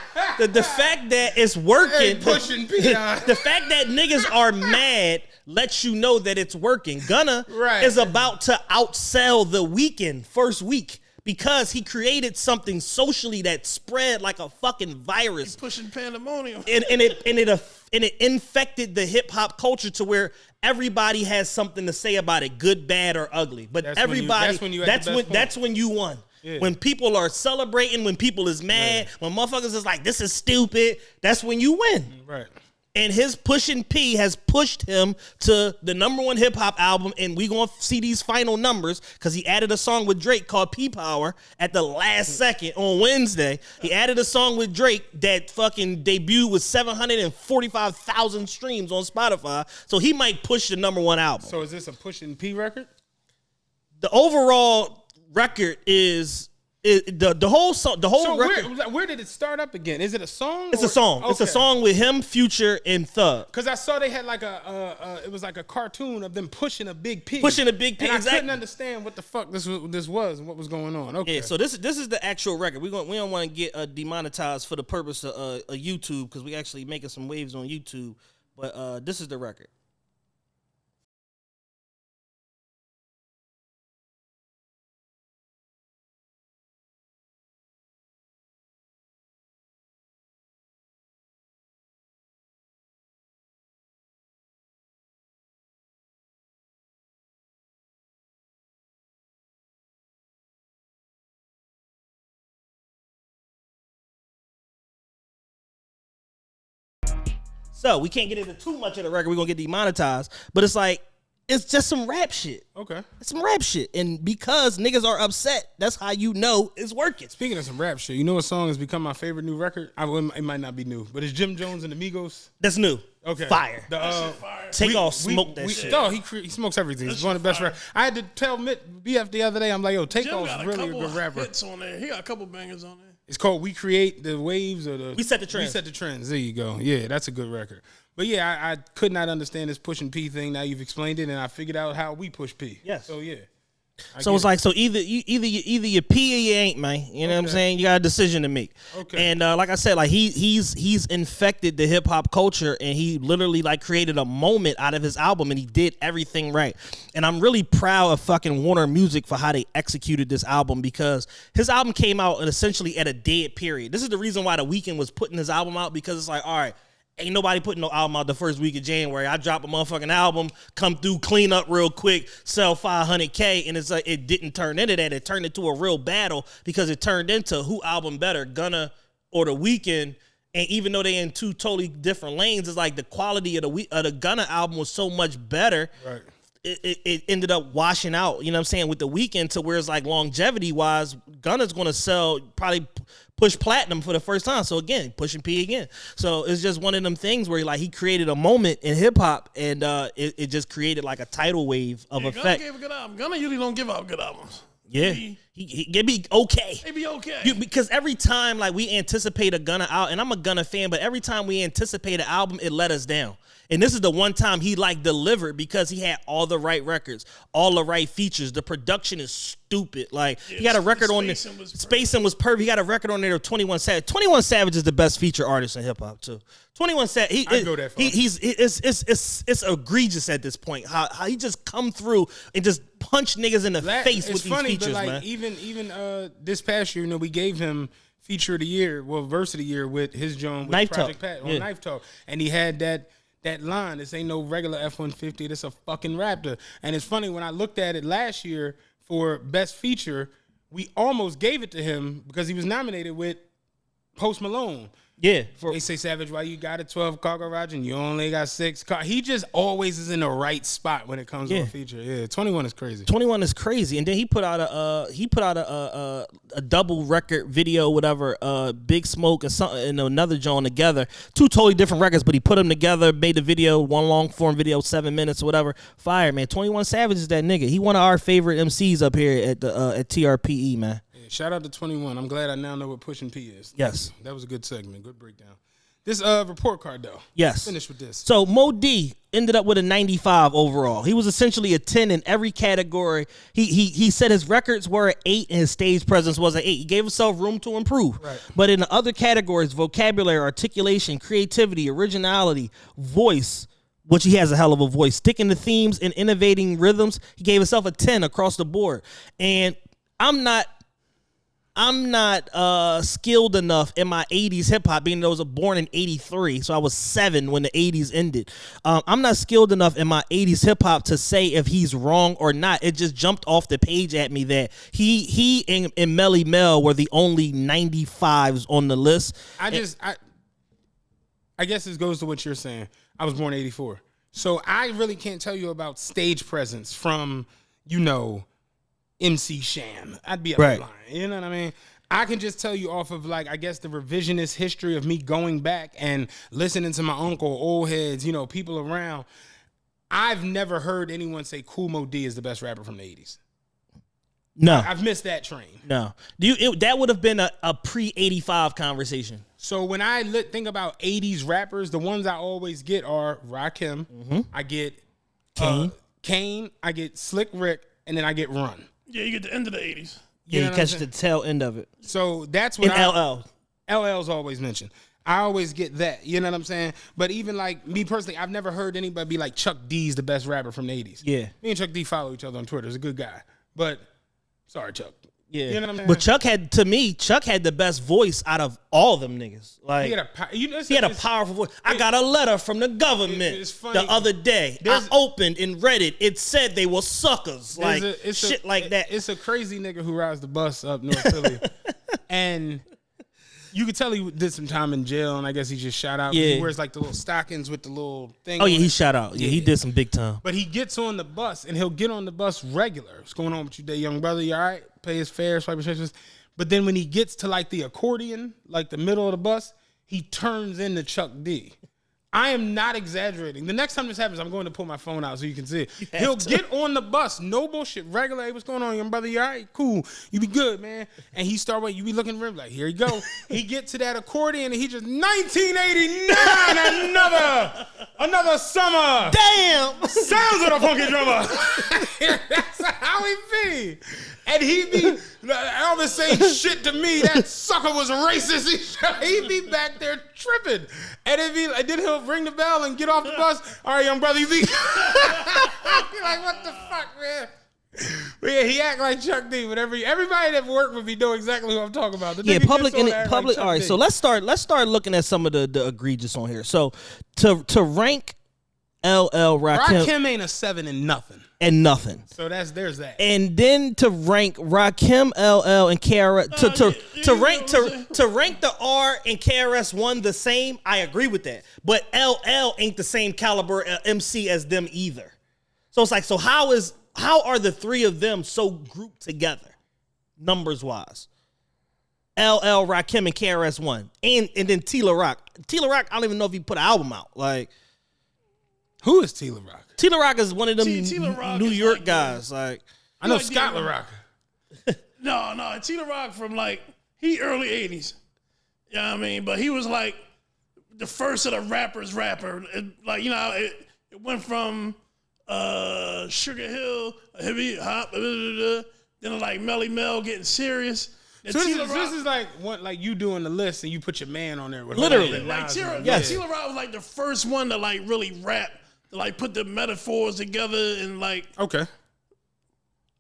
the fact that it's working, pushing peon. the fact that niggas are mad lets you know that it's working. Gunna is about to outsell The Weeknd first week because he created something socially that spread like a fucking virus. He's pushing pandemonium. And it infected the hip hop culture to where everybody has something to say about it, good, bad, or ugly. But That's everybody, when that's when you won. Yeah. When people are celebrating, when people is mad, when motherfuckers is like, this is stupid, that's when you win. Right. And his Pushin' P has pushed him to the #1 hip hop album, and we gonna see these final numbers because he added a song with Drake called P Power at the last second on Wednesday. He added a song with Drake that fucking debuted with 745,000 streams on Spotify, so he might push the #1 album. So is this a Pushin' P record? The overall record is the whole song. The whole So record. where did it start up again? Is it a song? It's a song. Okay. It's a song with him, Future, and Thug. Because I saw they had like it was like a cartoon of them pushing a big P. Pushing a big P, and I exactly. couldn't understand what the fuck this was and what was going on. Okay. Yeah, so this is the actual record. We don't want to get demonetized for the purpose of YouTube because we actually making some waves on YouTube. But this is the record. So we can't get into too much of the record. We're gonna get demonetized. But it's like, it's just some rap shit. Okay. It's some rap shit. And because niggas are upset, that's how you know it's working. Speaking of some rap shit, you know what song has become my favorite new record? It might not be new, but it's Jim Jones and the Migos. That's new. Okay. Fire. Fire. Take off, smoke that shit. No, he smokes everything. He's one of the best rappers. I had to tell BF the other day, I'm like, yo, Jim Takeoff's got really a couple good rapper. hits on there. He got a couple bangers on there. It's called We Create the Waves or the We Set the Trends. We Set the Trends. There you go. Yeah, that's a good record. But yeah, I could not understand this pushing P thing. Now you've explained it, and I figured out how we push P. Yes. So yeah. So it's like, so either you P or you ain't, man. You know what I'm saying? You got a decision to make. Okay. And like I said, like he's infected the hip hop culture, and he literally like created a moment out of his album, and he did everything right. And I'm really proud of fucking Warner Music for how they executed this album, because his album came out essentially at a dead period. This is the reason why The Weeknd was putting his album out, because it's like, all right, ain't nobody putting no album out the first week of January. I drop a motherfucking album, come through, clean up real quick, sell 500K, and it's like it didn't turn into that. It turned into a real battle, because it turned into who album better, Gunna or The Weeknd. And even though they in two totally different lanes, it's like the quality of the Gunna album was so much better. Right. It ended up washing out, you know what I'm saying, with The Weeknd, to where it's like longevity wise, Gunna's gonna sell, probably push platinum for the first time. So again, pushing P again. So it's just one of them things where like he created a moment in hip hop, and it just created like a tidal wave of effect. Gunna gave a good album. Gunna usually don't give out good albums. Yeah, he'd be okay. It'd be okay. Because every time like we anticipate a Gunna out, and I'm a Gunna fan, but every time we anticipate an album, it let us down. And this is the one time he like delivered because he had all the right records, all the right features. The production is stupid. Like he got a record on there. Spacing was perfect. He got a record on there of 21 Savage. 21 Savage is the best feature artist in hip hop too. 21 Savage. I go that far. It's egregious at this point. How he just come through and just punch niggas in the face with these features, but like, man. Even this past year, we gave him feature of the year, verse of the year with his joint with Knife Project Talk. Pat on Knife Talk, and he had that line. This ain't no regular F-150. This a fucking Raptor. And it's funny when I looked at it last year for best feature, we almost gave it to him because he was nominated with Post Malone. Yeah, They say, Savage, why you got a 12 car garage and you only got 6 cars? He just always is in the right spot when it comes to a feature. Yeah, 21 is crazy. 21 is crazy, and then he put out a double record video, whatever. Big Smoke and something and another joint together. 2 totally different records, but he put them together, made the video, one long form video, 7 minutes or whatever. Fire, man. 21 Savage is that nigga. He one of our favorite MCs up here at the at TRPE, man. Shout out to 21. I'm glad I now know what PUSHIN P is. Yes. That was a good segment. Good breakdown. This report card, though. Yes. Finish with this. So Moe Dee ended up with a 95 overall. He was essentially a 10 in every category. He said his records were an 8 and his stage presence was an 8. He gave himself room to improve. Right. But in the other categories, vocabulary, articulation, creativity, originality, voice, which he has a hell of a voice, sticking to themes and innovating rhythms, he gave himself a 10 across the board. And I'm not skilled enough in my 80s hip hop, being that I was born in 83, so I was 7 when the 80s ended. I'm not skilled enough in my 80s hip hop to say if he's wrong or not. It just jumped off the page at me that he and Melly Mel were the only 95s on the list. I guess this goes to what you're saying. I was born in 84. So I really can't tell you about stage presence from, MC Sham. I'd be lying. You know what I mean? I can just tell you off of like, I guess the revisionist history of me going back and listening to my uncle, old heads, people around. I've never heard anyone say Kool Moe Dee is the best rapper from the 80s. No. I've missed that train. No. That would have been a pre-85 conversation. So when I think about 80s rappers, the ones I always get are Rakim. Mm-hmm. I get Kane. I get Slick Rick. And then I get Run. Yeah, you get the end of the 80s. Yeah, you catch the tail end of it. So that's what LL. LL's always mentioned. I always get that. You know what I'm saying? But even like me personally, I've never heard anybody be like Chuck D's the best rapper from the 80s. Yeah. Me and Chuck D follow each other on Twitter. He's a good guy. But sorry, Chuck. Yeah. You know what I'm saying? But Chuck had the best voice out of all them niggas. Like he had a powerful voice. I got a letter from the government the other day. I opened and read it. It said they were suckers. Like shit like that. It's a crazy nigga who rides the bus up North Philly. And you could tell he did some time in jail, and I guess he just shot out. Yeah. He wears like the little stockings with the little thing. Oh yeah, he shot out. Yeah, he did some big time. But he gets on the bus, and he'll get on the bus regular. What's going on with you today, young brother? You all right? Pay his fare, swipe his chances. But then when he gets to like the accordion, like the middle of the bus, he turns into Chuck D. I am not exaggerating. The next time this happens, I'm going to pull my phone out so you can see it. He'll get on the bus, no bullshit, regular. Hey, what's going on, young brother? You all right? Cool. You be good, man. And he start waiting. You be looking for him like, here you go. He get to that accordion and he just 1989, another summer. Damn. Sounds of the funky drummer. That's how he be. And he be Elvis saying shit to me. That sucker was racist. He be back there tripping. And then he'll ring the bell and get off the bus. All right, young brother, you be like, what the fuck, man? But yeah, he act like Chuck D. But everybody that worked with me know exactly who I'm talking about. Public. Like all right, so let's start looking at some of the egregious on here. So to rank LL Rakim ain't a 7 in nothing. And nothing. So there's that. And then to rank Rakim, LL, and KRS to rank the R and KRS-One the same, I agree with that. But LL ain't the same caliber MC as them either. So it's like, so how are the three of them so grouped together, numbers wise? LL, Rakim, and KRS-One, and then Tila Rock. Tila Rock, I don't even know if he put an album out. Like, who is Tila Rock? Tila Rock is one of them New York guys. Like, I know Scott LaRock. No, Tito Rock from like he early 80s. You know what I mean? But he was like the first of the rappers rapper. Like, you know, it went from Sugar Hill, hip hop, then like Melly Mel getting serious. So this is like what, like you doing the list and you put your man on there with Literally. Like Tito Rock was like the first one to like really rap, to like put the metaphors together and like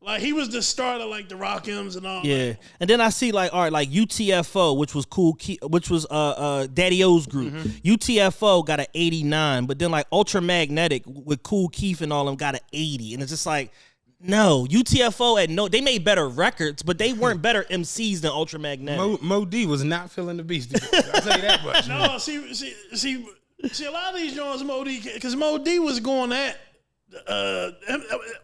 like he was the start of like the Rockims and all. Yeah, that. and then I see like like UTFO, which was which was Daddy O's group. UTFO got an 89, but then like Ultramagnetic with Kool Keith and all them got an 80, and it's just like. No, UTFO they made better records, but they weren't better MCs than Ultramagnetic. Moe Dee was not feeling the Beastie Boys. I'll tell you that much. No, see, a lot of these joints, Moe Dee, because Moe Dee was going at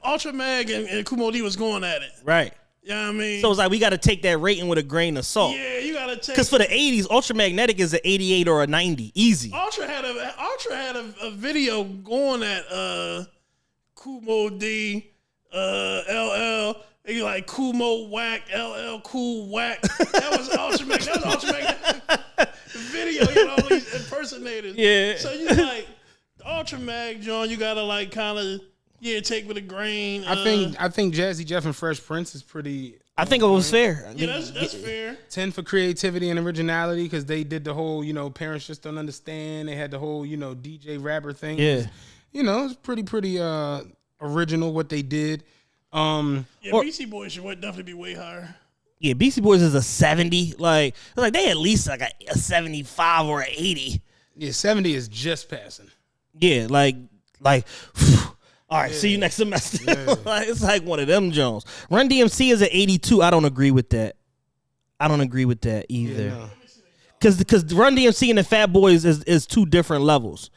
Ultramag and Kool Moe Dee was going at it. Right. You know what I mean? So it's like we got to take that rating with a grain of salt. Yeah, you got to take. Because for the 80s, Ultramagnetic is an 88 or a 90. Easy. Ultra had a video going at Kool Moe Dee, LL. He like Kool Moe Whack, LL Cool Whack. That was Ultramag. That was Ultramag video. You know, all these impersonators. Yeah. So you like the Ultramag, John. You gotta like kind of take with a grain. I think Jazzy Jeff and Fresh Prince is pretty. I think it was fair. Yeah, that's fair. 10 for creativity and originality because they did the whole, parents just don't understand. They had the whole, DJ rapper thing. Yeah. It's pretty original what they did. Beastie Boys should definitely be way higher. Yeah, Beastie Boys is a 70. Like they at least like a 75 or an 80. Yeah, 70 is just passing. Yeah, like all right, see you next semester. Yeah. Like, it's like one of them Jones. Run DMC is at 82. I don't agree with that. I don't agree with that either. Yeah, no. Because Run DMC and the Fat Boys is two different levels.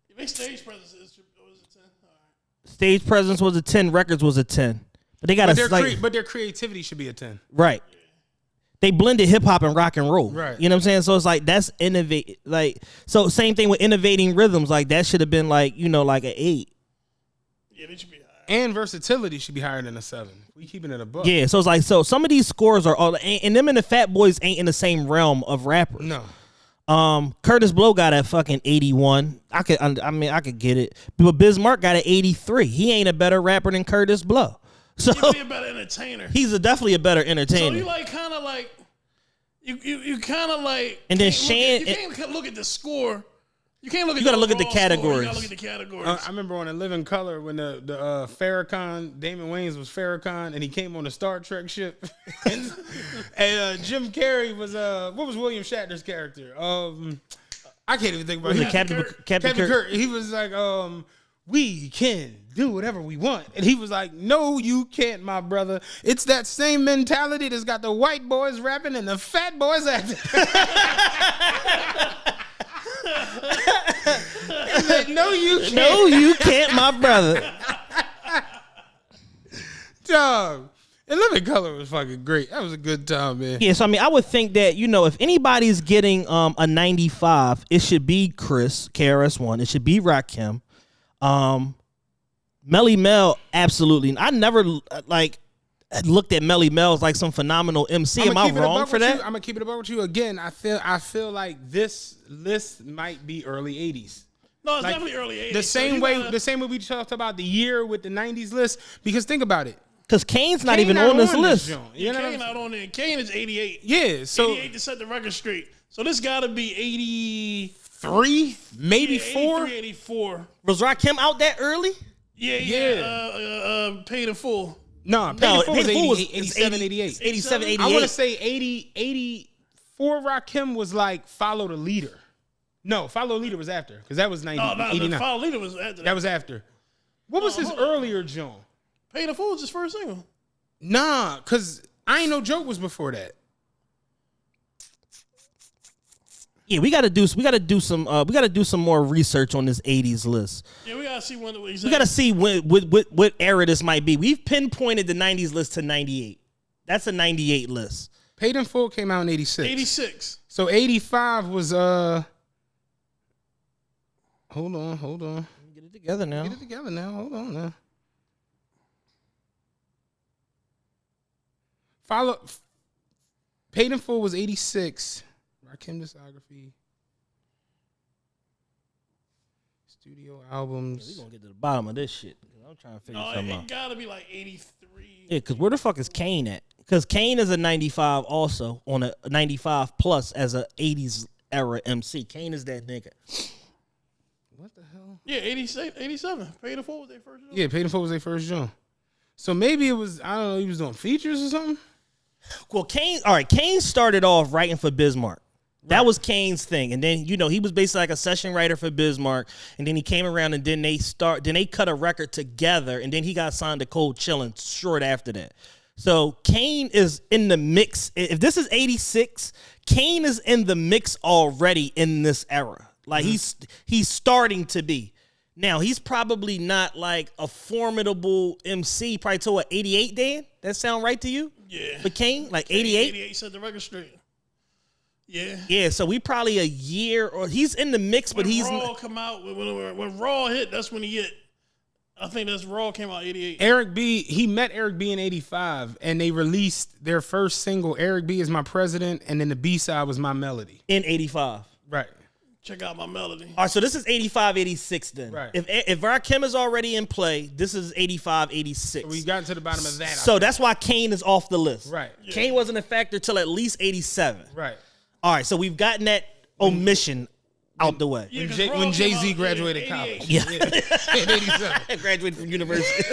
You think Stage Presence was a 10? All right. Stage Presence was a 10. Records was a 10. But they got But their creativity should be a 10. Right. They blended hip hop and rock and roll. Right. You know what I'm saying? So it's like that's innovate. Like so, same thing with innovating rhythms. Like that should have been like like an 8. Yeah, they should be higher. And versatility should be higher than a 7. We keeping it above. Yeah. So it's like some of these scores are all and them and the Fat Boys ain't in the same realm of rappers. No. Curtis Blow got a fucking 81. I could get it. But Bismarck got an 83. He ain't a better rapper than Curtis Blow. So He'd be a better entertainer. he's definitely a better So entertainer. you like kind of like you kind of like. And then you can't look at the score. You can't look at. You gotta the look at the overall score. categories. You gotta look at the categories. I remember on A Living Color when the Farrakhan, Damon Wayans was Farrakhan, and he came on the Star Trek ship. and Jim Carrey was what was William Shatner's character? I can't even think about it. Captain Kirk. He was like, we can do whatever we want. And he was like, no, you can't, my brother. It's that same mentality that's got the white boys rapping and the fat boys acting. He's like, no, you can't. No, you can't, my brother. Dog. And Living Color was fucking great. That was a good time, man. Yeah, so I would think that, if anybody's getting a 95, it should be Chris, KRS-One. It should be Rakim. Melly Mel, absolutely. I never looked at Melly Mel as like some phenomenal MC. Am I wrong for that? I'm gonna keep it above with you again. I feel like this list might be early 80s. No, it's definitely early 80s. The same way we talked about the year with the 90s list. Because think about it. Because Kane's not even on this list. You know Kane not on there. Kane is 88. Yeah, so 88 to set the record straight. So this got to be 83, maybe 4. 83, 84. Was Rakim out that early? Yeah. Paid in full. No, Paid in Full was 87, 88. 87, 88. I want to say 84 Rakim was like Follow the Leader. No, Follow the Leader was after, because that was 90, No, 89. Follow Leader was after That was after. What was his earlier joint? Paid in Full was his first single. Nah, because I Ain't No Joke was before that. Yeah, we gotta do some more research on this 80s list. Yeah, we gotta see when We gotta see what era this might be. We've pinpointed the 90s list to 98. That's a 98 list. Paid in Full came out in 86. 86. So 85 was hold on. Get it together now. Hold on now. Paid in Full was 86. Rakim discography. Studio albums. We gonna get to the bottom of this shit. I'm trying to figure something it out. gotta be like 83. Yeah, because where the fuck is Kane at? Because Kane is a 95 also on a 95 plus as a 80s era MC. Kane is that nigga. What the hell? Yeah, 86, 87. Paid in Full was their first job. Yeah, Paid in Full was their first joint. So maybe it was, I don't know, he was doing features or something? Well, Kane started off writing for Bismarck. That was Kane's thing. And then, you know, he was basically like a session writer for Bismarck. And then he came around and then they cut a record together. And then he got signed to Cold Chillin' short after that. So Kane is in the mix. If this is 86, Kane is in the mix already in this era. Like he's starting to be. Now, he's probably not like a formidable MC, probably till what, 88, Dan? That sound right to you? Yeah. But Kane, like 88? 88 set the record straight. Yeah. Yeah, so we probably a year, or he's in the mix, but he's Raw come out, when Raw hit, that's when he hit. I think that's Raw came out 88. Eric B, he met Eric B in 85, and they released their first single, Eric B is My President, and then the B-side was My Melody. in 85. Right. Check out My Melody. All right, so this is 85, 86 then. Right. If Rakim is already in play, this is 85, 86. We got to the bottom of that. So that's why Kane is off the list. Right. Kane wasn't a factor till at least 87. Right. All right, so we've gotten that omission out the way. Yeah, 'cause When Raw came Jay-Z out, graduated 88. college. Yeah. In 87. Graduated from university.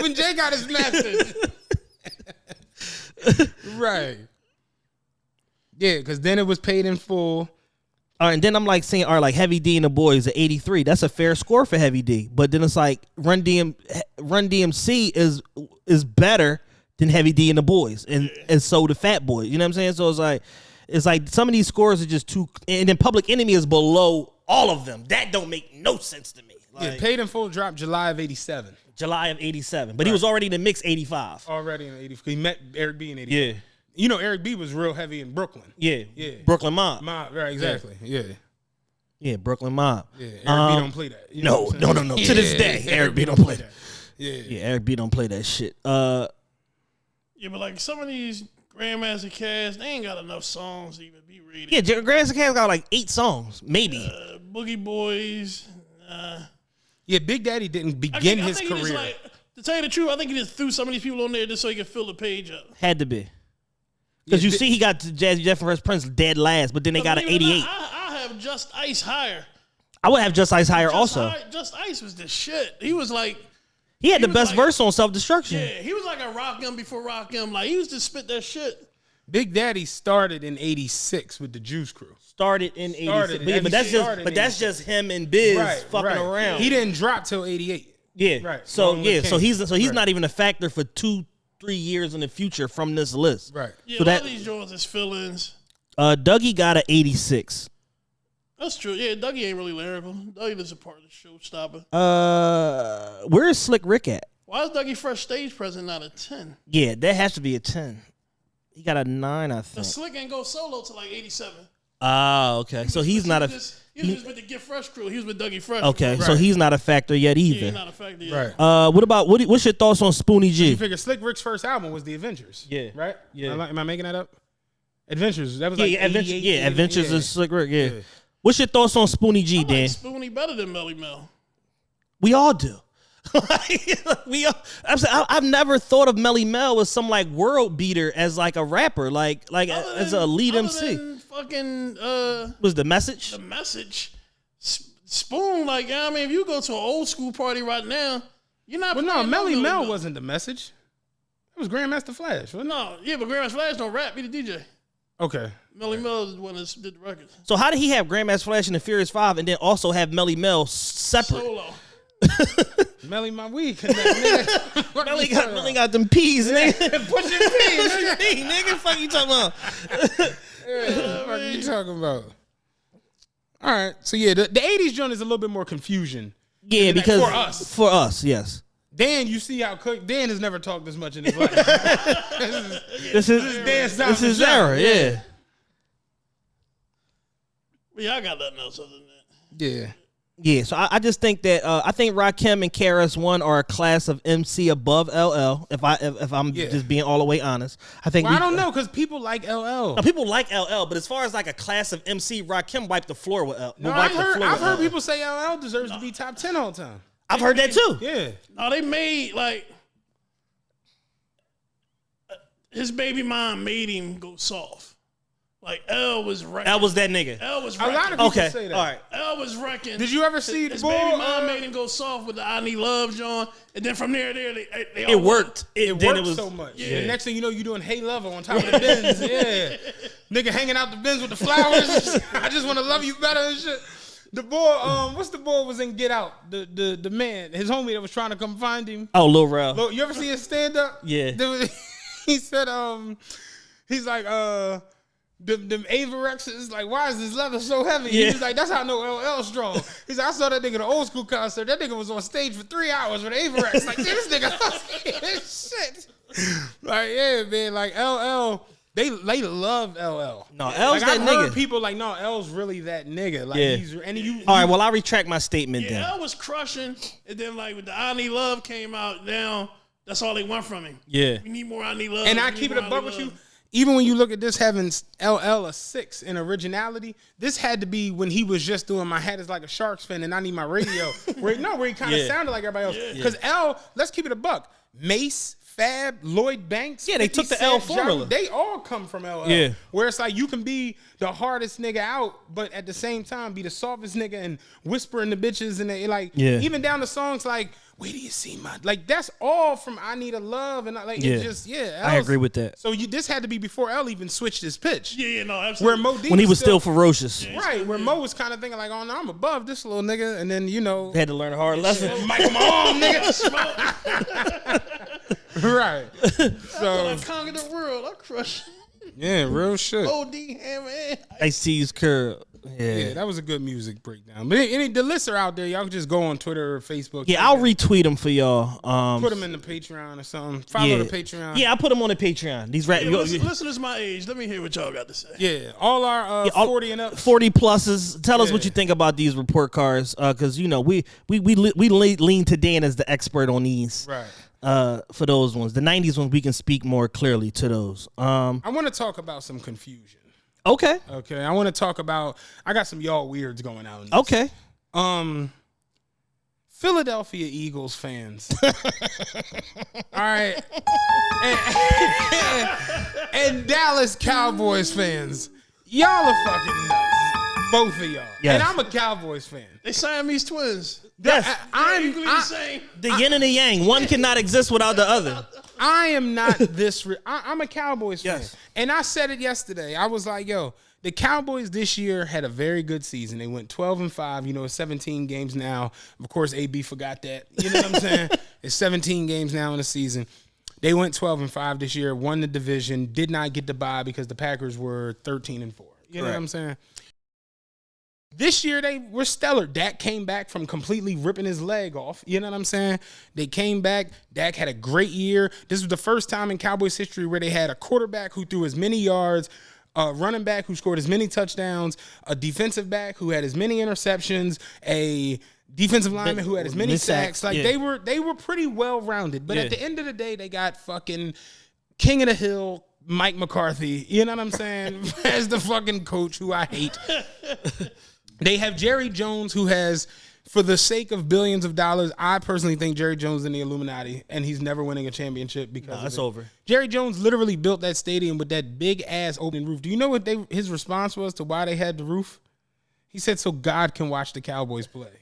When Jay got his master's. Right. Yeah, because then it was Paid in Full. All right, and then I'm like saying, all right, like Heavy D and the Boys at 83. That's a fair score for Heavy D. But then it's like Run DMC is better than Heavy D and the Boys, and so the Fat Boys. You know what I'm saying? So it's like some of these scores are just too. And then Public Enemy is below all of them. That don't make no sense to me. Like, Yeah, Paid in Full dropped July of 87. July of 87, but he was already in the mix 85. Already in 80. He met Eric B in 85. Yeah, You know, Eric B was real heavy in Brooklyn. yeah, Yeah. Brooklyn Mob. Right, exactly. Yeah. Yeah, Brooklyn Mob. Yeah. Eric B don't play that. You know No, what I'm saying? no. To this day, Eric B don't play that. Yeah. Yeah, Eric B don't play that shit. Yeah, but like some of these Grandmaster Cast, they ain't got enough songs to even be rated. Yeah, Grandmaster Caz got like 8 songs, maybe. Boogie Boys. Yeah, Big Daddy didn't begin his he just, career. like, to tell you the truth, I think he just threw some of these people on there just so he could fill the page up. Had to be. Because you see he got Jazzy Jeff and Fresh Prince dead last, but then they got an Believe it or 88. not, I have Just Ice higher. I would have Just Ice higher also. Just Ice was the shit. He was like, He had the was best like- verse on Self-Destruction. yeah, he was like a Rakim before Rakim. Like, he used to spit that shit. Big Daddy started in 86 with the Juice Crew. Started in 86. Started in But that's 86. just that's him and Biz fucking around. He didn't drop till 88. Yeah. Right. So Along with he's Kane. not even a factor for 2-3 years in the future from this list. Right. Yeah, So a lot that of these joints is fill-ins. Dougie got an 86. That's true. Yeah, Dougie ain't really lyrical. Dougie is a part of the showstopper. Where is Slick Rick at? Why is Dougie Fresh stage present not a 10? Yeah, that has to be a 10. He got a 9, I The think. Slick ain't go solo till like 87. Oh, okay. So he's not a. He was just with the Get Fresh crew. He was with Dougie Fresh. Okay, before. so he's not a factor yet Yeah, either. he's not a factor yet. Right. What's your thoughts on Spoonie You G? figure Slick Rick's first album was The Adventures. Yeah. Right? Yeah. Am I making that up? Adventures. That was Yeah, like Adventures. 88, Yeah, Adventures yeah. is Slick Rick. Yeah. What's your thoughts on Spoonie G, I Dan? like Spoonie better than Melly Mel. We all do. I've never thought of Melly Mel as some like world beater as like a rapper, like as a lead MC. Fucking Was the message? the message. Spoon, like, I mean, if you go to an old school party right now, you're not. Well, no, playing Melly Mel wasn't the message. It was Grandmaster Flash, wasn't it? No, yeah, but Grandmaster Flash don't rap. He the DJ. Okay. Melly Mel is the one that did the records. So how did he have Grandmaster Flash and the Furious 5 and then also have Melly Mel separate? Solo. Melly my weed connect, nigga. What Melly you got, talking Melly about? got them peas, nigga. Pushing P, nigga. Nigga, fuck you talking about? What are you talking about? All right. So yeah, the 80s joint is a little bit more confusion. Yeah, because For us. For us, yes. Dan, you see how Dan has never talked this much in his life. This is Dan's this is era, yeah. Well, y'all got nothing else other than that. Yeah. Yeah, so I just think that I think Rakim and KRS-One are a class of MC above LL. If I'm just being all the way honest, I think I don't know because people like LL. No, people like LL, but as far as like a class of MC, Rakim wiped the floor with LL. No, I've heard people say LL deserves to be top 10 all the time. I've heard that too. Yeah. No, they made like his baby mom made him go soft. Like L was wrecking. L was that nigga. L was A wrecking. lot of people Okay, say that. all right. L was wrecking. Did you ever see his the baby boy, mom made him go soft with the I Need Love, John, and then from there they It worked. It then worked it was so much. Yeah. The next thing you know, you doing Hey Lover on top of the bins. Yeah. Nigga hanging out the bins with the flowers. I just want to love you better and shit. The boy, what's the boy was in Get Out? The man, his homie that was trying to come find him. Oh, Lil Rel. You ever see his stand up? Yeah. He said, he's like, them Avorexes, like, why is this leather so heavy? Yeah. He was like, that's how I know LL strong. He's like, I saw that nigga at an old school concert. That nigga was on stage for 3 hours with Averex. Like, this nigga, shit. Like, yeah, man, like LL, they love LL. No, L's like, that I've heard nigga. people like, no, L's really that nigga. Like, Yeah. All right, well, I retract my statement then. L was crushing, and then like with the I Need Love came out, now that's all they want from him. Yeah. We need more I Need Love. And I We keep need it more a I buck Need with you. Love. Even when you look at this having LL a 6 in originality, this had to be when he was just doing My Hat Is Like a Shark's Fin and I Need My Radio. where he kind of sounded like everybody else. Because L, let's keep it a buck. Mace, Fab, Lloyd Banks. Yeah, they 50 took the L Cent, formula. They all come from LL. Yeah. Where it's like you can be the hardest nigga out, but at the same time be the softest nigga and whispering the bitches and they like even down to songs like Where Do You See My, like that's all from I Need a Love and like it just I agree with that. So this had to be before L even switched his pitch. Yeah, no, absolutely. Where Mo Dee When he was still ferocious. right, where Mo was kind of thinking like, oh no, I'm above this little nigga, and then They had to learn a hard lesson. Michael Malone, nigga. Right. So I conquered the world. I crushed yeah, real shit. OD Hammer. Ice-T's curl. Yeah, that was a good music breakdown. But any the lists are out there. Y'all can just go on Twitter or Facebook. Yeah, I'll retweet them for y'all. Put them in the Patreon or something. Follow the Patreon. Yeah, I put them on the Patreon. These rap. Hey, listeners my age, let me hear what y'all got to say. Yeah, all our 40 and up. 40 pluses. Tell us what Yeah. you think about these report cards, because you know we lean to Dan as the expert on these. Right. For those ones, the 90s ones, we can speak more clearly to those. I want to talk about some confusion. Okay. Okay, I want to talk about. I got some y'all weirds going out. Okay. Philadelphia Eagles fans. All right. And Dallas Cowboys fans. Y'all are fucking nuts. Both of y'all. Yes. And I'm a Cowboys fan. They Siamese twins. Yes. I'm Equally the same. The yin and the yang. One cannot exist without the other. I am not this. I'm a Cowboys fan. Yes. And I said it yesterday. I was like, yo, the Cowboys this year had a very good season. They went 12-5. You know, it's 17 games now. Of course, AB forgot that. You know what I'm saying? It's 17 games now in the season. They went 12-5 this year, won the division, did not get the bye because the Packers were 13-4. You know what I'm saying? This year, they were stellar. Dak came back from completely ripping his leg off. You know what I'm saying? They came back. Dak had a great year. This was the first time in Cowboys history where they had a quarterback who threw as many yards, a running back who scored as many touchdowns, a defensive back who had as many interceptions, a defensive lineman who had as many sacks. Like they were pretty well rounded. But at the end of the day, they got fucking King of the Hill, Mike McCarthy. You know what I'm saying? As the fucking coach who I hate. They have Jerry Jones, who has, for the sake of billions of dollars, I personally think Jerry Jones is in the Illuminati, and he's never winning a championship because That's over. Jerry Jones literally built that stadium with that big ass open roof. Do you know what his response was to why they had the roof? He said, "So God can watch the Cowboys play."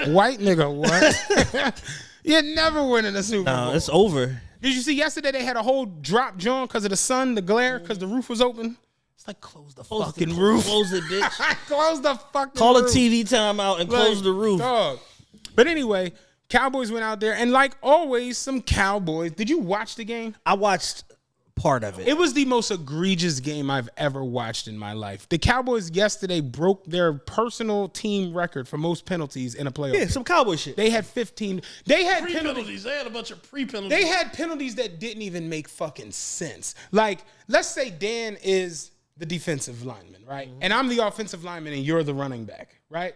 White nigga, what? You're never winning a Super Bowl. No, it's over. Did you see yesterday they had a whole drop John because of the sun, the glare, because the roof was open? It's like, close the fucking roof. Close it, bitch. Close the fucking Call a roof. TV timeout and close the roof. Dog. But anyway, Cowboys went out there, and like always, some Cowboys. Did you watch the game? I watched part of it. It was the most egregious game I've ever watched in my life. The Cowboys yesterday broke their personal team record for most penalties in a playoff game. some cowboy shit. They had 15. They had penalties. Pre-penalties. They had a bunch of pre-penalties. They had penalties that didn't even make fucking sense. Like, let's say Dan is the defensive lineman, right? And I'm the offensive lineman and you're the running back, right?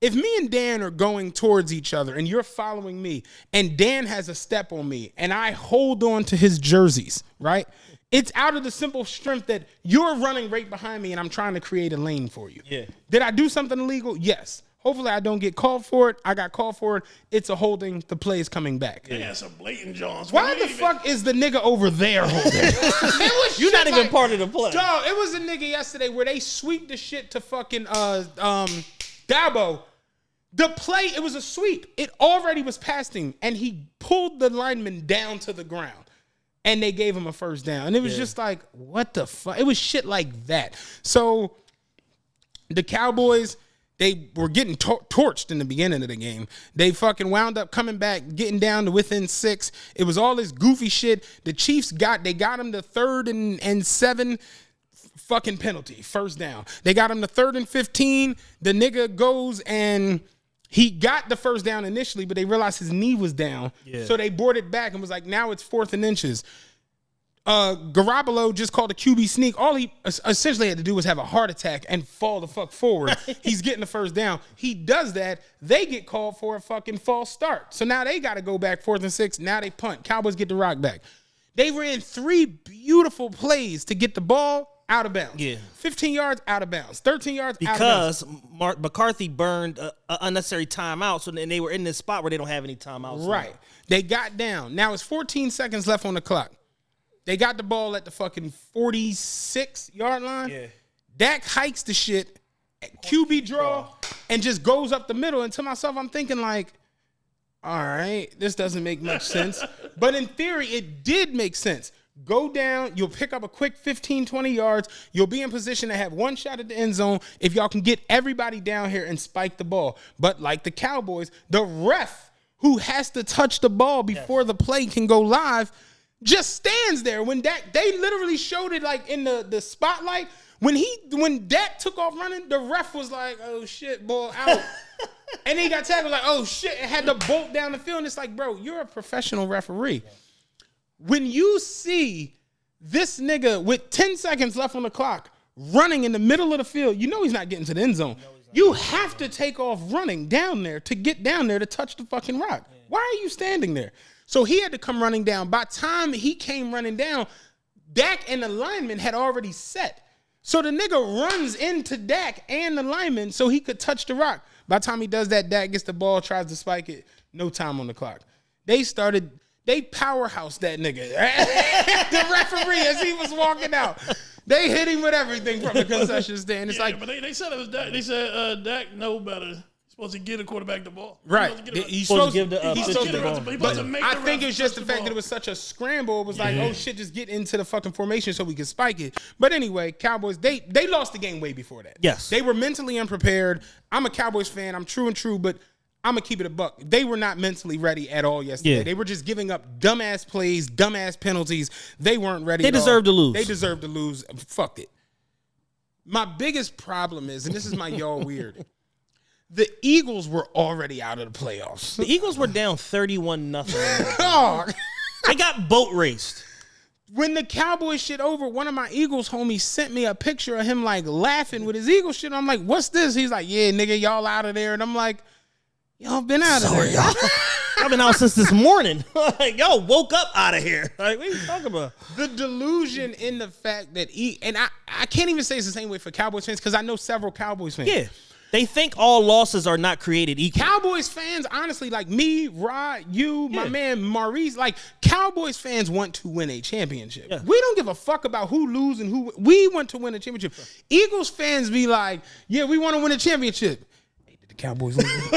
if me and Dan are going towards each other and you're following me and Dan has a step on me and I hold on to his jerseys, right? It's out of the simple strength that you're running right behind me and I'm trying to create a lane for you. Yeah. Did I do something illegal? Yes. Hopefully I don't get called for it. I got called for it. It's a holding. The play is coming back. Yeah, some blatant Johns. Why the fuck is the nigga over there holding? You're not even part of the play. Dog, it was a nigga yesterday where they sweep the shit to fucking Dabo. The play, it was a sweep. It already was past him, and he pulled the lineman down to the ground, and they gave him a first down. And it was just like, what the fuck? It was shit like that. So the Cowboys, they were getting torched in the beginning of the game. They fucking wound up coming back, getting down to within 6. It was all this goofy shit. The Chiefs got him to 3rd and 7 fucking penalty, first down. They got him to 3rd and 15. The nigga goes and he got the first down initially, but they realized his knee was down. Yeah. So they brought it back and was like, now it's 4th and inches. Garoppolo just called a QB sneak. All he essentially had to do was have a heart attack and fall the fuck forward. He's getting the first down. He does that. They get called for a fucking false start. So now they got to go back 4th and 6. Now they punt. Cowboys get the rock back. They ran 3 beautiful plays to get the ball out of bounds. Yeah. 15 yards out of bounds. 13 yards out of bounds. Because McCarthy burned an unnecessary timeout, so then they were in this spot where they don't have any timeouts. Right. Now. They got down. Now it's 14 seconds left on the clock. They got the ball at the fucking 46-yard line. Yeah. Dak hikes the shit, QB draw, and just goes up the middle. And to myself, I'm thinking like, all right, this doesn't make much sense. But in theory, it did make sense. Go down, you'll pick up a quick 15, 20 yards. You'll be in position to have one shot at the end zone if y'all can get everybody down here and spike the ball. But like the Cowboys, the ref who has to touch the ball before the play can go live just stands there. When they literally showed it like in the spotlight. When Dak took off running, the ref was like, oh shit, ball out. And then he got tackled like, oh shit, and had to bolt down the field. And it's like, bro, you're a professional referee. When you see this nigga with 10 seconds left on the clock running in the middle of the field, you know he's not getting to the end zone. You have to take off running down there to get down there to touch the fucking rock. Why are you standing there? So he had to come running down. By the time he came running down, Dak and the lineman had already set. So the nigga runs into Dak and the lineman so he could touch the rock. By the time he does that, Dak gets the ball, tries to spike it. No time on the clock. They powerhouse that nigga. The referee as he was walking out. They hit him with everything from the concession stand. It's like, but they said it was Dak. They said Dak know better. Supposed to give the quarterback the ball. Right. He's supposed to give the ball. But I think it was just the fact that it was such a scramble. It was like, oh shit, just get into the fucking formation so we can spike it. But anyway, Cowboys, they lost the game way before that. Yes. They were mentally unprepared. I'm a Cowboys fan. I'm true, but I'm going to keep it a buck. They were not mentally ready at all yesterday. Yeah. They were just giving up dumbass plays, dumbass penalties. They weren't ready. They deserved to lose. They deserved to lose. Fucked it. My biggest problem is, and this is my y'all weird, the Eagles were already out of the playoffs. The Eagles were down 31-0. Oh. They got boat raced. When the Cowboys shit over, one of my Eagles homies sent me a picture of him like laughing with his Eagles shit. I'm like, what's this? He's like, yeah, nigga, y'all out of there. And I'm like, y'all been out of there. Y'all been out since this morning. Like, y'all woke up out of here. Like, what are you talking about? The delusion in the fact that and I can't even say it's the same way for Cowboys fans because I know several Cowboys fans. Yeah. They think all losses are not created equal. Cowboys fans, honestly, like me, Rod, you, my man Maurice, like Cowboys fans want to win a championship. Yeah. We don't give a fuck about who lose and who. We want to win a championship. Eagles fans be like, yeah, we want to win a championship. The Cowboys lose.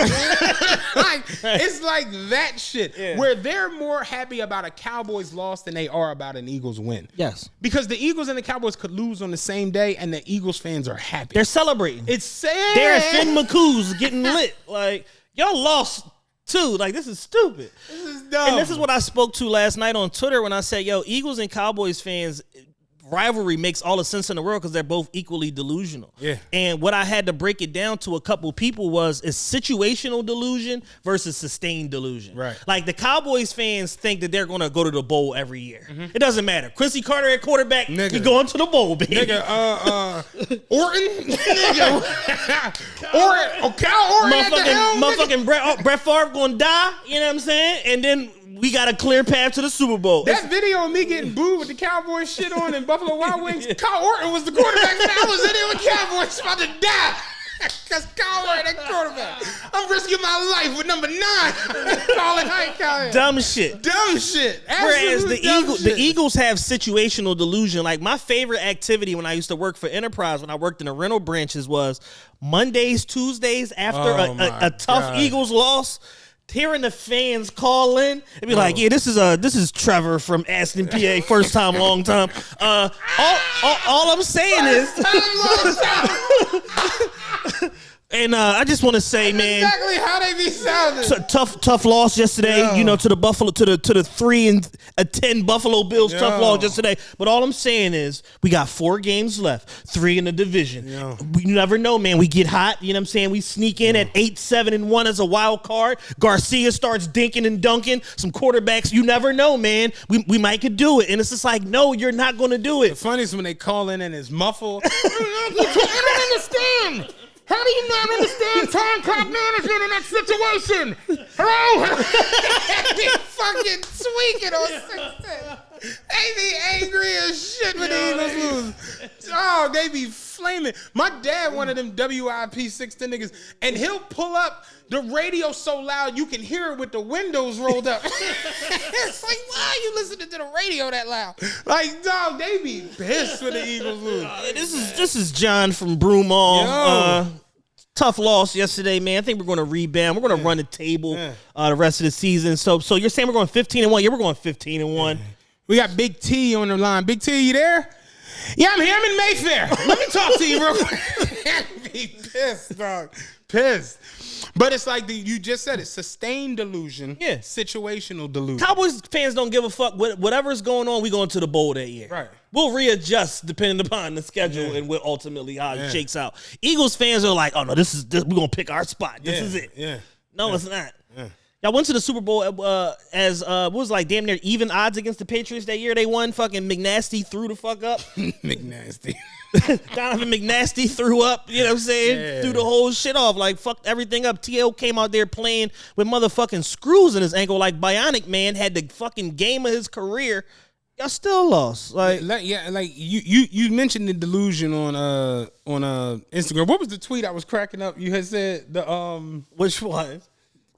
Like, it's like that shit where they're more happy about a Cowboys loss than they are about an Eagles win. Yes. Because the Eagles and the Cowboys could lose on the same day and the Eagles fans are happy. They're celebrating. It's sad. They're at Finn McCool's getting lit. Like, y'all lost too. Like, this is stupid. This is dumb. And this is what I spoke to last night on Twitter when I said, yo, Eagles and Cowboys fans rivalry makes all the sense in the world because they're both equally delusional. Yeah. And what I had to break it down to a couple people is situational delusion versus sustained delusion. Right. Like the Cowboys fans think that they're going to go to the bowl every year. It doesn't matter. Quincy Carter at quarterback, Nigga. we going to the bowl, baby. Nigga, Orton, nigga, Orton, Cal Orton at the helm, Motherfucking Brett Favre going to die. You know what I'm saying? And then we got a clear path to the Super Bowl. That video of me getting booed with the Cowboys shit on in Buffalo Wild Wings, Kyle Orton was the quarterback, and I was in there with Cowboys about to die. Because Kyle Orton, that quarterback. I'm risking my life with number 9. Calling Kyle. Dumb shit. Dumb shit. Whereas Absolute the Eagles have situational delusion. Like my favorite activity when I used to work for Enterprise, when I worked in the rental branches, was Mondays, Tuesdays after a tough Eagles loss. Hearing the fans call in and be like, "Yeah, this is Trevor from Aston, PA, first time, long time." All I'm saying is, and I just want to say, man, exactly how they be sounding. Tough loss yesterday. You know, to the Buffalo, to the 3-10 Buffalo Bills. Tough loss yesterday. But all I'm saying is, we got 4 games left, 3 in the division. You never know, man. We get hot. You know what I'm saying? We sneak in at 8-7-1 as a wild card. Garcia starts dinking and dunking. Some quarterbacks. You never know, man. We might could do it. And it's just like, no, you're not going to do it. The funniest when they call in and it's muffled. I don't understand. How do you not understand time clock management in that situation? Hello? They fucking tweaking on 16. They be angry as shit when the Eagles lose. Oh, they be flaming. My dad, one of them WIP 16 niggas, and he'll pull up the radio so loud you can hear it with the windows rolled up. It's like, why are you listening to the radio that loud? Like, dog, they be pissed when the Eagles lose. This is John from Broomall. Tough loss yesterday, man. I think we're going to rebound. We're going to run the table the rest of the season. So you're saying we're going 15-1? Yeah, we're going 15-1. We got Big T on the line. Big T, you there? Yeah, I'm here. I'm in Mayfair. Let me talk to you real quick. Be pissed, dog. Pissed. But it's like you just said it. Sustained delusion. Yeah. Situational delusion. Cowboys fans don't give a fuck. Whatever's going on, we going to the bowl that year. Right. We'll readjust depending upon the schedule and we'll ultimately how it shakes out. Eagles fans are like, oh no, we're gonna pick our spot. This is it. Yeah. No, it's not. Yeah. Y'all went to the Super Bowl as what was like damn near even odds against the Patriots that year they won. Fucking McNasty threw the fuck up. McNasty. Donovan McNasty threw up, you know what I'm saying? Yeah. Threw the whole shit off, like fucked everything up. TL came out there playing with motherfucking screws in his ankle like Bionic Man, had the fucking game of his career. Y'all still lost. Like you mentioned the delusion on Instagram. What was the tweet I was cracking up? You had said which one?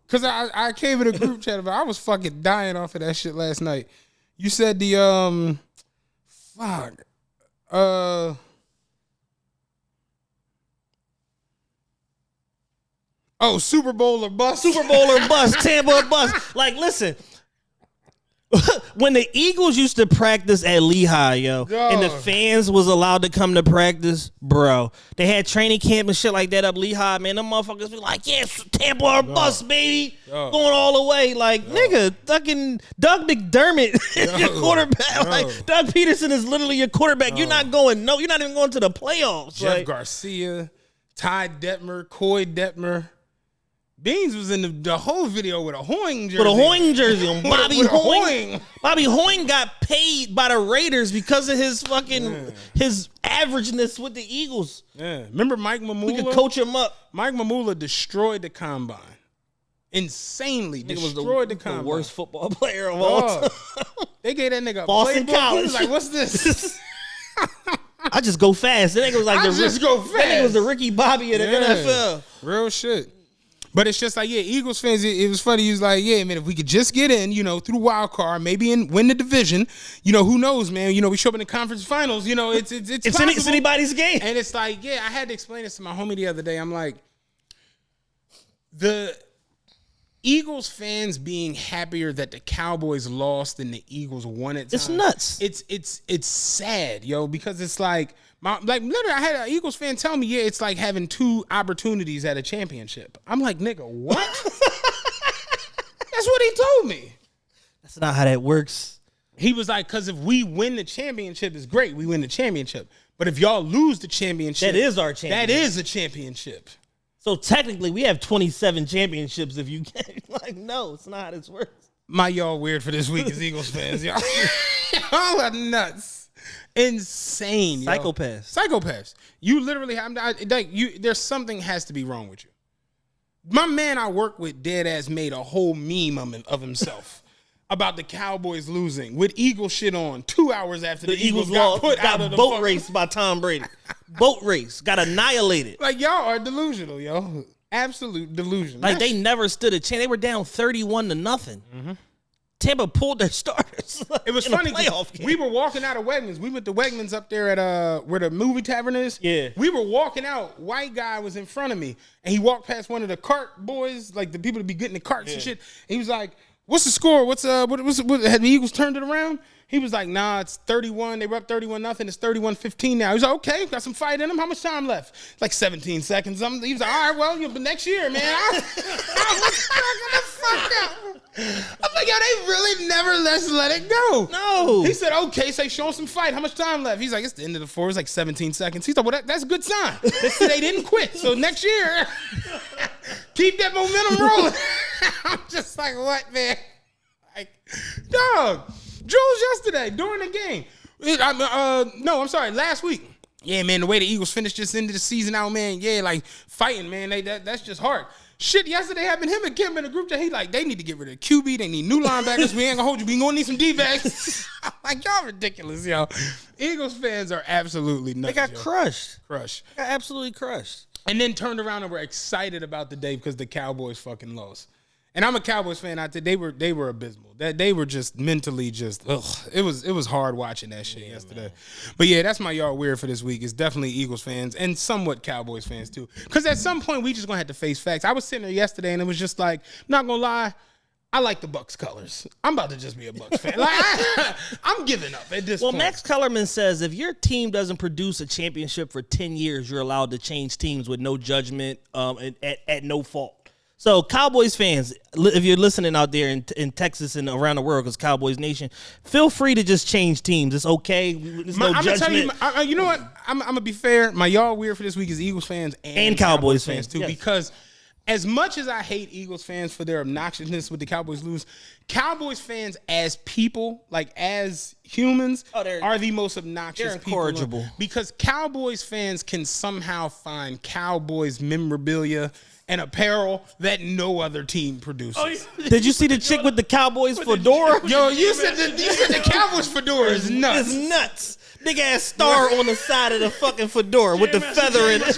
Because I came in a group chat about I was fucking dying off of that shit last night. You said the Super Bowl or bust. Super Bowl or bust. Tampa or bust. Like, listen. When the Eagles used to practice at Lehigh, and the fans was allowed to come to practice, bro, they had training camp and shit like that up Lehigh, man. Them motherfuckers be like, yes, Tampa or bust, baby. Going all the way. Like, nigga, fucking Doug McDermott is your quarterback. Like, Doug Peterson is literally your quarterback. You're not going, you're not even going to the playoffs. Jeff Garcia, Ty Detmer, Coy Detmer. Beans was in the whole video with a Hoing jersey. With a Hoing jersey on Bobby with Hoing. Bobby Hoing got paid by the Raiders because of his fucking his averageness with the Eagles. Yeah. Remember Mike Mamula? We could coach him up. Mike Mamula destroyed the combine. Insanely destroyed the combine. The worst football player of all time. They gave that nigga a Boston playbook. College. He was like, what's this? I just go fast. That nigga was like go fast. That nigga was the Ricky Bobby of the NFL. Real shit. But it's just like, Eagles fans, it was funny. He was like, yeah, man, if we could just get in, through the wild card, maybe win the division, who knows, man? We show up in the conference finals, it's anybody's game. And it's like, I had to explain this to my homie the other day. I'm like, the Eagles fans being happier that the Cowboys lost than the Eagles won at times. It's nuts. It's sad, because it's like, literally, I had an Eagles fan tell me, it's like having 2 opportunities at a championship. I'm like, nigga, what? That's what he told me. That's not how that works. He was like, because if we win the championship, it's great. We win the championship. But if y'all lose the championship, That is our championship. That is a championship. So technically, we have 27 championships. If you like, no, it's not. It's worse. My y'all weird for this week is Eagles fans, y'all. Y'all are nuts, insane, yo. Psychopaths. You literally have there's something has to be wrong with you. My man I work with dead ass made a whole meme of himself about the Cowboys losing with Eagle shit on 2 hours after the Eagles got put out of the boat race by Tom Brady. Boat race got annihilated. Like y'all are delusional, yo. Absolute delusion. Like they never stood a chance. They were down 31-0. Mm-hmm. Tampa pulled their starters. It was funny. We were walking out of Wegmans. We went to Wegmans up there at where the movie tavern is. Yeah. We were walking out. White guy was in front of me, and he walked past one of the cart boys, like the people that be getting the carts and shit. And he was like, "What's the score? What had the Eagles turned it around?" He was like, "Nah, it's 31. They were up 31-0. It's 31-15 now." He was like, "Okay, got some fight in them. How much time left?" Like 17 seconds. He was like, "All right, well, but next year, man." I was cracking the fuck up. I'm like, yo, they really never let it go. No. He said, "Okay, say show them some fight. How much time left?" He's like, "It's the end of the fourth. It's like 17 seconds." He's like, "Well, that's a good sign. They didn't quit. So next year, keep that momentum rolling." I'm just like, what, man? Like, dog. Jules yesterday during the game. I'm sorry, last week. Yeah, man, the way the Eagles finished this end of the season out, man. Yeah, like fighting, man. That's just hard. Shit, yesterday happened. Him and Kim in the group chat. He like, they need to get rid of QB. They need new linebackers. We ain't gonna hold you. We gonna need some D-backs. I'm like, y'all ridiculous, yo. Eagles fans are absolutely nuts. They got crushed. They got absolutely crushed. And then turned around and were excited about the day because the Cowboys fucking lost. And I'm a Cowboys fan out there. They were abysmal. They were just mentally just It was hard watching that shit yesterday. Man. But yeah, that's my yard weird for this week. It's definitely Eagles fans and somewhat Cowboys fans too. Because at some point we just gonna have to face facts. I was sitting there yesterday and it was just like, not gonna lie, I like the Bucks colors. I'm about to just be a Bucks fan. Like I'm giving up at this point. Well, Max Kellerman says if your team doesn't produce a championship for 10 years, you're allowed to change teams with no judgment at no fault. So, Cowboys fans, if you're listening out there in Texas and around the world, because Cowboys Nation, feel free to just change teams. It's okay. There's no judgment. Tell you, you know what? I'm going to be fair. My y'all weird for this week is Eagles fans and Cowboys fans too. Yes. Because as much as I hate Eagles fans for their obnoxiousness with the Cowboys lose, Cowboys fans as people, like as humans, are the most obnoxious people. They're incorrigible. Because Cowboys fans can somehow find Cowboys memorabilia and apparel that no other team produces. Oh, yeah. Did you see the chick with the Cowboys fedora? Yo, you said the Cowboys fedora is nuts. It's nuts. Big ass star on the side of the fucking fedora with the feather in it. Like,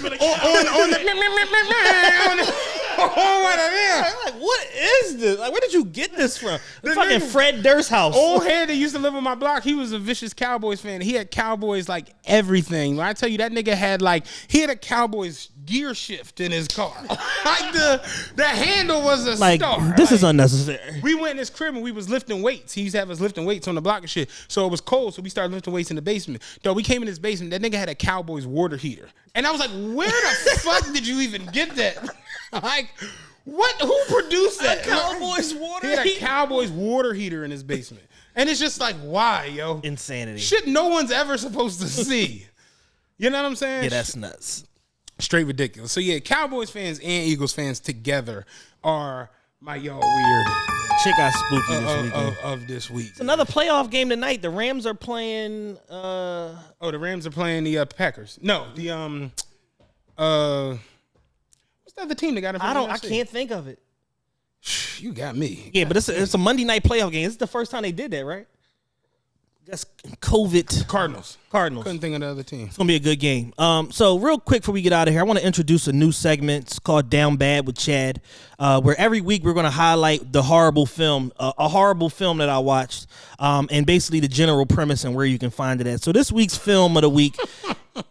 what is this? Like, where did you get this from? The fucking Fred Durst house. Old head that used to live on my block, he was a vicious Cowboys fan. He had Cowboys like everything. When I tell you that nigga had a Cowboys gear shift in his car. Like the handle was a star. This is unnecessary. We went in his crib and we was lifting weights. He used to have us lifting weights on the block and shit. So it was cold, so we started lifting weights in the basement. Though we came in his basement, that nigga had a Cowboys water heater. And I was like, where the fuck did you even get that? Like, what? Who produced that? A Cowboys water heater? He heater? had a Cowboys water heater in his basement. And it's just like, why, yo? Insanity. Shit no one's ever supposed to see. You know what I'm saying? Yeah, that's nuts. Straight ridiculous. So yeah, Cowboys fans and Eagles fans together are my y'all weird Shit got spooky this weekend. Of this week. It's another playoff game tonight. The Rams are playing. The Rams are playing the Packers. No, the what's the other team that got it? I can't think of it. You got me. Yeah, but it's a Monday night playoff game. This is the first time they did that, right? That's COVID. Cardinals. Couldn't think of the other team. It's gonna be a good game. So real quick before we get out of here, I want to introduce a new segment. It's called Down Bad with Chad, where every week we're gonna highlight the horrible film, a horrible film that I watched, and basically the general premise and where you can find it at. So this week's film of the week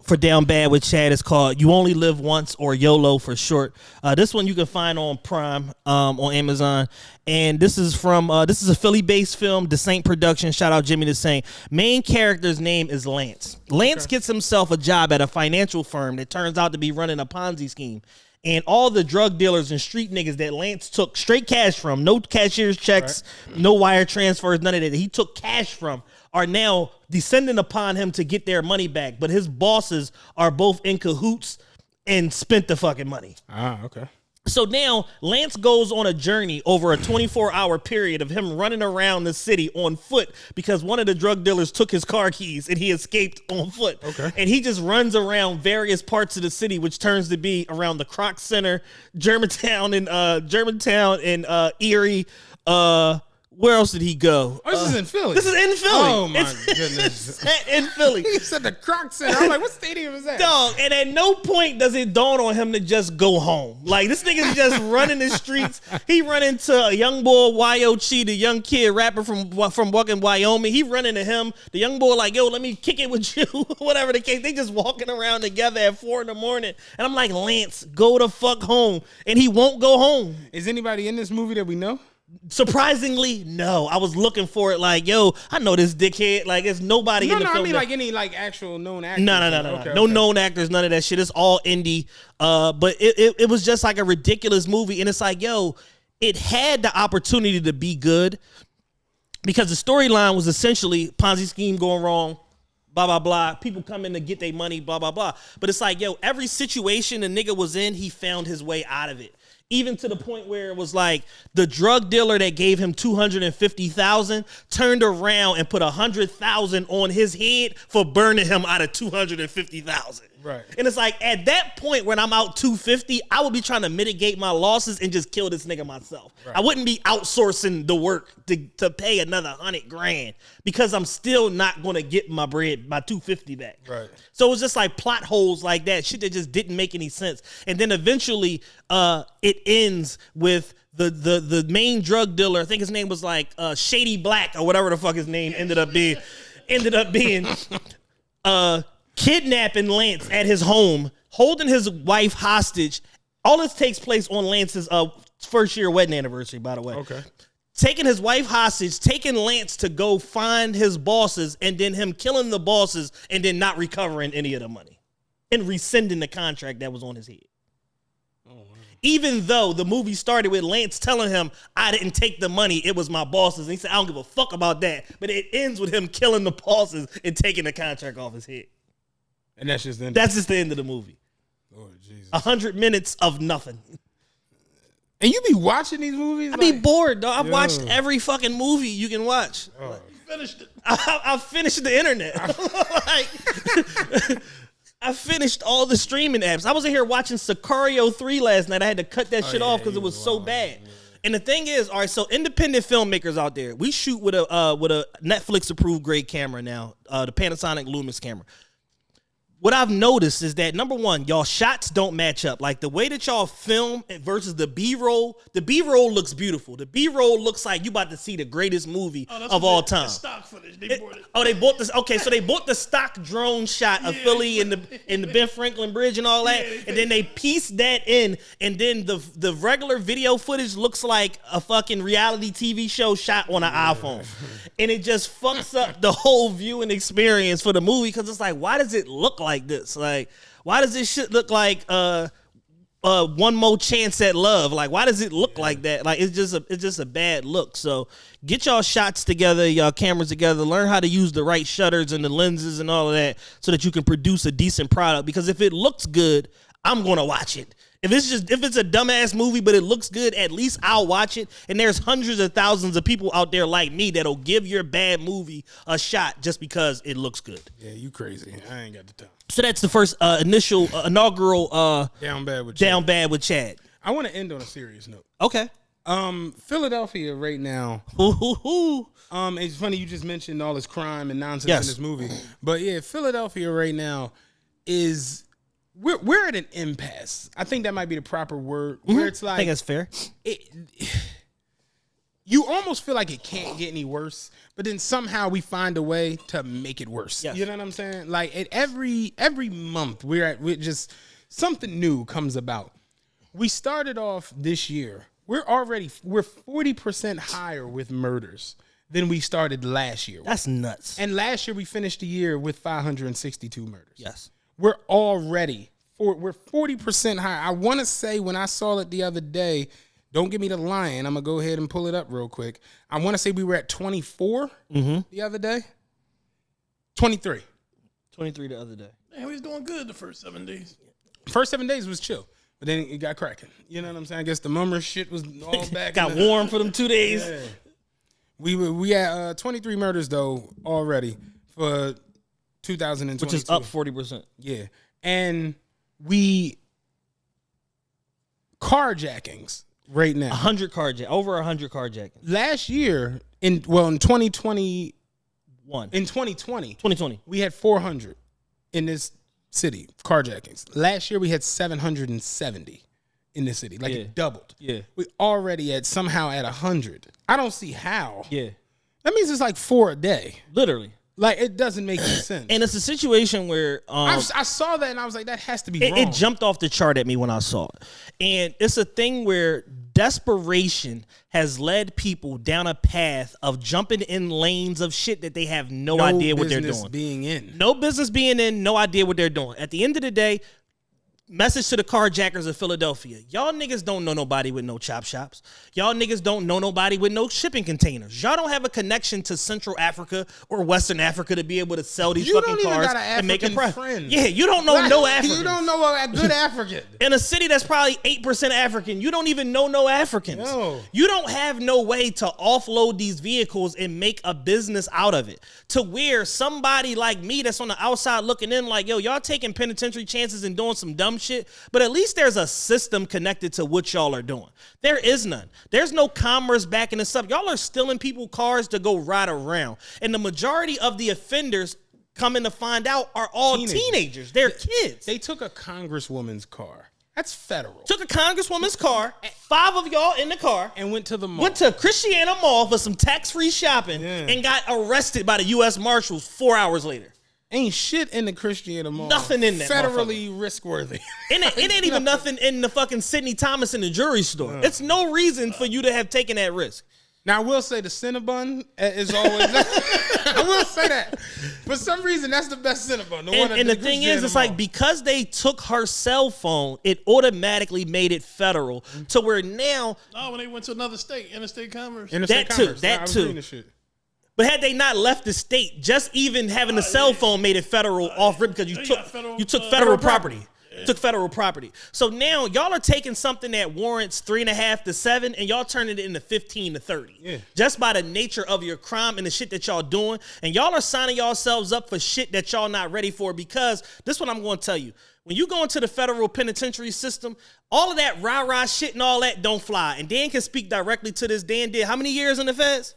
for Down Bad with Chad is called You Only Live Once, or YOLO for short. This one you can find on Prime, on Amazon. And this is a Philly-based film, Dissect production. Shout out Jimmy Dissect. Main character's name is Lance. Lance gets himself a job at a financial firm that turns out to be running a Ponzi scheme. And all the drug dealers and street niggas that Lance took straight cash from, no cashier's checks, no wire transfers, none of that. He took cash from, are now descending upon him to get their money back. But his bosses are both in cahoots and spent the fucking money. Okay. So now Lance goes on a journey over a 24-hour period of him running around the city on foot because one of the drug dealers took his car keys and he escaped on foot. Okay. And he just runs around various parts of the city, which turns to be around the Croc Center, Germantown and Erie. Where else did he go? Oh, this is in Philly. This is in Philly. Oh, my goodness. It's in Philly. He said the Croc Center. I'm like, what stadium is that? Dog, and at no point does it dawn on him to just go home. Like, this nigga's just running the streets. He run into a young boy, YOLO, the young kid rapper from fucking Wyoming. He running to him. The young boy like, yo, let me kick it with you. Whatever the case. They just walking around together at 4 a.m. And I'm like, Lance, go the fuck home. And he won't go home. Is anybody in this movie that we know? Surprisingly, no. I was looking for it like, yo, I know this dickhead. Like, there's nobody in the film. I mean, like any like actual known actors. No. Okay, No known actors, none of that shit. It's all indie. But it was just like a ridiculous movie. And it's like, yo, it had the opportunity to be good because the storyline was essentially Ponzi scheme going wrong, blah, blah, blah. People come in to get their money, blah, blah, blah. But it's like, yo, every situation the nigga was in, he found his way out of it. Even to the point where it was like the drug dealer that gave him $250,000 turned around and put $100,000 on his head for burning him out of $250,000. Right. And it's like at that point when I'm out $250,000, I would be trying to mitigate my losses and just kill this nigga myself. Right. I wouldn't be outsourcing the work to pay another $100,000 because I'm still not gonna get my bread, my $250,000 back. Right. So it was just like plot holes like that, shit that just didn't make any sense. And then eventually, it ends with the main drug dealer. I think his name was like Shady Black or whatever the fuck his name ended up being. Kidnapping Lance at his home, holding his wife hostage. All this takes place on Lance's first year wedding anniversary, by the way. Okay. Taking his wife hostage, taking Lance to go find his bosses, and then him killing the bosses and then not recovering any of the money and rescinding the contract that was on his head. Oh, wow. Even though the movie started with Lance telling him, I didn't take the money, it was my bosses. And he said, I don't give a fuck about that. But it ends with him killing the bosses and taking the contract off his head. And that's just the end. That's just the end of the movie. Lord Jesus. 100 minutes of nothing. And you be watching these movies? I be bored, dog. I've watched every fucking movie you can watch. You finished it. I finished the internet. I finished all the streaming apps. I was in here watching Sicario 3 last night. I had to cut that shit off because it was so bad. Yeah. And the thing is, all right, so independent filmmakers out there, we shoot with a Netflix approved grade camera now, the Panasonic Lumix camera. What I've noticed is that, number one, y'all shots don't match up. Like, the way that y'all film versus the B-roll looks beautiful. The B-roll looks like you about to see the greatest movie of all time. Stock footage. They bought it. Oh, they bought this. Okay, so they bought the stock drone shot of Philly and the Ben Franklin Bridge and all that, and then they pieced that in, and then the regular video footage looks like a fucking reality TV show shot on an iPhone, and it just fucks up the whole viewing experience for the movie because it's like, why does it look like this? Like, why does this shit look like One More Chance at Love? Like, why does it look like that? Like, it's just a bad look. So get y'all shots together, y'all cameras together, learn how to use the right shutters and the lenses and all of that so that you can produce a decent product. Because if it looks good, I'm gonna watch it. If it's a dumbass movie, but it looks good, at least I'll watch it. And there's hundreds of thousands of people out there like me that'll give your bad movie a shot just because it looks good. Yeah, you crazy. I ain't got the time. So that's the first inaugural Down Bad with Chad. I want to end on a serious note. Okay. Philadelphia right now. It's funny you just mentioned all this crime and nonsense in this movie. But yeah, Philadelphia right now is we're at an impasse. I think that might be the proper word. Where it's like, I think that's fair. You almost feel like it can't get any worse, but then somehow we find a way to make it worse. Yes. You know what I'm saying? Like every month we're just something new comes about. We started off this year. We're 40% higher with murders than we started last year. That's nuts. And last year we finished the year with 562 murders. Yes. We're already we're 40% higher. I want to say when I saw it the other day, don't give me the lying. I'm gonna go ahead and pull it up real quick. I want to say we were at 24 the other day. 23. 23 the other day. Man, we was doing good the first 7 days. First 7 days was chill, but then it got cracking. You know what I'm saying? I guess the mummer shit was all back. Got warm for them 2 days. Yeah. We had 23 murders though already for 2022, Which is up 40%. Yeah, and we carjackings right now. 100 over 100 carjackings. Last year in 2020, in 2020, 2020. we had 400 in this city carjackings. Last year we had 770 in this city. Like it doubled. Yeah. We already somehow at 100. I don't see how. Yeah. That means it's like 4 a day. Literally. Like it doesn't make any sense. And it's a situation where I saw that and I was like, that has to be wrong. It jumped off the chart at me when I saw it. And it's a thing where desperation has led people down a path of jumping in lanes of shit that they have no idea what they're doing. Being in. No business being in, no idea what they're doing. At the end of the day, message to the carjackers of Philadelphia. Y'all niggas don't know nobody with no chop shops. Y'all niggas don't know nobody with no shipping containers. Y'all don't have a connection to Central Africa or Western Africa to be able to sell these fucking cars and make a profit. Yeah, you don't know no Africans. You don't know a good African. In a city that's probably 8% African, you don't even know no Africans. No. You don't have no way to offload these vehicles and make a business out of it. To where somebody like me that's on the outside looking in like, yo, y'all taking penitentiary chances and doing some dumb shit, but at least there's a system connected to what y'all are doing. There is none. There's no commerce backing this up. Y'all are stealing people cars to go ride around. And the majority of the offenders, coming to find out, are all teenagers. They're kids. They took a congresswoman's car. That's federal. Took a congresswoman's car, 5 of y'all in the car, and went to the mall. Went to Christiana Mall for some tax-free shopping and got arrested by the U.S. Marshals 4 hours later. Ain't shit in the Christiana Mall. Nothing in that federally risk worthy. It ain't even nothing in the fucking Sidney Thomas in the jewelry store. It's no reason for you to have taken that risk. Now, I will say the Cinnabon is always... I will say that. For some reason, that's the best Cinnabon. And the thing is, it's like because they took her cell phone, it automatically made it federal to where now... No, when they went to another state, interstate commerce. That too. But had they not left the state, just even having a cell phone made it federal off rip because you took federal property. Yeah. Took federal property. So now y'all are taking something that warrants 3.5 to 7, and y'all turning it into 15 to 30. Yeah. Just by the nature of your crime and the shit that y'all doing, and y'all are signing yourselves up for shit that y'all not ready for. Because this is what I'm going to tell you: when you go into the federal penitentiary system, all of that rah-rah shit and all that don't fly. And Dan can speak directly to this. Dan did how many years in the feds?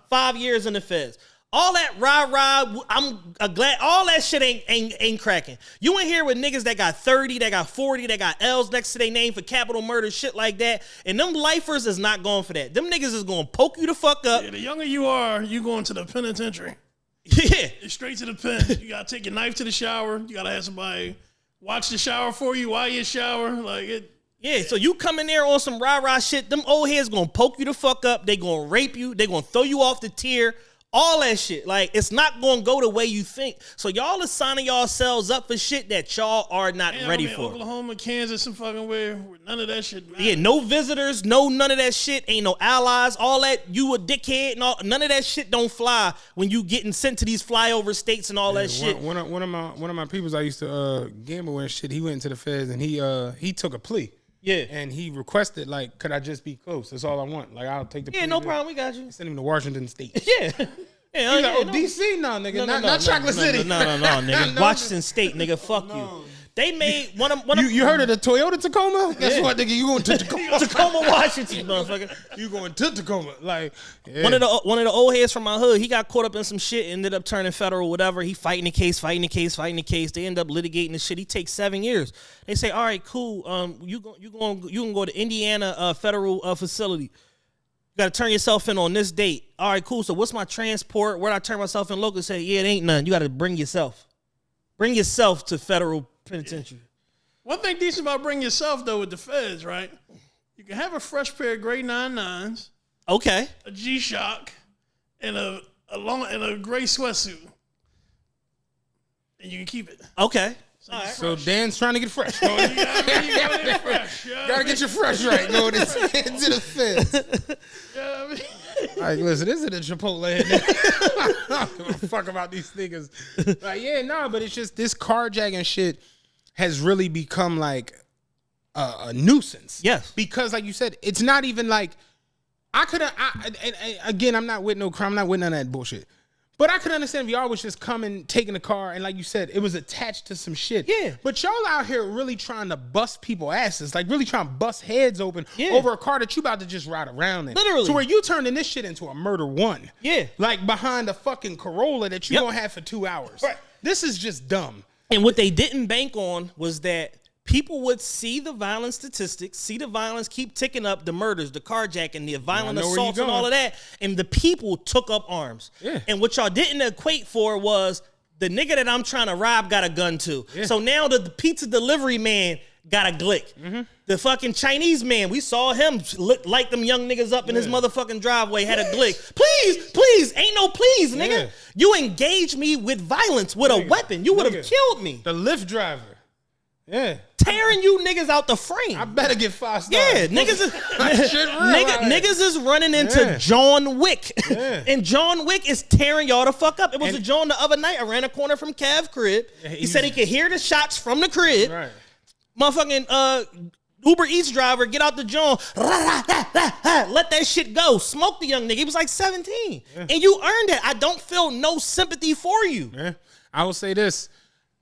5 years in the feds. All that rah-rah, I'm glad all that shit ain't cracking. You in here with niggas that got 30, that got 40, that got L's next to their name for capital murder, shit like that. And them lifers is not going for that. Them niggas is going to poke you the fuck up. Yeah, the younger you are, you going to the penitentiary. Yeah. Straight to the pen. You got to take your knife to the shower. You got to have somebody watch the shower for you while you shower. Like it. Yeah, so you come in there on some rah-rah shit, them old heads going to poke you the fuck up. They going to rape you. They going to throw you off the tier. All that shit. Like, it's not going to go the way you think. So y'all are signing yourselves up for shit that y'all are not ready for. Oklahoma, Kansas, some fucking where none of that shit matters. Yeah, no visitors, none of that shit. Ain't no allies. All that, you a dickhead and all. None of that shit don't fly when you getting sent to these flyover states and all that shit. One of my peoples I used to gamble with and shit, he went into the feds and he took a plea. Yeah. And he requested, like, could I just be close? That's all I want. Like, I'll take the plea. Yeah, no problem. We got you. Send him to Washington State. Yeah. Yeah, he's like, DC? No, nigga. Not Chocolate City. No, nigga. Washington State, nigga. Fuck you. They made one of you heard of the Toyota Tacoma? Guess what, nigga? You going to Tacoma? Tacoma, Washington, motherfucker. You going to Tacoma? Like one of the old heads from my hood, he got caught up in some shit, ended up turning federal, whatever. He fighting the case. They end up litigating the shit. He takes 7 years. They say, all right, cool. You can go to Indiana federal facility. You got to turn yourself in on this date. All right, cool. So what's my transport? Where do I turn myself in local? Say, yeah, it ain't none. You got to bring yourself. Bring yourself to federal penitentiary. One thing decent about bringing yourself, though, with the feds, right? You can have a fresh pair of grade 99s. Okay. A G-Shock and a gray sweatsuit. And you can keep it. Okay. So Dan's trying to get fresh. You gotta get fresh. Gotta get your fresh right. Going into the fence. I mean? Like, listen, this is a Chipotle. I don't give a fuck about these niggas. Like, yeah, no, but it's just this carjacking shit has really become like a nuisance. Yes. Because, like you said, it's not even like again, I'm not with no crime, I'm not with none of that bullshit. But I could understand if y'all was just coming, taking a car, and like you said, it was attached to some shit. Yeah. But y'all out here really trying to bust people asses, like really trying to bust heads open over a car that you about to just ride around in. Literally. So where you turning this shit into a murder one. Yeah. Like behind a fucking Corolla that you gonna have for 2 hours. Right. This is just dumb. And what they didn't bank on was that people would see the violence statistics, see the violence keep ticking up, the murders, the carjacking, the violent assaults, and all of that, and the people took up arms. Yeah. And what y'all didn't equate for was the nigga that I'm trying to rob got a gun too. Yeah. So now the pizza delivery man got a glick. Mm-hmm. The fucking Chinese man, we saw him light them young niggas up in his motherfucking driveway, had a glick. Please, ain't no please, nigga. Yeah. You engaged me with violence, with a weapon. You would have killed me. The Lyft driver. Yeah. Tearing you niggas out the frame. I better get 5 stars. Yeah, niggas is is running into John Wick. Yeah. And John Wick is tearing y'all the fuck up. It was a John the other night. I ran a corner from Cav crib. He said he could hear the shots from the crib. Right. Motherfucking Uber Eats driver, get out the John. Let that shit go. Smoke the young nigga. He was like 17. Yeah. And you earned it. I don't feel no sympathy for you. Yeah. I will say this.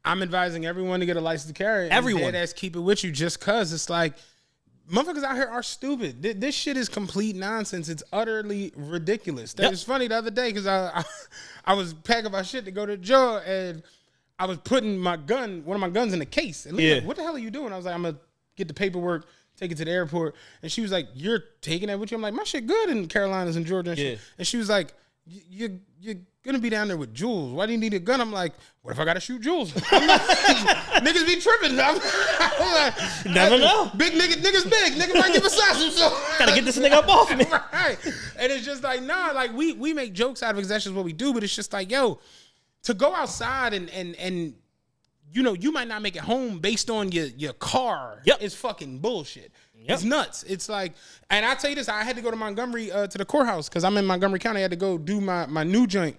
I'm advising everyone to get a license to carry. Everyone. And deadass keep it with you just because it's like, motherfuckers out here are stupid. This shit is complete nonsense. It's utterly ridiculous. That was funny the other day because I was packing my shit to go to the jail and I was putting one of my guns in the case. And like, what the hell are you doing? I was like, I'm going to get the paperwork, take it to the airport. And she was like, you're taking that with you? I'm like, my shit good in Carolinas and Georgia and shit. And she was like, you're gonna be down there with Jules. Why do you need a gun? I'm like, what if I gotta shoot Jules? I'm like, niggas be tripping. I'm like, never know. Big niggas big. Nigga might get beside himself. Gotta get this nigga up off me. Right. And it's just like, nah, like we make jokes out of it because that's just what we do, but it's just like, yo, to go outside and you know, you might not make it home based on your car is fucking bullshit. It's nuts. It's like, and I tell you this, I had to go to Montgomery to the courthouse because I'm in Montgomery County. I had to go do my new joint.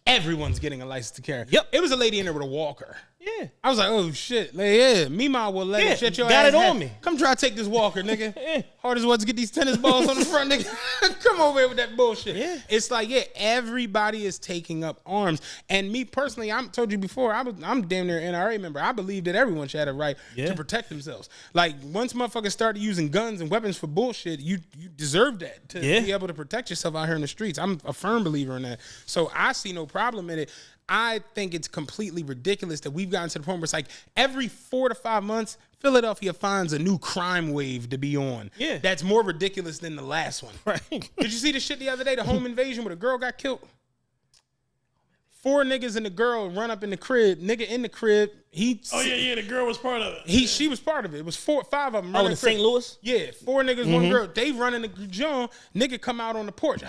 Everyone's getting a license to carry. It was a lady in there with a walker. Yeah. I was like, oh shit. Like, yeah. Meemaw will let it shut your got ass it on me. Come try to take this walker, nigga. Hard as it was to get these tennis balls on the front, nigga. Come over here with that bullshit. Yeah. It's like, everybody is taking up arms. And me personally, I told you before, I'm damn near an NRA member. I believe that everyone should have a right to protect themselves. Like, once motherfuckers started using guns and weapons for bullshit, you deserve that to be able to protect yourself out here in the streets. I'm a firm believer in that. So I see no problem in it. I think it's completely ridiculous that we've gotten to the point where it's like every 4 to 5 months, Philadelphia finds a new crime wave to be on. Yeah. That's more ridiculous than the last one. Right. Did you see the shit the other day, the home invasion where the girl got killed? 4 niggas and the girl run up in the crib. Nigga in the crib. The girl was part of it. She was part of it. It was 5 of them. Oh, in St. Louis? Yeah, 4 niggas, 1 girl. They run in the joint. Nigga come out on the porch.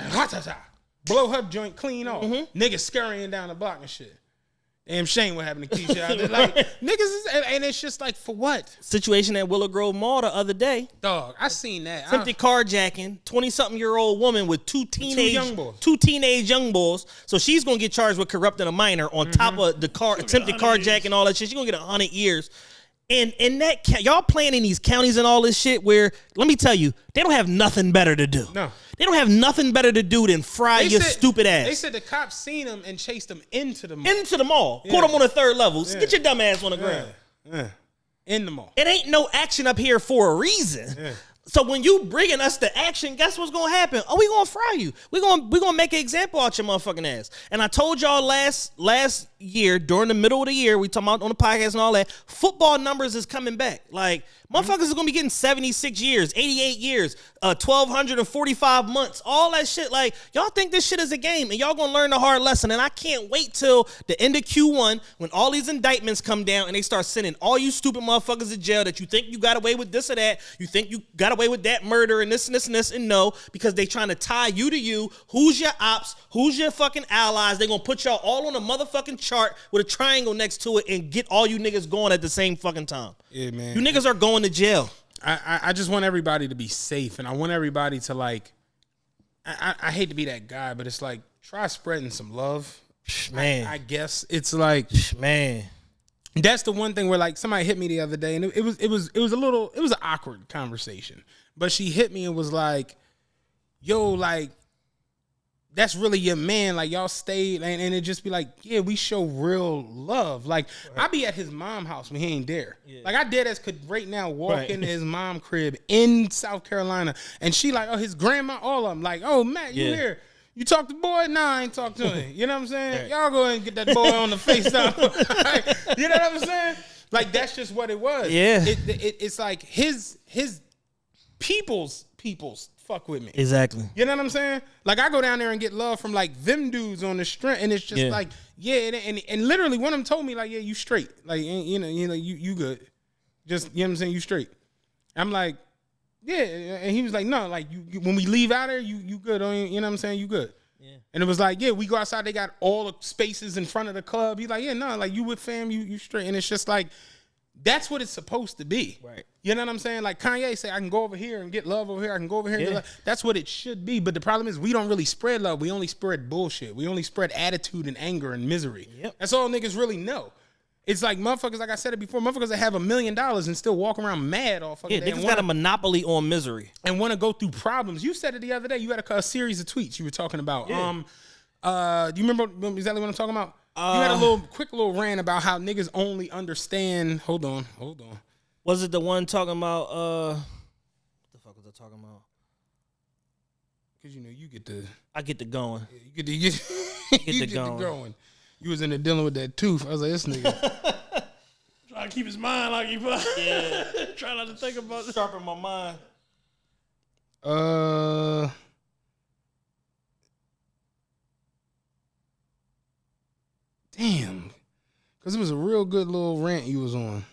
Blow her joint clean off. Niggas scurrying down the block and shit. Damn shame what happened to Keisha out there. Like, niggas is, and it's just like, for what? Situation at Willow Grove Mall the other day. Dog, I seen that. Attempted carjacking, 20-something-year-old woman with two teenage young boys. So she's going to get charged with corrupting a minor on top of the attempted carjacking and all that shit. She's going to get 100 years. And in that, y'all playing in these counties and all this shit where, let me tell you, they don't have nothing better to do. No. They don't have nothing better to do than fry your stupid ass. They said the cops seen him and chased him into the mall. Into the mall. Yeah. Caught him on the 3rd level. Yeah. Get your dumb ass on the ground. Yeah. In the mall. It ain't no action up here for a reason. Yeah. So when you bringing us to action, guess what's gonna happen? Oh, we gonna fry you. We gonna make an example out your motherfucking ass. And I told y'all last year, during the middle of the year, we talking about on the podcast and all that, football numbers is coming back. Like, motherfuckers is gonna be getting 76 years, 88 years, 1,245 months, all that shit. Like, y'all think this shit is a game, and y'all gonna learn the hard lesson. And I can't wait till the end of Q1 when all these indictments come down and they start sending all you stupid motherfuckers to jail that you think you got away with this or that, you think you got away with that murder and this and this and this, and no, because they trying to tie you to you. Who's your ops? Who's your fucking allies? They gonna put y'all all on a motherfucking chart with a triangle next to it and get all you niggas going at the same fucking time. Yeah, man. You niggas are going to jail. I just want everybody to be safe, and I want everybody to like. I hate to be that guy, but it's like try spreading some love. Man, I guess it's like, man. That's the one thing where like somebody hit me the other day, and it was an awkward conversation, but she hit me and was like, "Yo, like." That's really your man. Like y'all stayed, and it just be like, yeah, we show real love. Like I be at his mom house when he ain't there. Yeah. Like I dead as could right now walk into his mom crib in South Carolina, and she like, oh, his grandma, all of them. Like, oh, Matt, you here? You talk to boy? Nah, I ain't talk to him. You know what I'm saying? Y'all go ahead and get that boy on the FaceTime. You know what I'm saying? Like that's just what it was. Yeah. It's like his people's fuck with me. Exactly. You know what I'm saying? Like I go down there and get love from like them dudes on the street, and it's just like, yeah, and literally one of them told me like, yeah, you straight, like you good, just you know what I'm saying, you straight. I'm like, yeah, and he was like, no, like you when we leave out there, you good, you know what I'm saying, you good. Yeah. And it was like, yeah, we go outside, they got all the spaces in front of the club. He's like, yeah, no, like you with fam, you straight, and it's just like. That's what it's supposed to be. Right. You know what I'm saying? Like Kanye say, I can go over here and get love over here. I can go over here and get love. That's what it should be. But the problem is we don't really spread love. We only spread bullshit. We only spread attitude and anger and misery. Yep. That's all niggas really know. It's like motherfuckers, like I said it before, motherfuckers that have $1 million and still walk around mad all fucking day. Niggas got a monopoly on misery. And want to go through problems. You said it the other day. You had a series of tweets you were talking about. Yeah. Do you remember exactly what I'm talking about? You had a quick little rant about how niggas only understand. Hold on. Was it the one talking about? What the fuck was I talking about? Because you get the. I get the going. You get the going. You was in there dealing with that tooth. I was like, this nigga. Trying to keep his mind like he. Yeah. Trying not to think about it. Sharpen my mind. Damn, because it was a real good little rant you was on.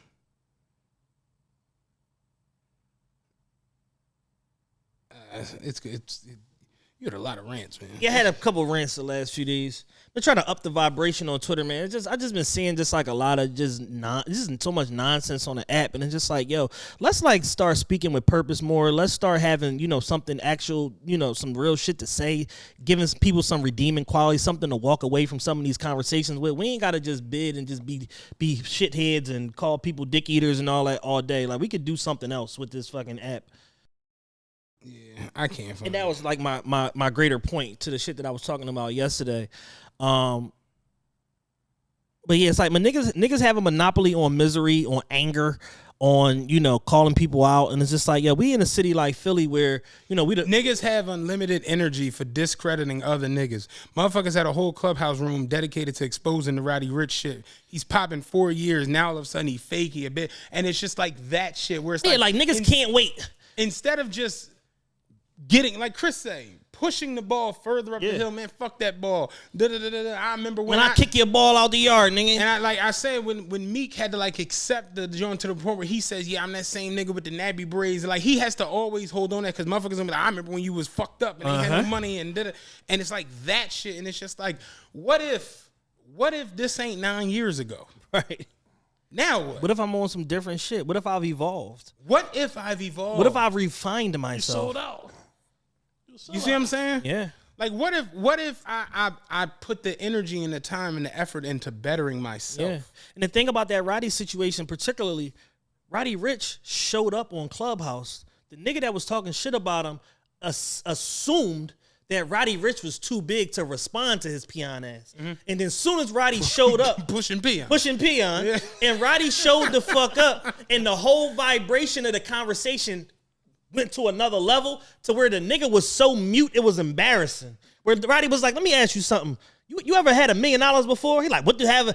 You had a lot of rants, man. Yeah, I had a couple rants the last few days. Been trying to up the vibration on Twitter, man. I just been seeing just like a lot of just so much nonsense on the app, and it's just like, yo, let's like start speaking with purpose more. Let's start having something actual, some real shit to say, giving people some redeeming quality, something to walk away from some of these conversations with. We ain't gotta just bid and just be shitheads and call people dick eaters and all that all day. Like we could do something else with this fucking app. Yeah, I can't. And that was like my greater point to the shit that I was talking about yesterday. But yeah, it's like my niggas have a monopoly on misery, on anger, on calling people out, and it's just like, yeah, we in a city like Philly where niggas have unlimited energy for discrediting other niggas. Motherfuckers had a whole clubhouse room dedicated to exposing the Roddy Ricch shit. He's popping 4 years now. All of a sudden he fakey a bit, and it's just like that shit where it's like niggas can't wait. Instead of just getting, like Chris say, pushing the ball further up the hill, man. Fuck that ball. I remember when I kick your ball out the yard, nigga. And I said when Meek had to like accept the joint to the point where he says, yeah, I'm that same nigga with the nappy braids. Like he has to always hold on that because motherfuckers gonna be like, I remember when you was fucked up and ain't had no money and and it's like that shit. And it's just like, what if this ain't 9 years ago? Right. Now what? What if I'm on some different shit? What if I've evolved? What if I've evolved? What if I've refined myself? You sold out. You see what I'm saying? Yeah. Like what if I put the energy and the time and the effort into bettering myself? Yeah. And the thing about that Roddy situation, particularly, Roddy Ricch showed up on Clubhouse. The nigga that was talking shit about him assumed that Roddy Ricch was too big to respond to his peon ass. Mm-hmm. And then as soon as Roddy showed up, pushing peon, yeah. And Roddy showed the fuck up, and the whole vibration of the conversation went to another level to where the nigga was so mute it was embarrassing. Where Roddy was like, let me ask you something. You ever had $1 million before? He like, what do having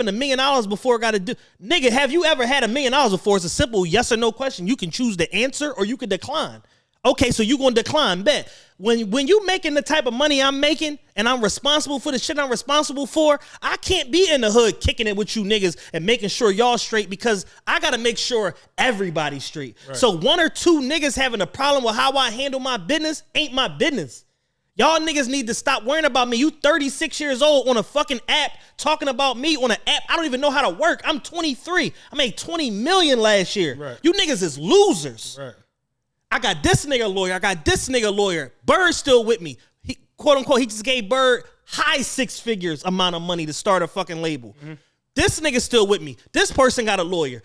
$1 million before got to do? Nigga, have you ever had $1 million before? It's a simple yes or no question. You can choose to answer or you can decline. Okay, so you gonna decline, bet. When you making the type of money I'm making and I'm responsible for the shit I'm responsible for, I can't be in the hood kicking it with you niggas and making sure y'all straight because I gotta make sure everybody's straight. Right. So 1 or 2 niggas having a problem with how I handle my business ain't my business. Y'all niggas need to stop worrying about me. You 36 years old on a fucking app talking about me on an app. I don't even know how to work. I'm 23. I made 20 million last year. Right. You niggas is losers. Right. I got this nigga lawyer. I got this nigga lawyer. Bird's still with me. He, quote unquote, he just gave Bird high six figures amount of money to start a fucking label. Mm-hmm. This nigga's still with me. This person got a lawyer.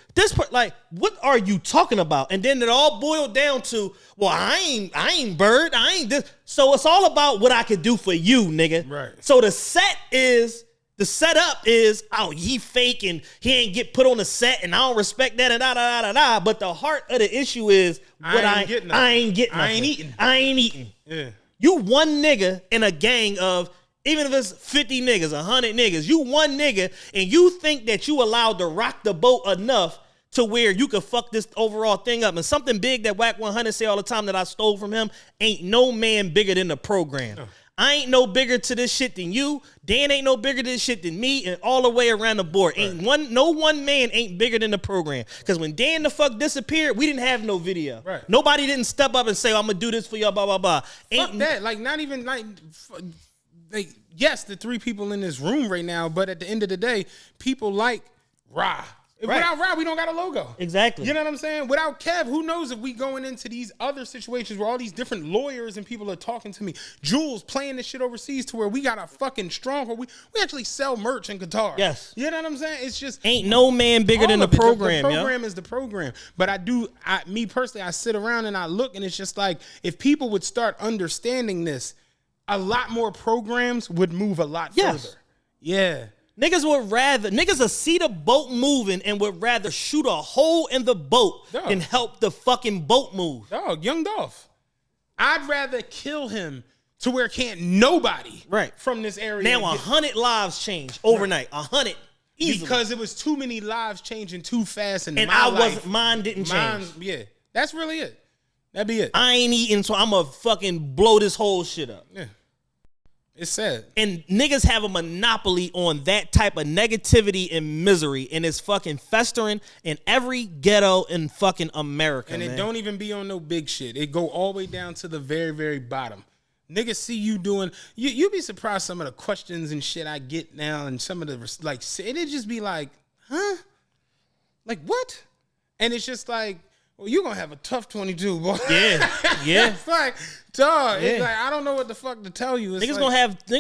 Like, what are you talking about? And then it all boiled down to, well, I ain't Bird. I ain't this. So it's all about what I could do for you, nigga. Right. So the setup is, oh, he fake and he ain't get put on the set and I don't respect that and da. But the heart of the issue is I ain't getting nothing. I ain't eating. Yeah. You one nigga in a gang of, even if it's 50 niggas, 100 niggas, you one nigga, and you think that you allowed to rock the boat enough to where you could fuck this overall thing up. And something big that Wack 100 say all the time that I stole from him, ain't no man bigger than the program. No. I ain't no bigger to this shit than you. Dan ain't no bigger to this shit than me, and all the way around the board. Right. No one man ain't bigger than the program. Because when Dan the fuck disappeared, we didn't have no video. Right. Nobody didn't step up and say, I'm going to do this for y'all, blah, blah, blah. Fuck that. Like, not even, like yes, the three people in this room right now, but at the end of the day, people like Ra. Without Ra, we don't got a logo. Exactly. You know what I'm saying? Without Kev, who knows if we going into these other situations where all these different lawyers and people are talking to me. Jules playing this shit overseas to where we got a fucking strong, we actually sell merch in Qatar. Yes. You know what I'm saying? It's just ain't no man bigger than the program. The program is the program. But me personally, I sit around and I look and it's just like, if people would start understanding this, a lot more programs would move a lot further. Yeah. Niggas will see the boat moving and would rather shoot a hole in the boat than help the fucking boat move. Dog, Young Dolph. I'd rather kill him to where can't nobody from this area. Now 100 lives changed overnight. 100 easily. Because it was too many lives changing too fast and mine didn't change. Yeah. That's really it. That'd be it. I ain't eating, so I'm going to fucking blow this whole shit up. Yeah. It's sad. And niggas have a monopoly on that type of negativity and misery, and it's fucking festering in every ghetto in fucking America, and it don't even be on no big shit. It go all the way down to the very, very bottom. Niggas see you doing, you be surprised some of the questions and shit I get now and some of the, like, it just be like, huh? Like, what? And it's just like, well, you gonna have a tough 22, boy. Yeah. It's like, dog. Yeah. It's like, I don't know what the fuck to tell you. It's niggas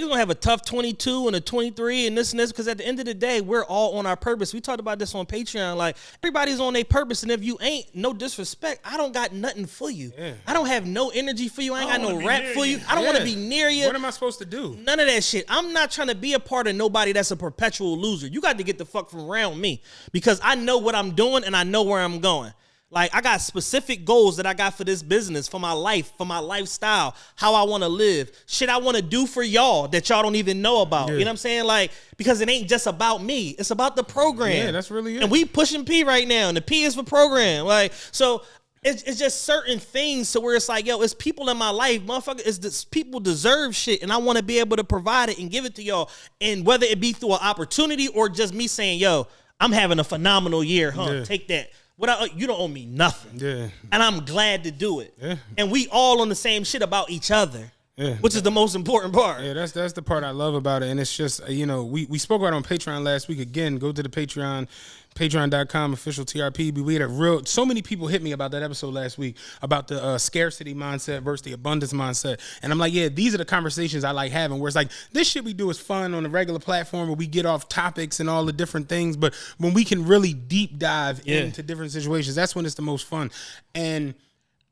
gonna have a tough 22 and a 23 and this because at the end of the day, we're all on our purpose. We talked about this on Patreon. Like, everybody's on their purpose, and if you ain't, no disrespect, I don't got nothing for you. Yeah. I don't have no energy for you. I ain't got no rap for you. I don't want to be near you. What am I supposed to do? None of that shit. I'm not trying to be a part of nobody that's a perpetual loser. You got to get the fuck from around me because I know what I'm doing and I know where I'm going. Like, I got specific goals that I got for this business, for my life, for my lifestyle, how I want to live, shit I want to do for y'all that y'all don't even know about. You know what I'm saying? Like, because it ain't just about me. It's about the program. Yeah, that's really it. And we pushing P right now, and the P is for program. Like, so it's just certain things to where it's like, yo, it's people in my life, motherfucker, this people deserve shit, and I want to be able to provide it and give it to y'all. And whether it be through an opportunity or just me saying, yo, I'm having a phenomenal year, take that. You don't owe me nothing. Yeah. And I'm glad to do it. Yeah. And we all on the same shit about each other. Yeah. Which is the most important part. Yeah, that's the part I love about it. And it's just, we spoke about it on Patreon last week. Again, go to the Patreon, patreon.com, official TRP. We had so many people hit me about that episode last week about the scarcity mindset versus the abundance mindset. And I'm like, yeah, these are the conversations I like having where it's like, this shit we do is fun on a regular platform where we get off topics and all the different things. But when we can really deep dive into different situations, that's when it's the most fun. And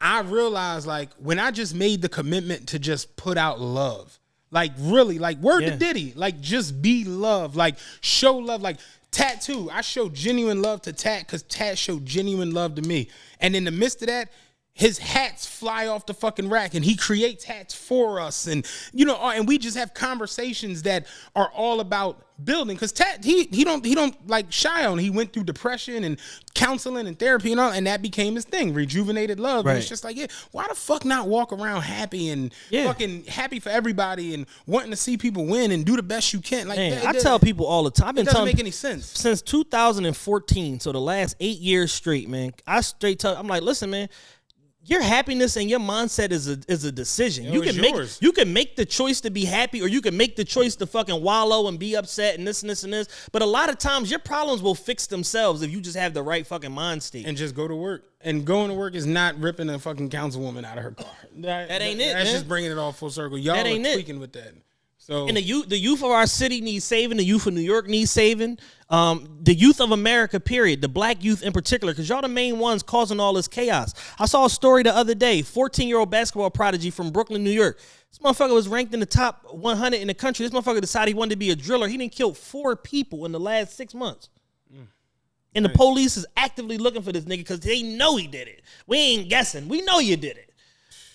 I realized, like, when I just made the commitment to just put out love, like, really, like, word to Diddy, like, just be love, like, show love, like, Tattoo. I show genuine love to Tat because Tat showed genuine love to me. And in the midst of that, his hats fly off the fucking rack and he creates hats for us. And, and we just have conversations that are all about building. Because Tat, he don't like shy on. He went through depression and counseling and therapy and all, and that became his thing, rejuvenated love. Right. And it's just like, why the fuck not walk around happy and fucking happy for everybody and wanting to see people win and do the best you can? Like, I tell people all the time. It doesn't make any sense. Since 2014, so the last 8 years straight, man, I'm like, listen, man, your happiness and your mindset is a decision. Yo, it's yours. You can make the choice to be happy, or you can make the choice to fucking wallow and be upset and this and this and this. But a lot of times your problems will fix themselves if you just have the right fucking mind state. And just go to work. And going to work is not ripping a fucking councilwoman out of her car. That ain't it, That's man. just bringing it all full circle. Y'all That are ain't it. tweaking with that. So And the youth of our city needs saving. The youth of New York needs saving. The youth of America, period. The black youth in particular, because y'all the main ones causing all this chaos. I saw a story the other day. 14-year-old basketball prodigy from Brooklyn, New York. This motherfucker was ranked in the top 100 in the country. This motherfucker decided he wanted to be a driller. He didn't kill 4 people in the last 6 months. And the police is actively looking for this nigga because they know he did it. We ain't guessing. We know you did it.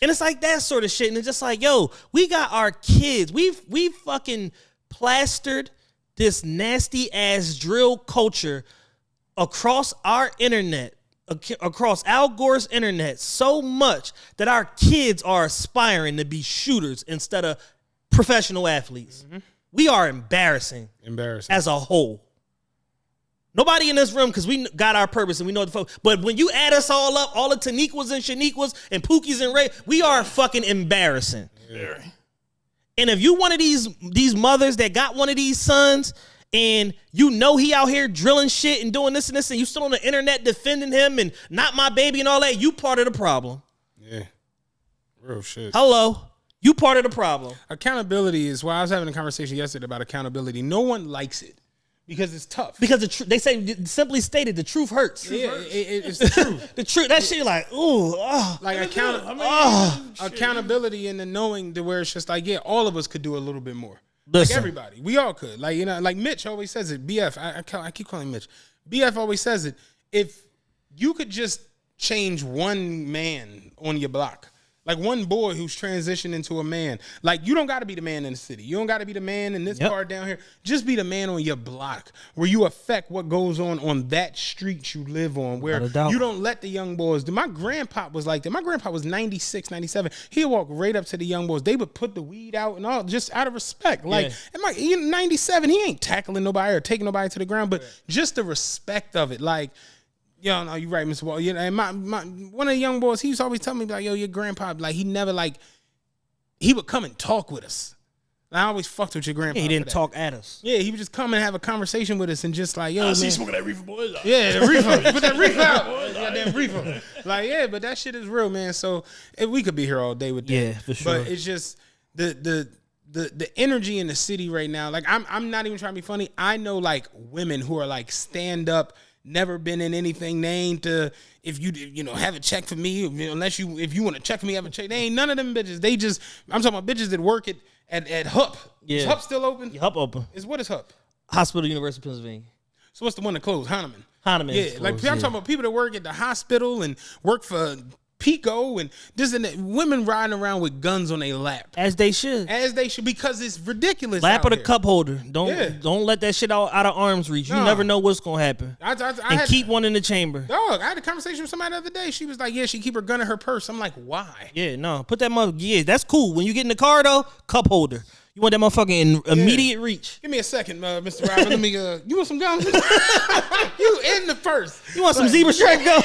And it's like that sort of shit. And it's just like, yo, we got our kids. We've fucking plastered this nasty ass drill culture across our internet, across Al Gore's internet so much that our kids are aspiring to be shooters instead of professional athletes. We are embarrassing as a whole. Nobody in this room, because we got our purpose and we know the folks. But when you add us all up, all the Taniquas and Shaniquas and Pookies and Ray, we are fucking embarrassing. Very. And if you one of these mothers that got one of these sons and you know he out here drilling shit and doing this and this and you still on the internet defending him and not my baby and all that, you part of the problem. yeah, real shit. Hello. You part of the problem. Accountability is why I was having a conversation yesterday about accountability. No one likes it because it's tough. Because they say, simply stated, the truth hurts. Yeah, it's the truth. The truth, that shit like, ooh, Like accountability and the knowing to where it's just like, yeah, all of us could do a little bit more. Listen. Like everybody, we all could. Like, you know, like Mitch always says it. BF, I keep calling him Mitch. BF always says it. If you could just change one man on your block, like one boy who's transitioned into a man, like you don't got to be the man in the city. You don't got to be the man in this part down here. Just be the man on your block where you affect what goes on that street you live on, where you don't let the young boys do. My grandpa was like that. My grandpa was 96, 97. He'd walk right up to the young boys. They would put the weed out and all just out of respect. Like, he 97, he ain't tackling nobody or taking nobody to the ground, but just the respect of it. Like, yo, no, you're right, Mr. Wall. You know, and my one of the young boys, he used to always tell me like, yo, your grandpa, like he never he would come and talk with us. And I always fucked with your grandpa. he didn't talk at us. Yeah, he would just come and have a conversation with us and just like, yo, man. See smoking that reefer, boys. Yeah, the reefer. Put that reefer out. Goddamn reefer. Like, yeah, but that shit is real, man. So we could be here all day with that. Yeah, for sure. But it's just the energy in the city right now. Like, I'm not even trying to be funny. I know like women who are like stand up, never been in anything. They ain't if you know have a check for me, unless if you want to check for me, have a check. They ain't none of them bitches. They just, I'm talking about bitches that work at HUP. Yeah. Is HUP still open? HUP open. What is HUP? Hospital, University of Pennsylvania. So what's the one that closed? Hahnemann. Yeah, Like I'm talking about people that work at the hospital and work for Pico and this and that. Women riding around with guns on their lap. As they should. Because it's ridiculous. Lap out of the here. cup holder. Don't let that shit out of arm's reach. You never know what's gonna happen. I keep one in the chamber. Dog, I had a conversation with somebody the other day. She was like, yeah, she keep her gun in her purse. I'm like, why? Yeah, no. Put that mother. Yeah, that's cool. When you get in the car though, cup holder. You want that motherfucker in immediate reach. Give me a second, Mr. Robert. Let me. You want some gum? You in the purse. You want some zebra strap gum?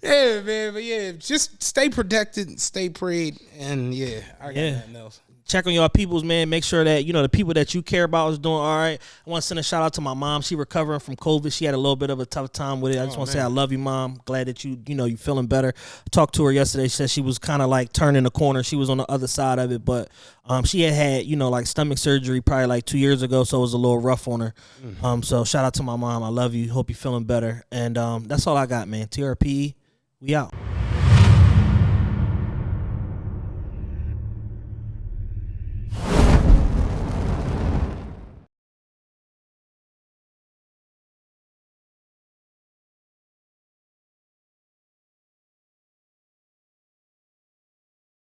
Yeah, man, but yeah, just stay protected, stay prayed, and yeah, I got nothing else. Check on your peoples, man. Make sure that, the people that you care about is doing all right. I want to send a shout out to my mom. She recovering from COVID. She had a little bit of a tough time with it. I just want to say I love you, Mom. Glad that you feeling better. I talked to her yesterday. She said she was kind of like turning the corner. She was on the other side of it, but she had like stomach surgery probably like 2 years ago, so it was a little rough on her. So shout out to my mom. I love you. Hope you're feeling better. And that's all I got, man. TRP, we out.